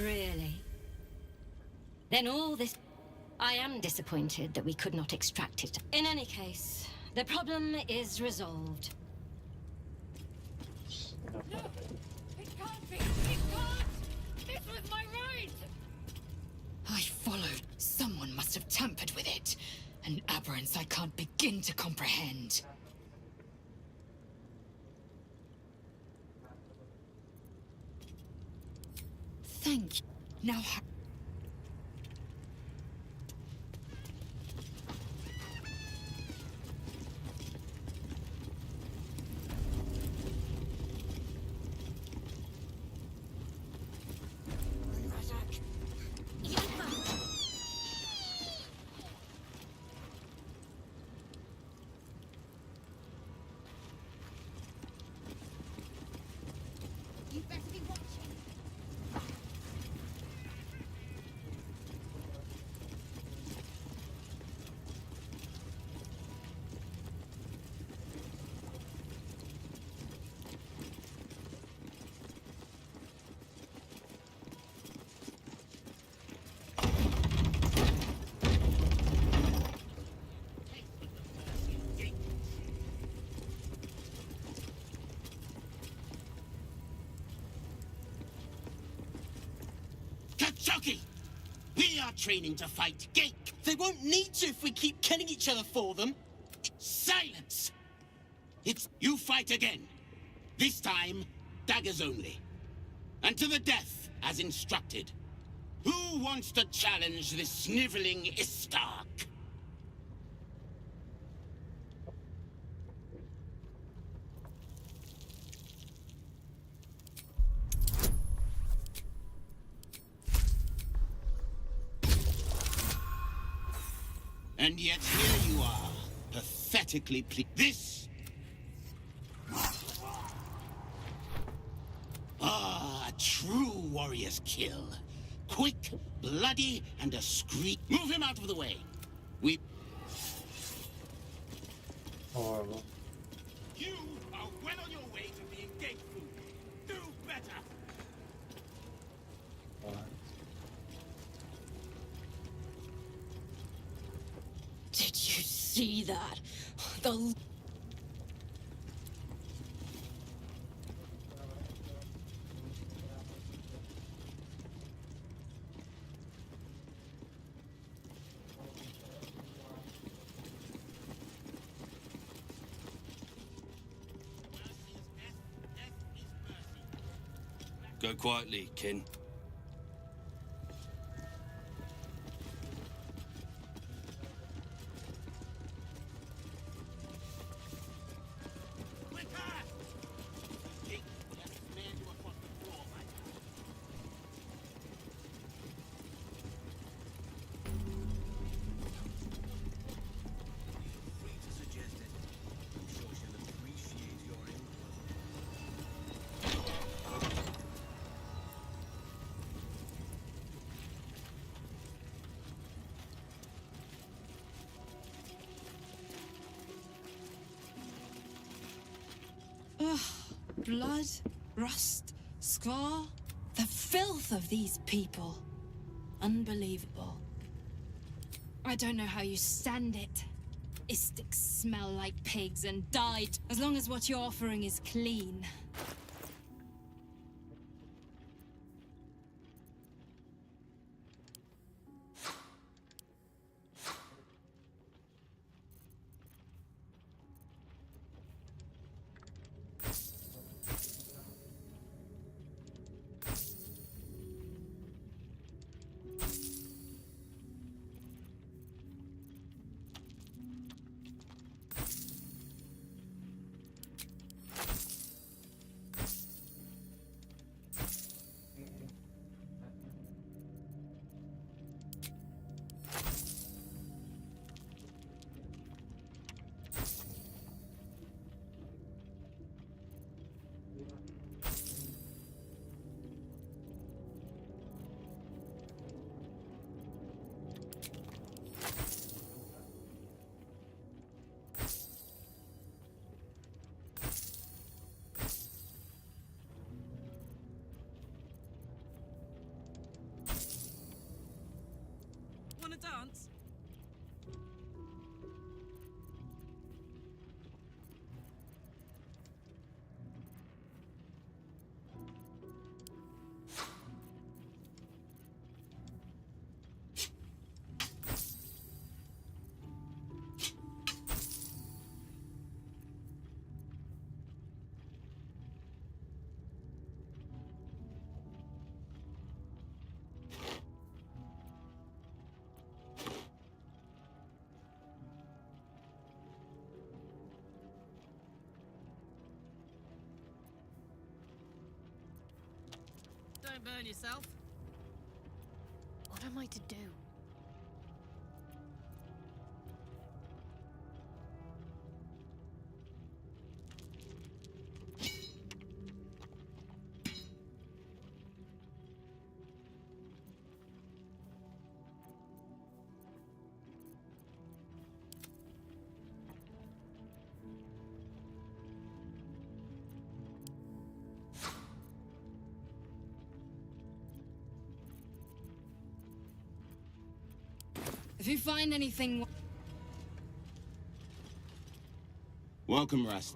Really? Then all this... I am disappointed that we could not extract it. In any case, the problem is resolved. It can't be! It can't! This was my right! I followed. Someone must have tampered with it. An aberrance I can't begin to comprehend. Thank you. Now You better be watching. Chucky! We are training to fight Gate. They won't need to if we keep killing each other for them. Silence! It's you fight again. This time, daggers only. And to the death, as instructed. Who wants to challenge this sniveling Istark? And yet here you are, pathetically This... Ah, a true warrior's kill. Quick, bloody, and a scream. Move him out of the way. We... Horrible. You are well on your way to being gate food. Do see that? The... Go quietly, kin. Ugh, blood, rust, scar. The filth of these people. Unbelievable. I don't know how you stand it. Istics smell like pigs and died, as long as what you're offering is clean. Wanna dance? Don't burn yourself. What am I to do? If you find anything... Welcome, Rust.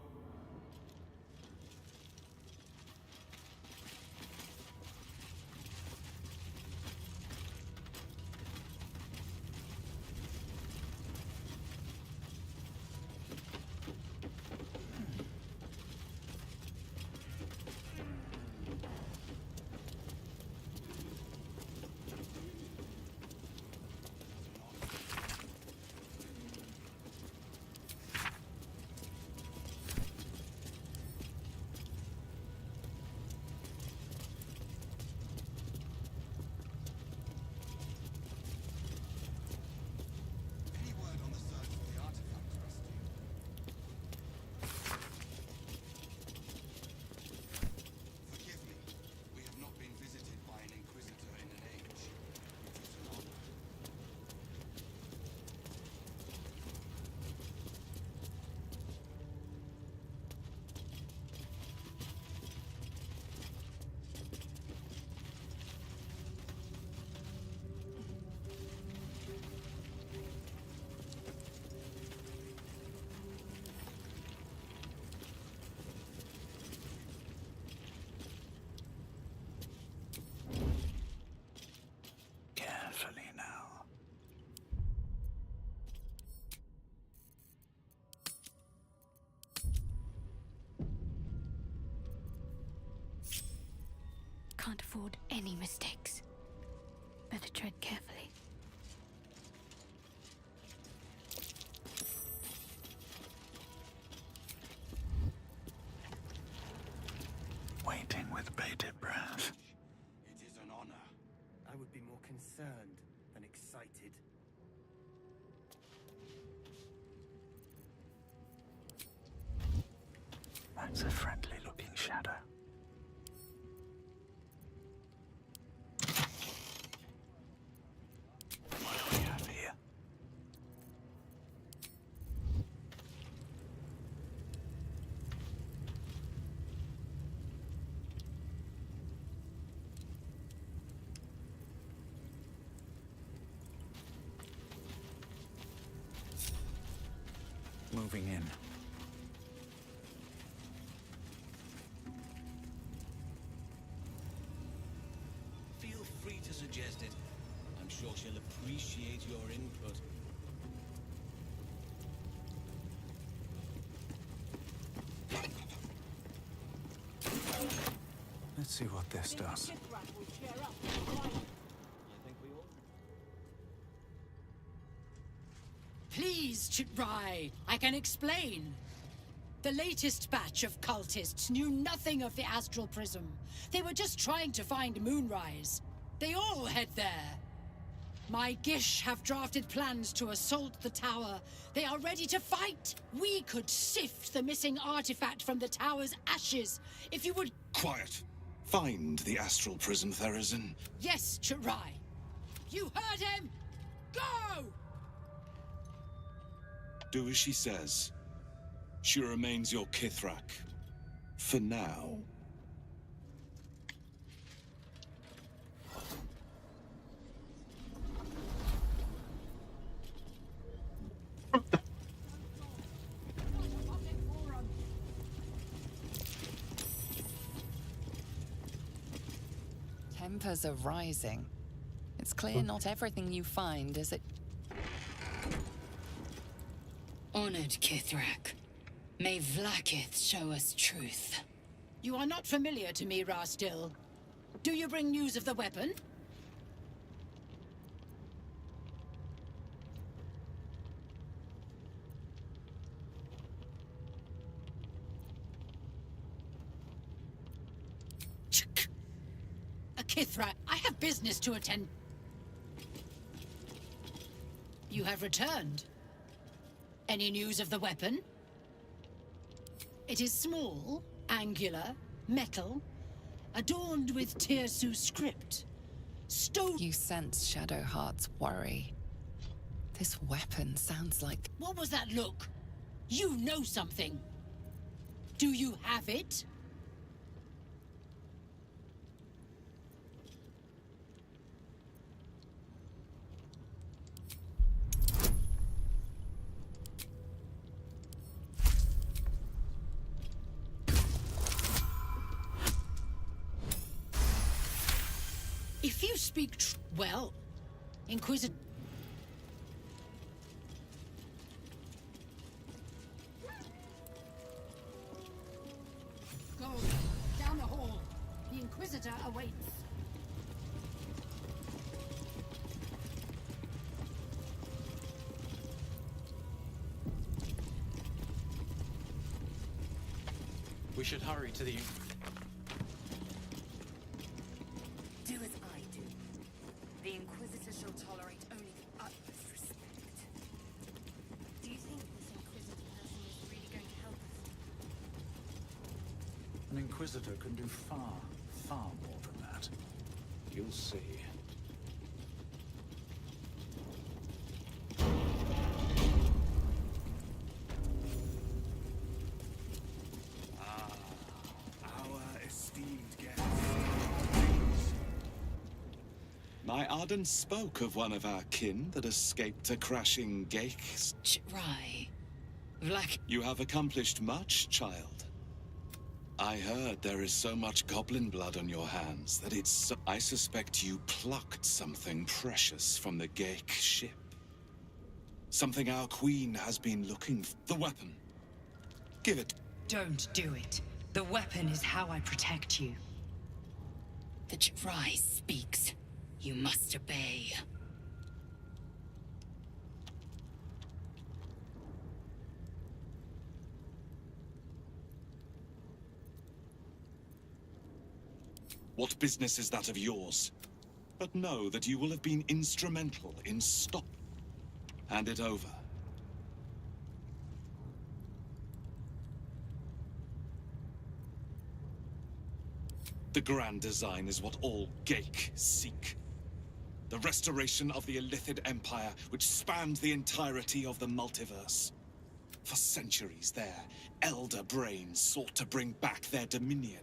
afford any mistakes. Better tread carefully. Waiting with bated breath. It is an honor. I would be more concerned than excited. That's a friendly-looking shadow. What do we have here? Moving in. Feel free to suggest it. I'm sure she'll appreciate your input. Let's see what this does. Please, Chitrai, I can explain. The latest batch of cultists knew nothing of the Astral Prism. They were just trying to find Moonrise. They all head there. My Gish have drafted plans to assault the tower. They are ready to fight. We could sift the missing artifact from the tower's ashes. If you would... Quiet. Find the Astral Prism, Therazin. Yes, Chitrai. You heard him! Go! Do as she says. She remains your Kithrak. For now. Tempers are rising. It's clear not everything you find is it. Honored Kithrak, may Vlaakith show us truth. You are not familiar to me, Rastil. Do you bring news of the weapon? Kithrak, I have business to attend. You have returned. Any news of the weapon? It is small, angular, metal, adorned with Tirsu script. You sense Shadowheart's worry. This weapon sounds like... What was that look? You know something. Do you have it? If you speak well, Inquisitor... Go, down the hall. The Inquisitor awaits. We should hurry to the... Do as I do. The Inquisitor shall tolerate only the utmost respect. Do you think this Inquisitor person is really going to help us? An Inquisitor can do far, far more than that. You'll see. Our esteemed guest. My Arden spoke of one of our kin that escaped a crashing Gex. Chitrai. Vlak... You have accomplished much, child. I heard there is so much goblin blood on your hands that it's so... I suspect you plucked something precious from the Gex ship. Something our queen has been looking for. The weapon. Give it. Don't do it. The weapon is how I protect you. The Jrai speaks. You must obey. What business is that of yours? But know that you will have been instrumental in stop. Hand it over. The grand design is what all Geik seek. The restoration of the Illithid Empire, which spanned the entirety of the multiverse. For centuries, their elder brains sought to bring back their dominion.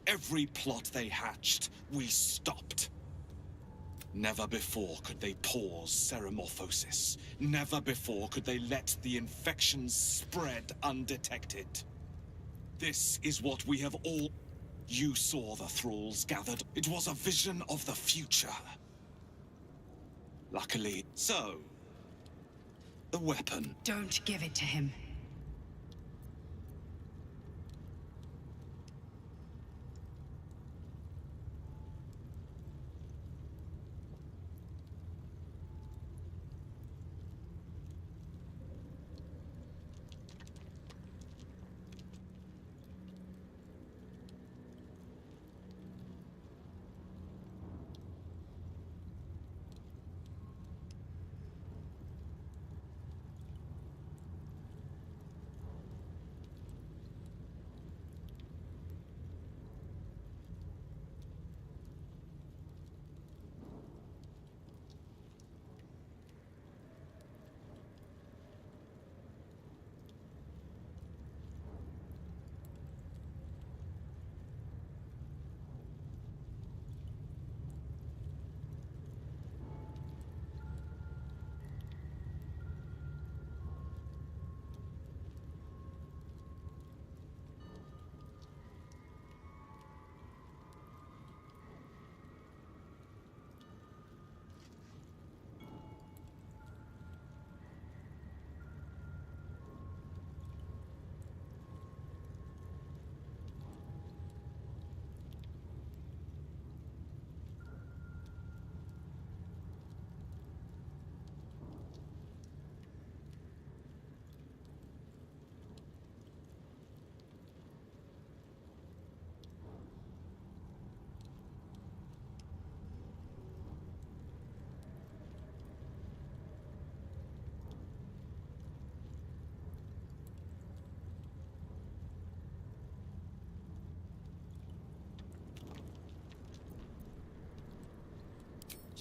Every plot they hatched, we stopped. Never before could they pause ceremorphosis. Never before could they let the infections spread undetected. This is what we have all... You saw the thralls gathered. It was a vision of the future. Luckily, so... The weapon. Don't give it to him.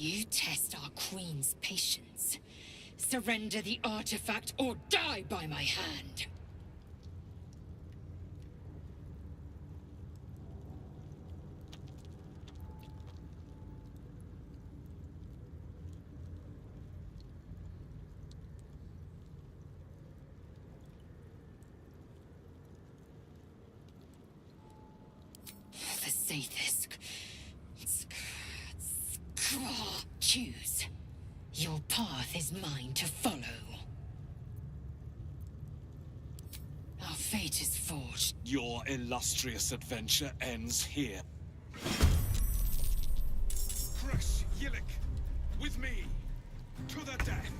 You test our queen's patience. Surrender the artifact or die by my hand. The Sathisk. Choose. Your path is mine to follow. Our fate is forged. Your illustrious adventure ends here. Fresh Yillik, with me, to the death.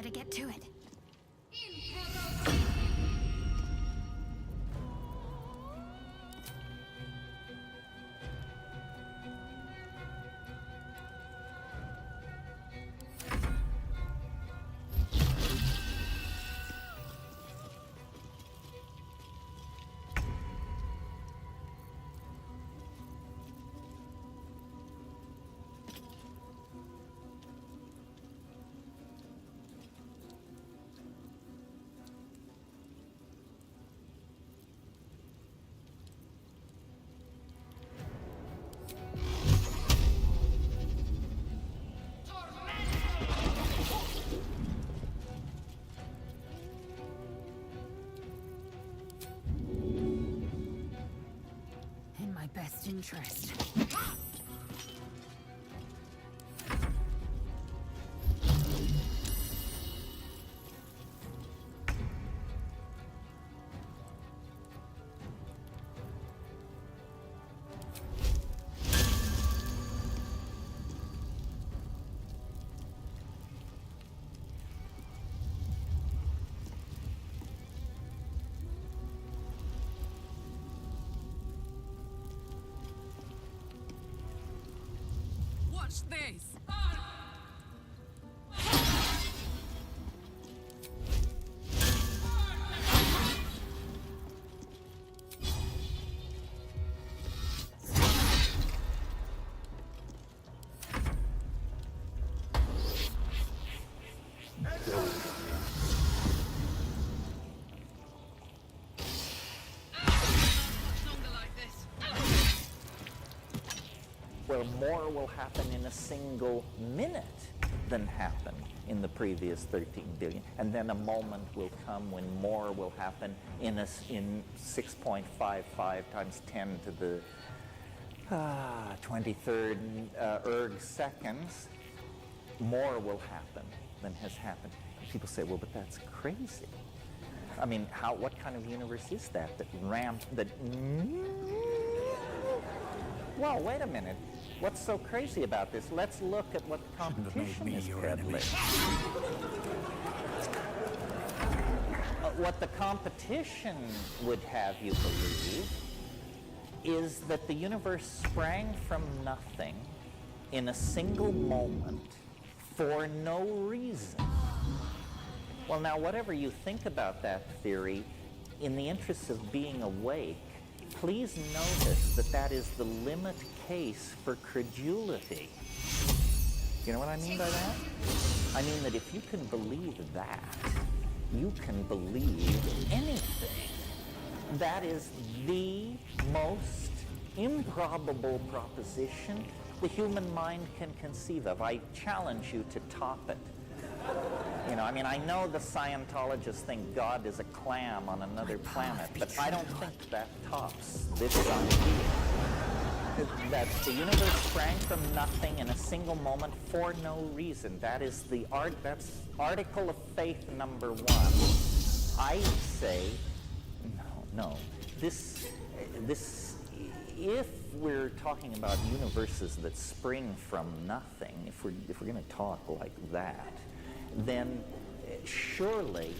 better get to it. In my best interest. Watch this! Where more will happen in a single minute than happened in the previous 13 billion. And then a moment will come when more will happen in 6.55 times 10 to the 23rd erg seconds. More will happen than has happened. People say, well, but that's crazy. I mean, what kind of universe is that Well, wait a minute. What's so crazy about this? Let's look at what the competition is peddling. What the competition would have you believe is that the universe sprang from nothing in a single moment for no reason. Well, now, whatever you think about that theory, in the interest of being awake, please notice that that is the limit case for credulity. You know what I mean by that? I mean that if you can believe that, you can believe anything. That is the most improbable proposition the human mind can conceive of. I challenge you to top it. You know, I mean, I know the Scientologists think God is a clam on another planet, but I don't think that tops this idea. That the universe sprang from nothing in a single moment for no reason. That is that's article of faith number 1. I say, no. This, if we're talking about universes that spring from nothing, if we're going to talk like that, then surely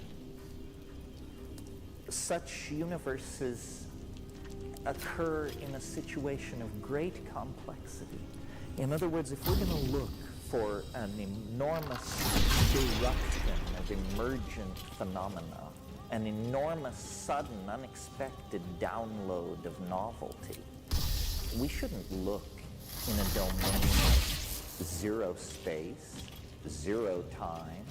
such universes occur in a situation of great complexity. In other words, if we're going to look for an enormous eruption of emergent phenomena, an enormous, sudden, unexpected download of novelty, we shouldn't look in a domain of zero space, zero time,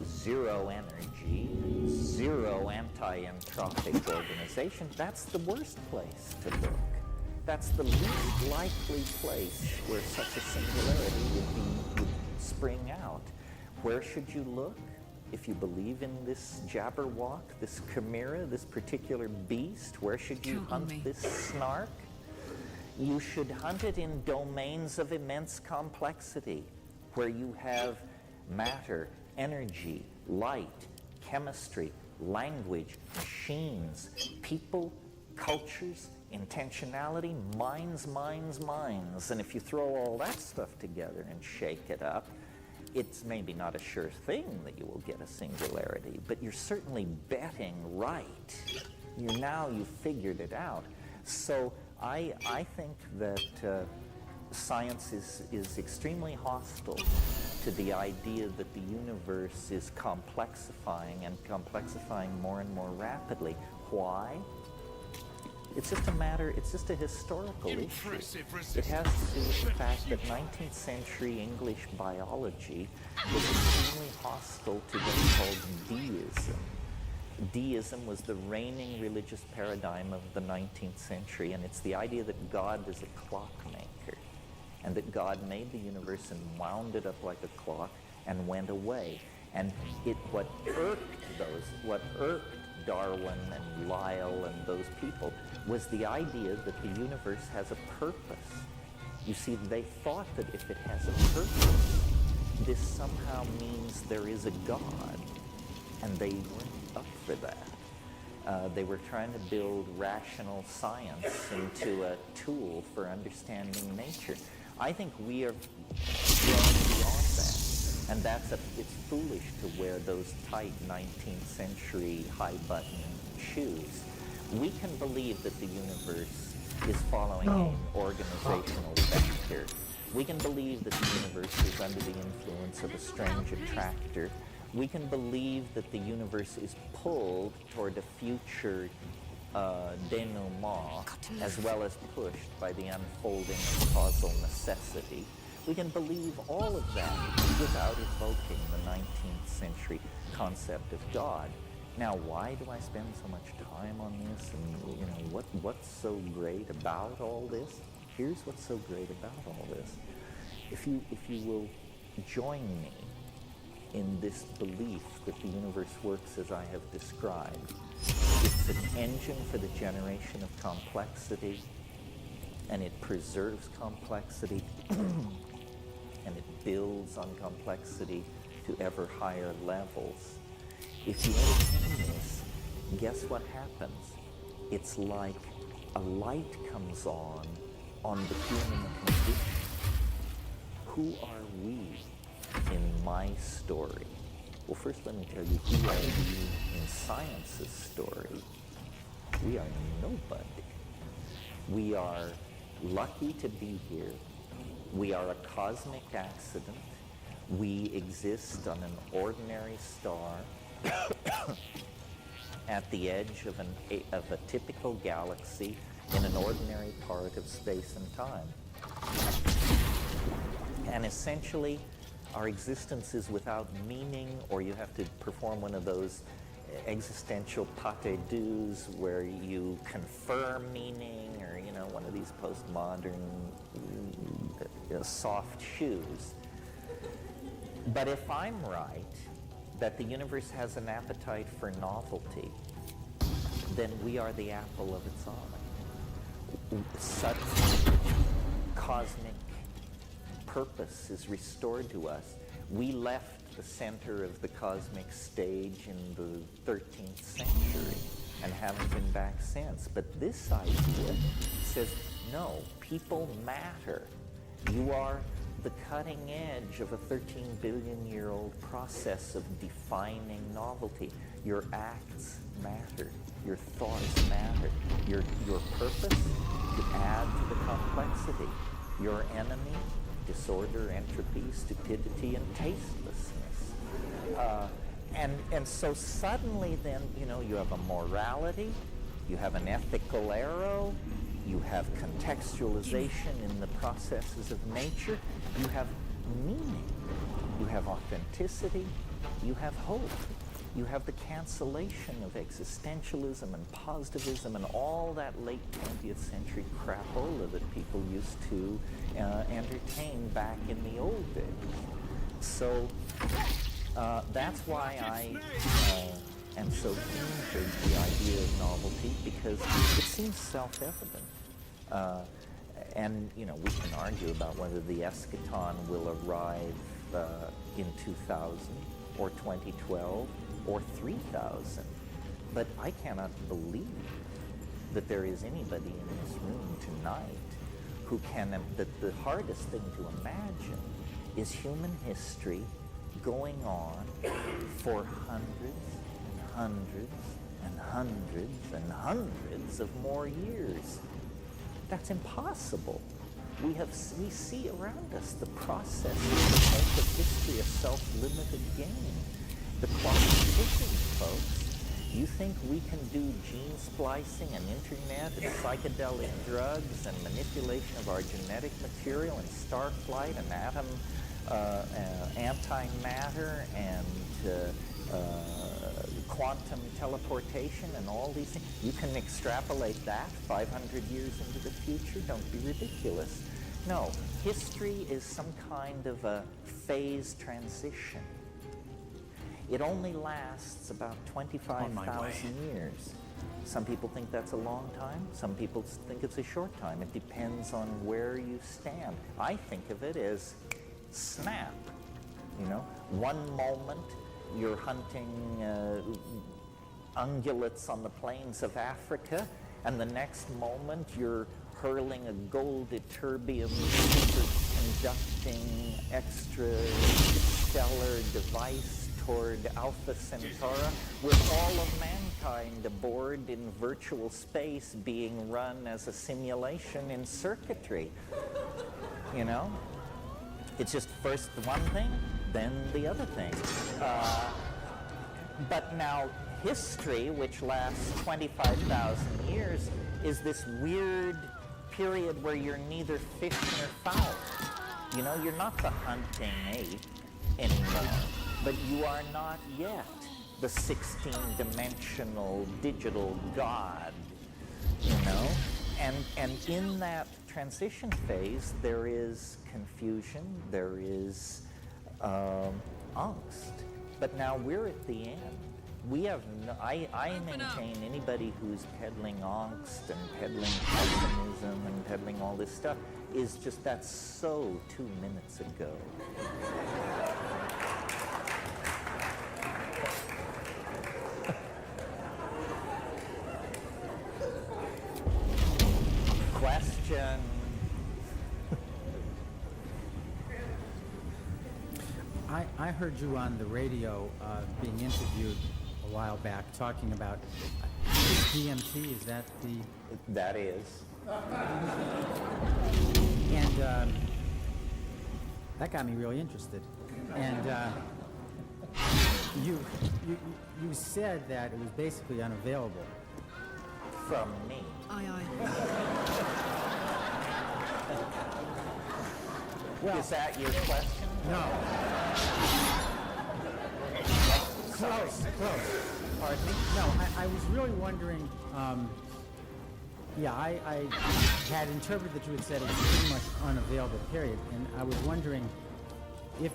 zero energy, zero anti-entropic organization. That's the worst place to look. That's the least likely place where such a singularity would spring out. Where should you look? If you believe in this Jabberwock, this chimera, this particular beast, where should you hunt this snark? You should hunt it in domains of immense complexity, where you have matter, energy, light, chemistry, language, machines, people, cultures, intentionality, minds. And if you throw all that stuff together and shake it up, it's maybe not a sure thing that you will get a singularity, but you're certainly betting right. You've figured it out. So I think that science is extremely hostile to the idea that the universe is complexifying and complexifying more and more rapidly. Why? It's just a historical issue. It has to do with the fact that 19th century English biology was extremely hostile to what's called deism. Deism was the reigning religious paradigm of the 19th century, and it's the idea that God is a clockmaker, and that God made the universe and wound it up like a clock and went away. And what irked Darwin and Lyell and those people was the idea that the universe has a purpose. You see, they thought that if it has a purpose, this somehow means there is a God, and they weren't up for that. They were trying to build rational science into a tool for understanding nature. I think we are grown beyond that. And it's foolish to wear those tight 19th century high-button shoes. We can believe that the universe is following an organizational vector. We can believe that the universe is under the influence of a strange attractor. We can believe that the universe is pulled toward a future denouement, as well as pushed by the unfolding of causal necessity. We can believe all of that without evoking the 19th century concept of God. Now, why do I spend so much time on this? And what's so great about all this? Here's what's so great about all this. If you will join me in this belief that the universe works as I have described, it's an engine for the generation of complexity, and it preserves complexity. And it builds on complexity to ever higher levels. If you entertain this, guess what happens? It's like a light comes on the human condition. Who are we in my story? Well, first let me tell you who are we in science's story. We are nobody. We are lucky to be here. We are a cosmic accident. We exist on an ordinary star at the edge of a typical galaxy in an ordinary part of space and time. And essentially, our existence is without meaning, or you have to perform one of those existential pate douze where you confer meaning, or one of these postmodern soft shoes. But if I'm right, that the universe has an appetite for novelty, then we are the apple of its eye. Suddenly, cosmic purpose is restored to us. We left the center of the cosmic stage in the 13th century and haven't been back since. But this idea says, no, people matter. You are the cutting edge of a 13 billion-year-old process of defining novelty. Your acts matter. Your thoughts matter. Your purpose, to add to the complexity. Your enemy, disorder, entropy, stupidity, and tastelessness. And so suddenly then, you have a morality, you have an ethical arrow, you have contextualization in the processes of nature, you have meaning, you have authenticity, you have hope, you have the cancellation of existentialism and positivism and all that late 20th century crapola that people used to entertain back in the old days. So that's why I am so keen for the idea of novelty, because it seems self-evident. And, we can argue about whether the eschaton will arrive in 2000 or 2012 or 3000. But I cannot believe that there is anybody in this room tonight who can, that the hardest thing to imagine is human history going on for hundreds and hundreds and hundreds and hundreds of more years. That's impossible. We see around us the process that make of history a self-limited game. The clock is ticking, folks. You think we can do gene splicing and internet and psychedelic drugs and manipulation of our genetic material and star flight and atom antimatter and quantum teleportation and all these things? You can extrapolate that 500 years into the future? Don't be ridiculous. No, history is some kind of a phase transition. It only lasts about 25,000 years. Some people think that's a long time. Some people think it's a short time. It depends on where you stand. I think of it as snap. You know, one moment you're hunting ungulates on the plains of Africa, and the next moment you're hurling a gold ytterbium superconducting extrastellar device toward Alpha Centauri, with all of mankind aboard in virtual space being run as a simulation in circuitry. You know? It's just first one thing, then the other thing. But now history, which lasts 25,000 years, is this weird period where you're neither fish nor fowl. You know, you're not the hunting ape anymore, but you are not yet the 16-dimensional digital god, you know? And in that transition phase, there is confusion, there is angst. But now we're at the end. We have no, I maintain anybody who's peddling angst and peddling pessimism and peddling all this stuff is just, that's so 2 minutes ago. Question. I heard you on the radio being interviewed a while back talking about DMT. Is that the... That is. And that got me really interested. And you said that it was basically unavailable. From me. Aye, aye. Well, is that your question? No. Close. Pardon me? No, I was really wondering, I had interpreted that you had said it was pretty much unavailable, period, and I was wondering if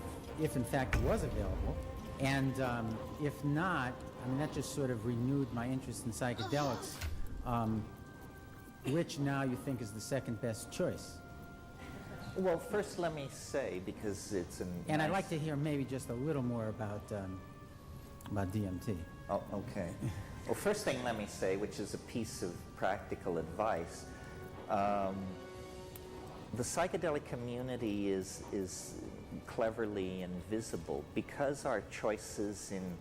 in fact it was available, and if not, I mean, that just sort of renewed my interest in psychedelics. Which now you think is the second best choice? Well, first let me say, because it's an... And I'd like to hear maybe just a little more about DMT. Oh, okay. Well, first thing let me say, which is a piece of practical advice, the psychedelic community is cleverly invisible because our choices in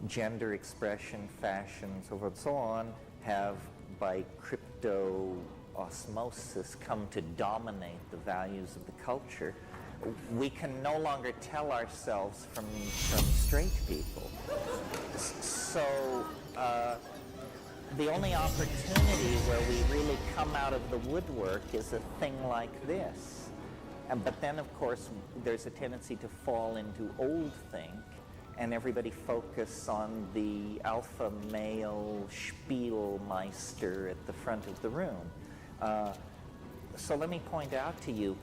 gender expression, fashion, so forth and so on, have by crypto osmosis come to dominate the values of the culture. We can no longer tell ourselves from straight people. So the only opportunity where we really come out of the woodwork is a thing like this. But then, of course, there's a tendency to fall into old think, and everybody focus on the alpha male Spielmeister at the front of the room. So let me point out to you,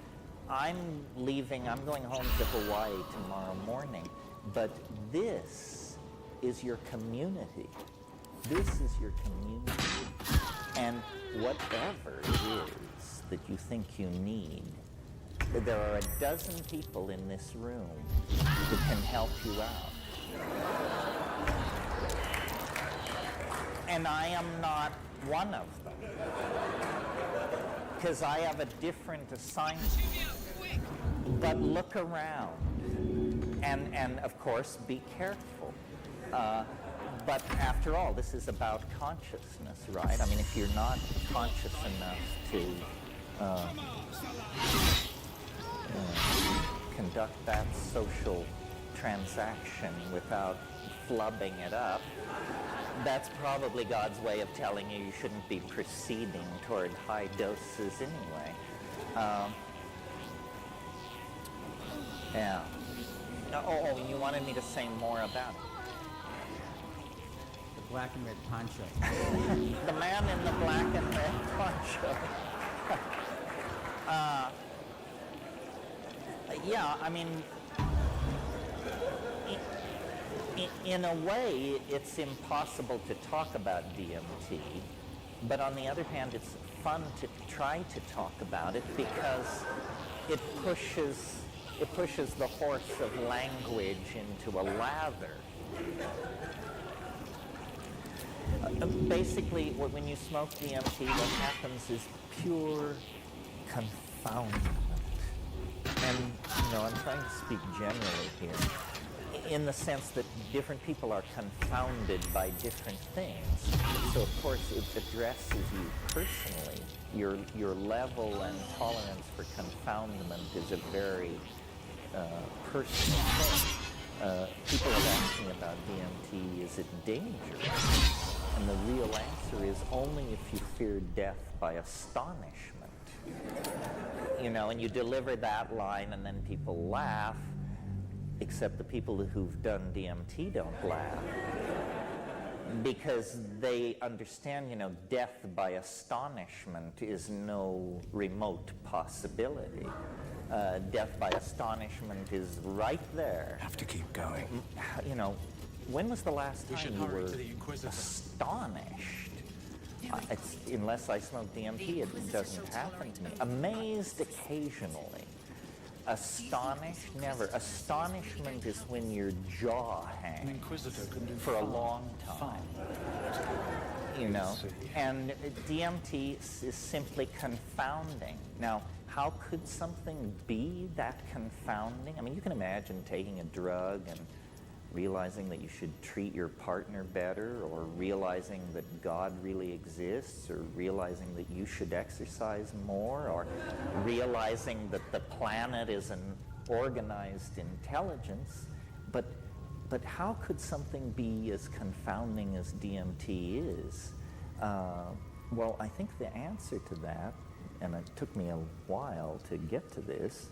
I'm going home to Hawaii tomorrow morning, but this is your community. This is your community. And whatever it is that you think you need, there are a dozen people in this room who can help you out. And I am not one of them, because I have a different assignment. But look around, and of course, be careful. But after all, this is about consciousness, right? I mean, if you're not conscious enough to conduct that social transaction without flubbing it up, that's probably God's way of telling you shouldn't be proceeding toward high doses anyway. Yeah. Oh, you wanted me to say more about it. The black and red poncho. The man in the black and red poncho. Yeah, I mean, in a way, it's impossible to talk about DMT, but on the other hand, it's fun to try to talk about it because it pushes the horse of language into a lather. Basically, when you smoke DMT, what happens is pure confoundment. And, I'm trying to speak generally here, in the sense that different people are confounded by different things. So, of course, it addresses you personally. Your level and tolerance for confoundment is a very personal thing. People have asked me about DMT, is it dangerous? And the real answer is only if you fear death by astonishment. And you deliver that line and then people laugh, except the people who've done DMT don't laugh. Because they understand, death by astonishment is no remote possibility. Death by astonishment is right there. Have to keep going. When was the last time you were astonished? Unless I smoke DMT, it doesn't happen to me. Amazed occasionally. Astonished, never. Astonishment is when your jaw hangs for a long time. And DMT is simply confounding. Now, how could something be that confounding? I mean, you can imagine taking a drug and realizing that you should treat your partner better, or realizing that God really exists, or realizing that you should exercise more, or realizing that the planet is an organized intelligence. But how could something be as confounding as DMT is? Well, I think the answer to that, and it took me a while to get to this,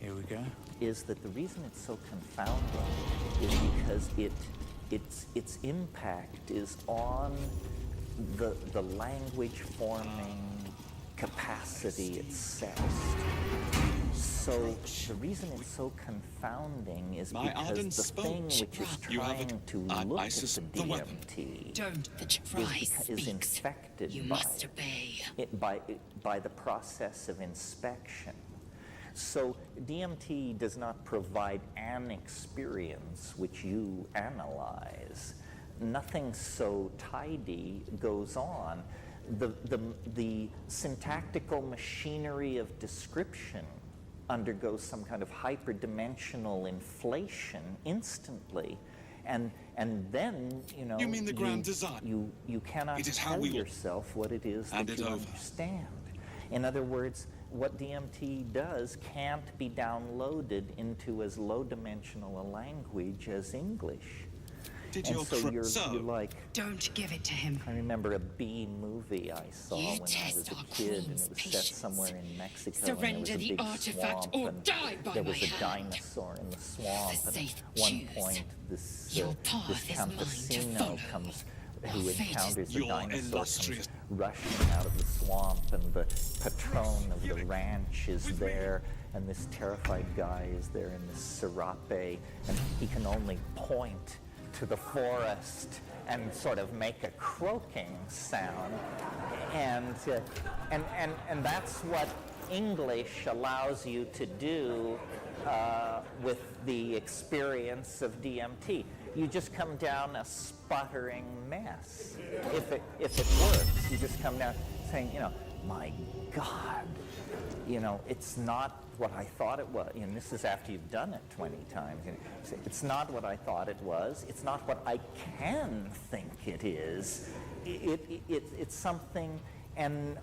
here we go, is that the reason it's so confounding is because its impact is on the language forming capacity itself. So the reason it's so confounding is because the thing which is trying to look at the DMT is infected by the process of inspection. So DMT does not provide an experience which you analyze. Nothing so tidy goes on. The syntactical machinery of description undergoes some kind of hyperdimensional inflation instantly. And then, You mean the grand design? You cannot tell yourself what it is that you understand. In other words, what DMT does can't be downloaded into as low-dimensional a language as English. You're like... Don't give it to him. I remember a B movie I saw when I was a kid, and it was set somewhere in Mexico, and there was a big swamp, and there was a dinosaur in the swamp, and at one point this campesino comes, who encounters the dinosaur, comes rushing out of the swamp, and the patron of the ranch is there, and this terrified guy is there in this serape, and he can only point to the forest and sort of make a croaking sound, and that's what English allows you to do with the experience of DMT. You just come down a sputtering mess. If it works, you just come down saying, my God, you know, it's not what I thought it was. And this is after you've done it 20 times. You know, it's not what I thought it was. It's not what I can think it is. It's something, and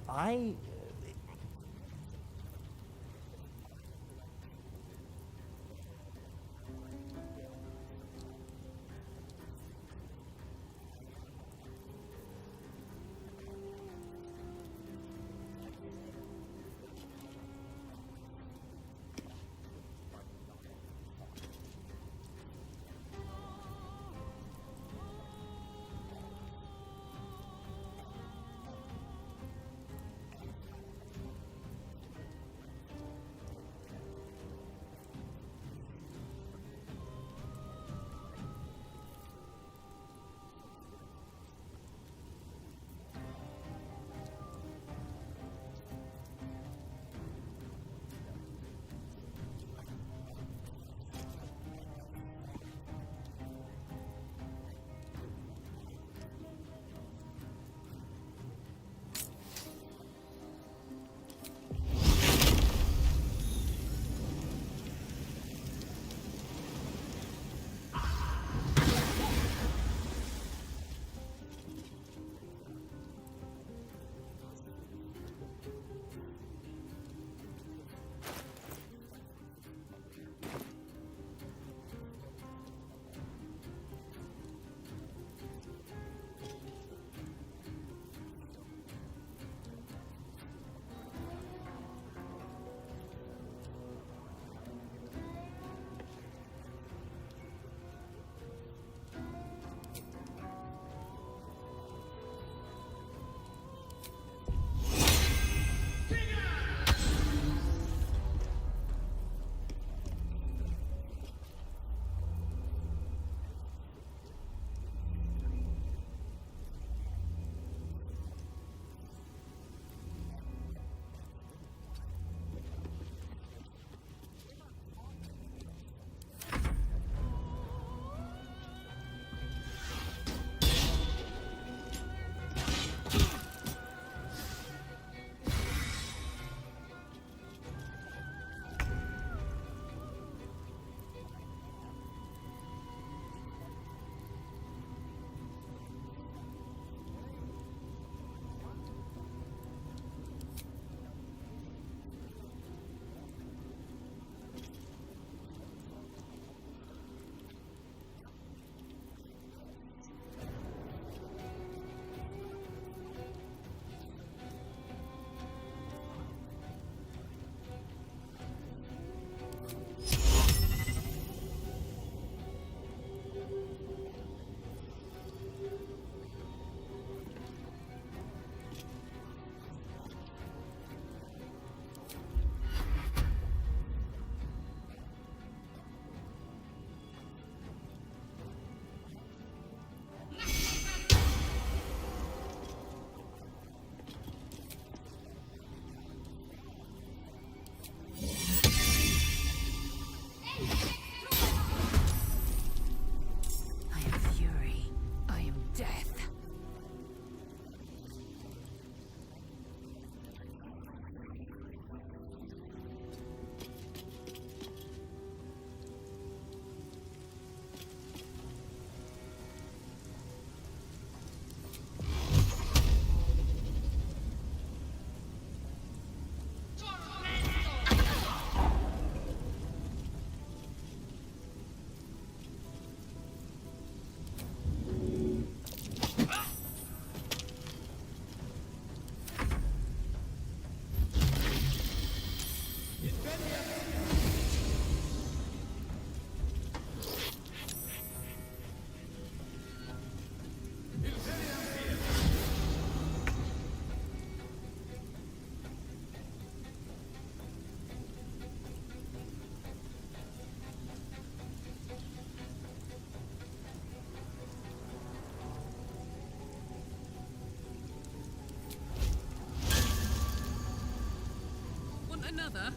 another?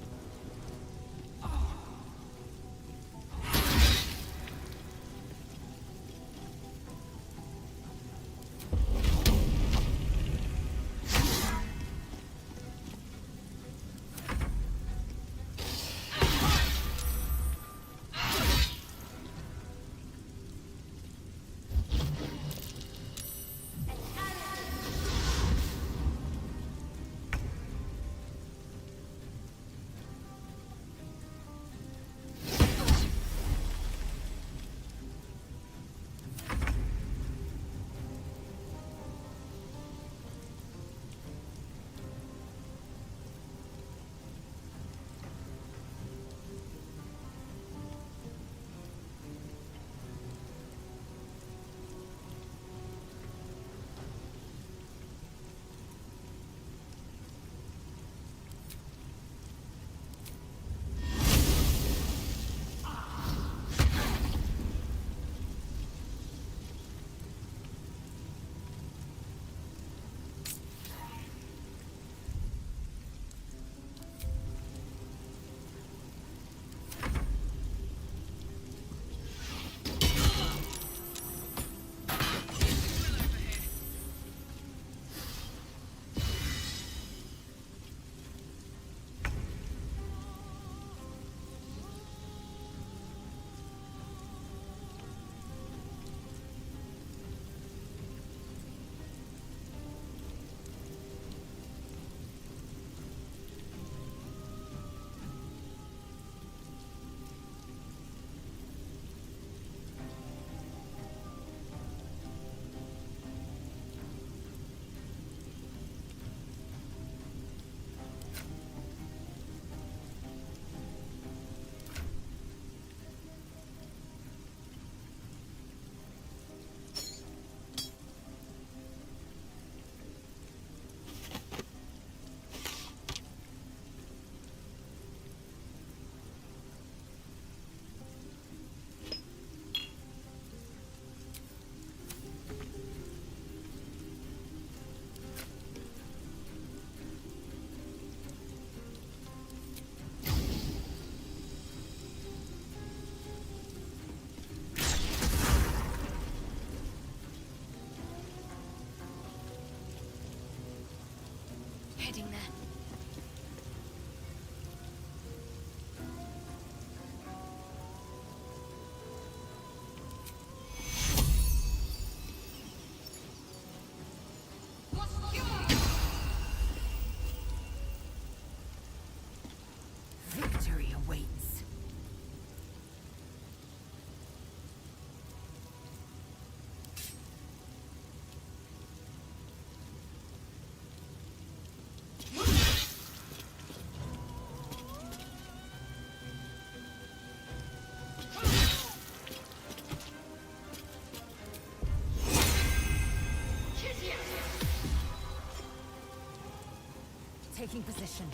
Taking position.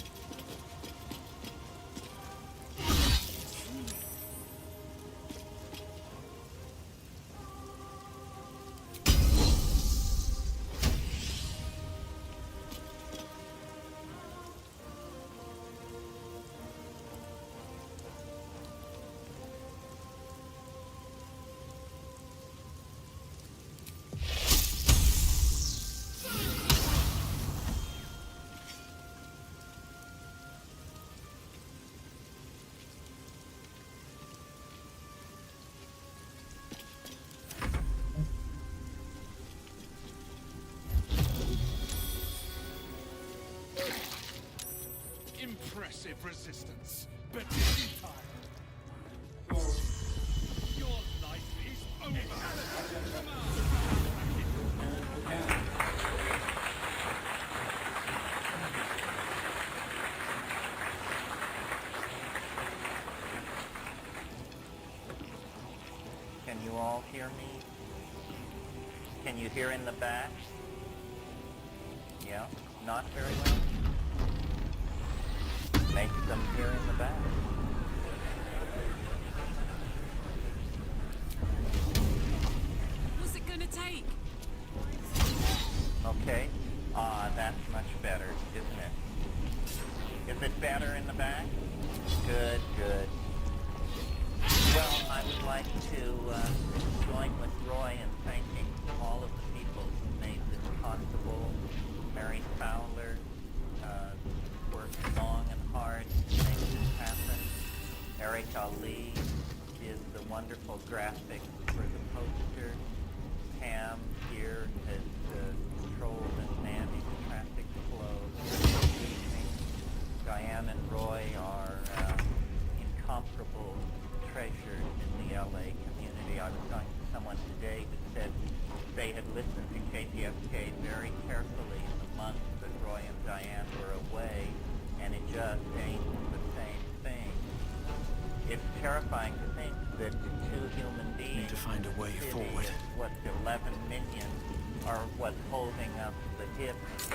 Impressive resistance, but futile. Your life is over. Can you all hear me? Can you hear in the back? Yeah, not very well. Make them hear in the back. What's it gonna take? Okay. That's much better, isn't it? Is it better in the back? Good, good. Well, I would like to join with Roy in thanking all of the people who made this possible. Mary Fowler worked long and hard to make this happen. Eric Ali did the wonderful graphics for the poster. Pam here has controlled and managed traffic flow this evening. Diane and Roy are incomparable treasures in the LA community. I was talking to someone today who said they had listened to KPFK very carefully in the months that Roy and Diane were away, and it just ain't the same thing. It's terrifying to think that two human beings Need to find a way city forward. of, what, 11 million are what's holding up the hips.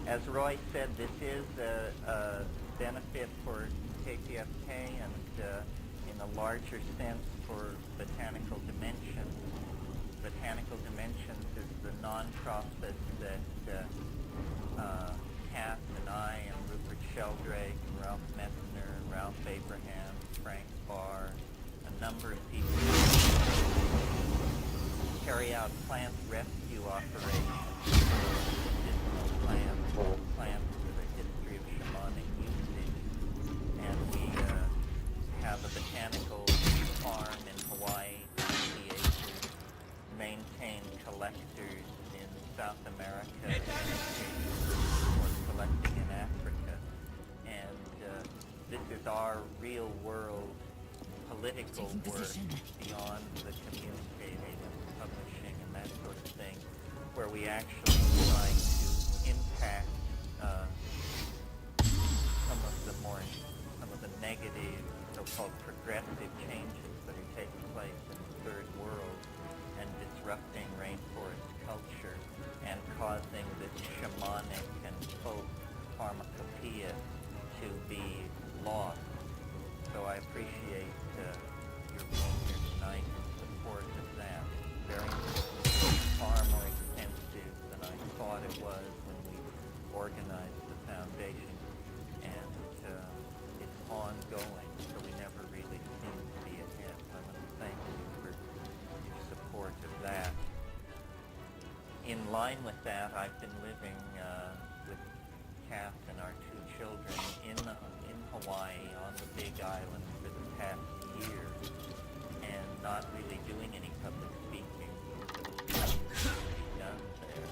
As Roy said, this is a benefit for KPFK and in a larger sense for Botanical Dimensions. Botanical Dimensions is the non-profit that Kath and I and Rupert Sheldrake, and Ralph Messner, Ralph Abraham, Frank Barr, a number of people carry out plant rescue operations for medicinal plants, whole plants with a history of shamanic usage. And we have a botanical farm in Hawaii, 90 acres, maintain collectors in South America, or collecting in Africa. And this is our real world political work beyond the communicating and publishing and that sort of thing, where we actually try to impact some of the negative, so-called progressive changes that are taking place in the third world and disrupting rainforest culture and causing this shamanic and folk pharmacopoeia to be lost. So I appreciate your being here tonight in support of that. Very important, far more extensive than I thought it was when we organized the foundation, and it's ongoing, so we never really seem to be ahead. So I want to thank you for your support of that. In line with that, I've been living with Kath and our two children in Hawaii on the Big Island for the past year, and not really doing any public speaking done there.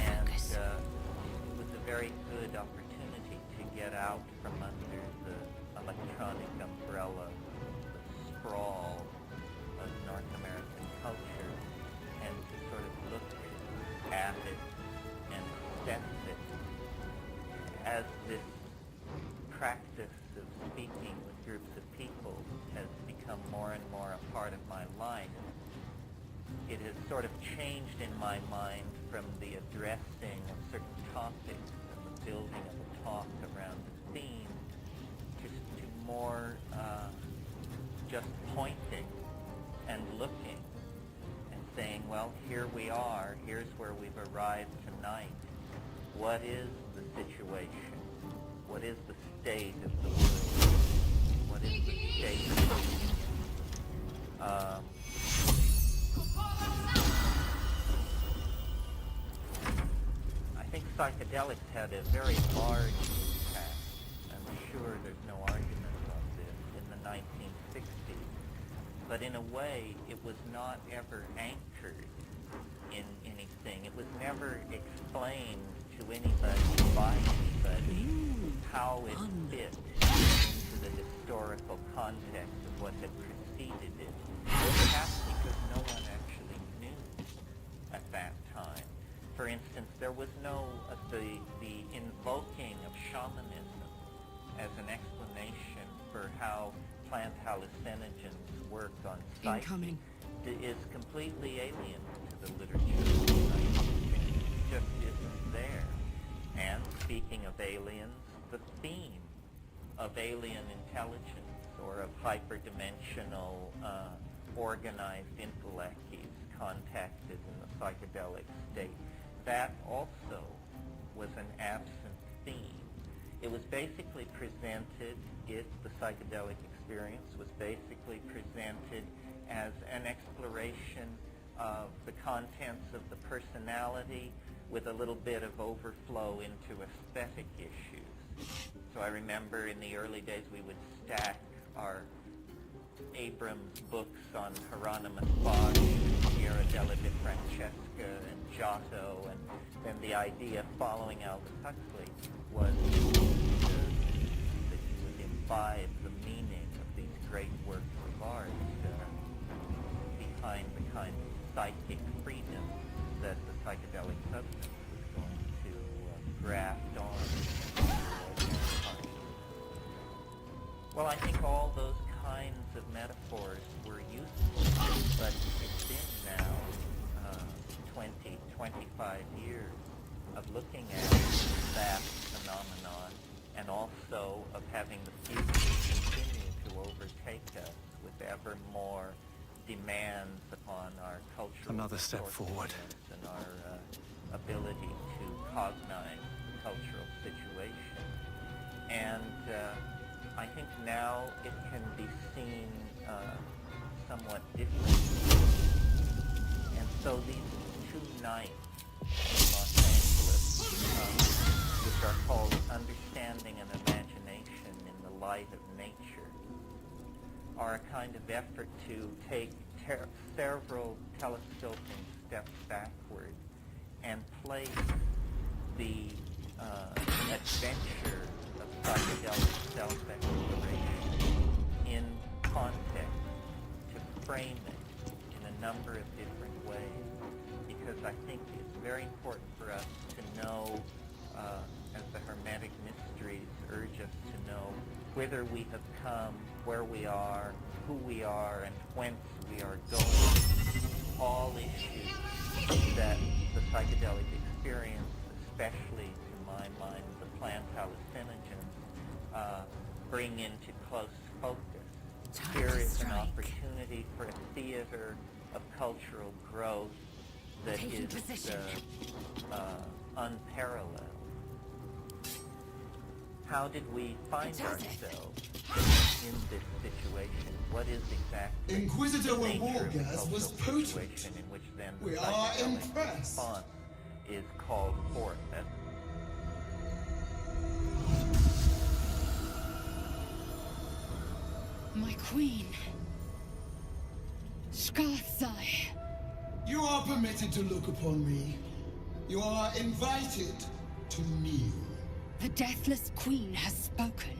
And it was a very good opportunity to get out from under the electronic umbrella, the sprawl of North American culture, and to sort of look at it and assess it as this practice of speaking with groups of people has become more and more a part of my life. It has sort of changed in my mind from the addressing of certain topics and the building of a talk around a theme to more just pointing and looking and saying, well, here we are, here's where we've arrived tonight. What is the situation? What is the state of the world? What is the state of the union? I think psychedelics had a very large impact. I'm sure there's no argument on this in the 1960s. But in a way, it was not ever anchored in anything. It was never explained to anybody, by anybody, how it fit into the historical context of what had preceded it. Perhaps because no one actually knew at that time. For instance, there was no, the invoking of shamanism as an explanation for how plant hallucinogens work on psyche is completely alien to the literature. It just isn't there. And speaking of aliens, the theme of alien intelligence or of hyperdimensional organized intellects contacted in the psychedelic state, that also was an absent theme. It was basically presented, the psychedelic experience was basically presented as an exploration of the contents of the personality with a little bit of overflow into aesthetic issues. So I remember in the early days we would stack our Abrams books on Hieronymus Bosch, Sierra della de Francesca, and Giotto, and then the idea following Aldous Huxley was that you would imbibe the meaning of these great works of art behind the kind of psychic freedom that the psychedelic substance was going to graft on. Well, I think all those kinds of metaphors were useful, but it's been now 25 years of looking at that phenomenon and also of having the future continue to overtake us with ever more demands upon our cultural Another step forward. And our ability to cognize the cultural situation. And I think now it can be seen somewhat differently. And so these two nights in Los Angeles, which are called Understanding and Imagination in the Light of Nature, are a kind of effort to take several telescoping steps backward and place the adventure of psychedelic self-exploration in context, to frame it in a number of different ways, because I think it's very important for us to know, as the Hermetic Mysteries urge us to know, whither we have come, where we are, who we are, and whence we are going. All issues that the psychedelic experience, especially to my mind the plant hallucinogens, bring into close focus. Here is an opportunity for a theater of cultural growth that is unparalleled. How did we find ourselves in this situation? What is exactly Inquisitor the nature of the Wargas was cultural potent. situation in which then the We are psychedelic impressed. response is called forth? My queen. Skarsai. You are permitted to look upon me. You are invited to kneel. The Deathless Queen has spoken.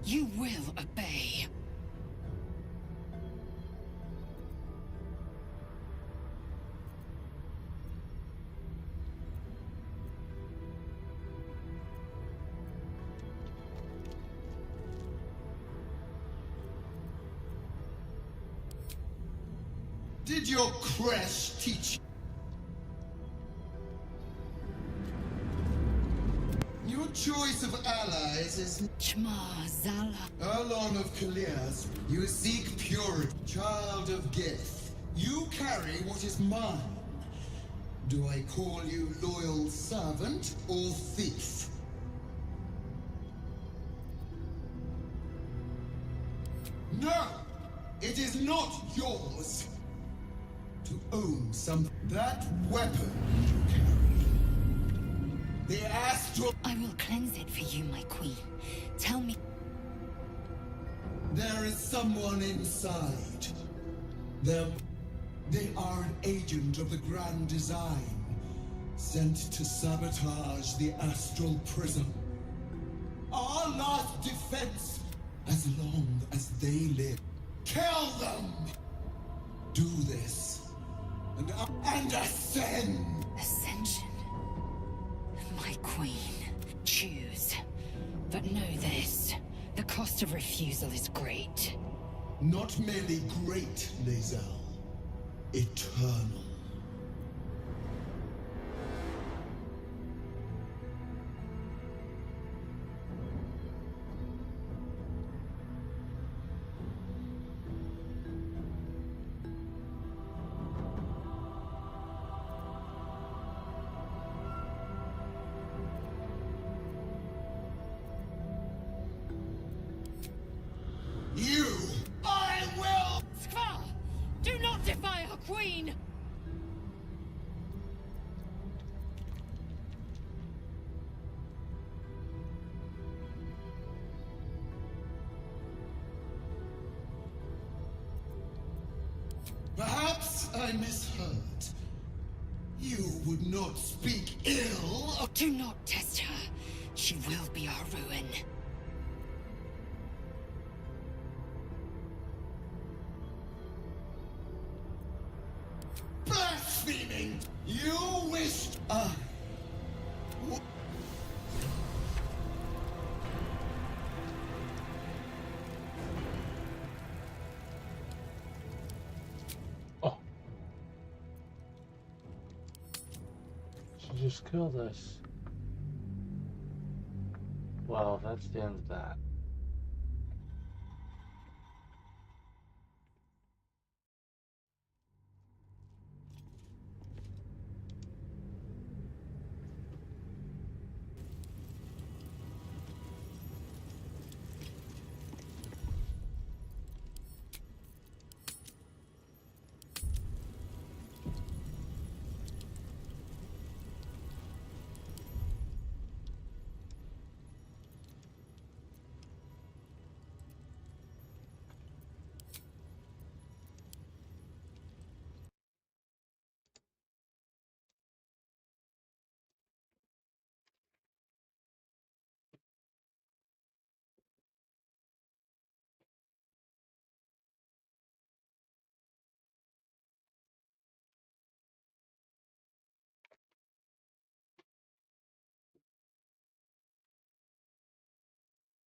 You will obey. Did your crash teach you? Your choice of allies is Chma Zala. Alon of Kalias. You seek purity, child of Geth. You carry what is mine. Do I call you loyal servant or thief? No! It is not yours to own some. That weapon you carry. The astral. I will cleanse it for you, my queen. Tell me. There is someone inside. They are an agent of the Grand Design, sent to sabotage the astral prism. Our last defense, as long as they live. Kill them! Do this, and ascend! Ascension. My queen. Choose. But know this. The cost of refusal is great. Not merely great, Lae'zel. Eternal. You! I will! Skvar! Do not defy our queen! Perhaps I misheard. You would not speak ill of... Do not test her. She will be our ruin. Blaspheming! You wished I... She just killed us. Well, that's the end of that.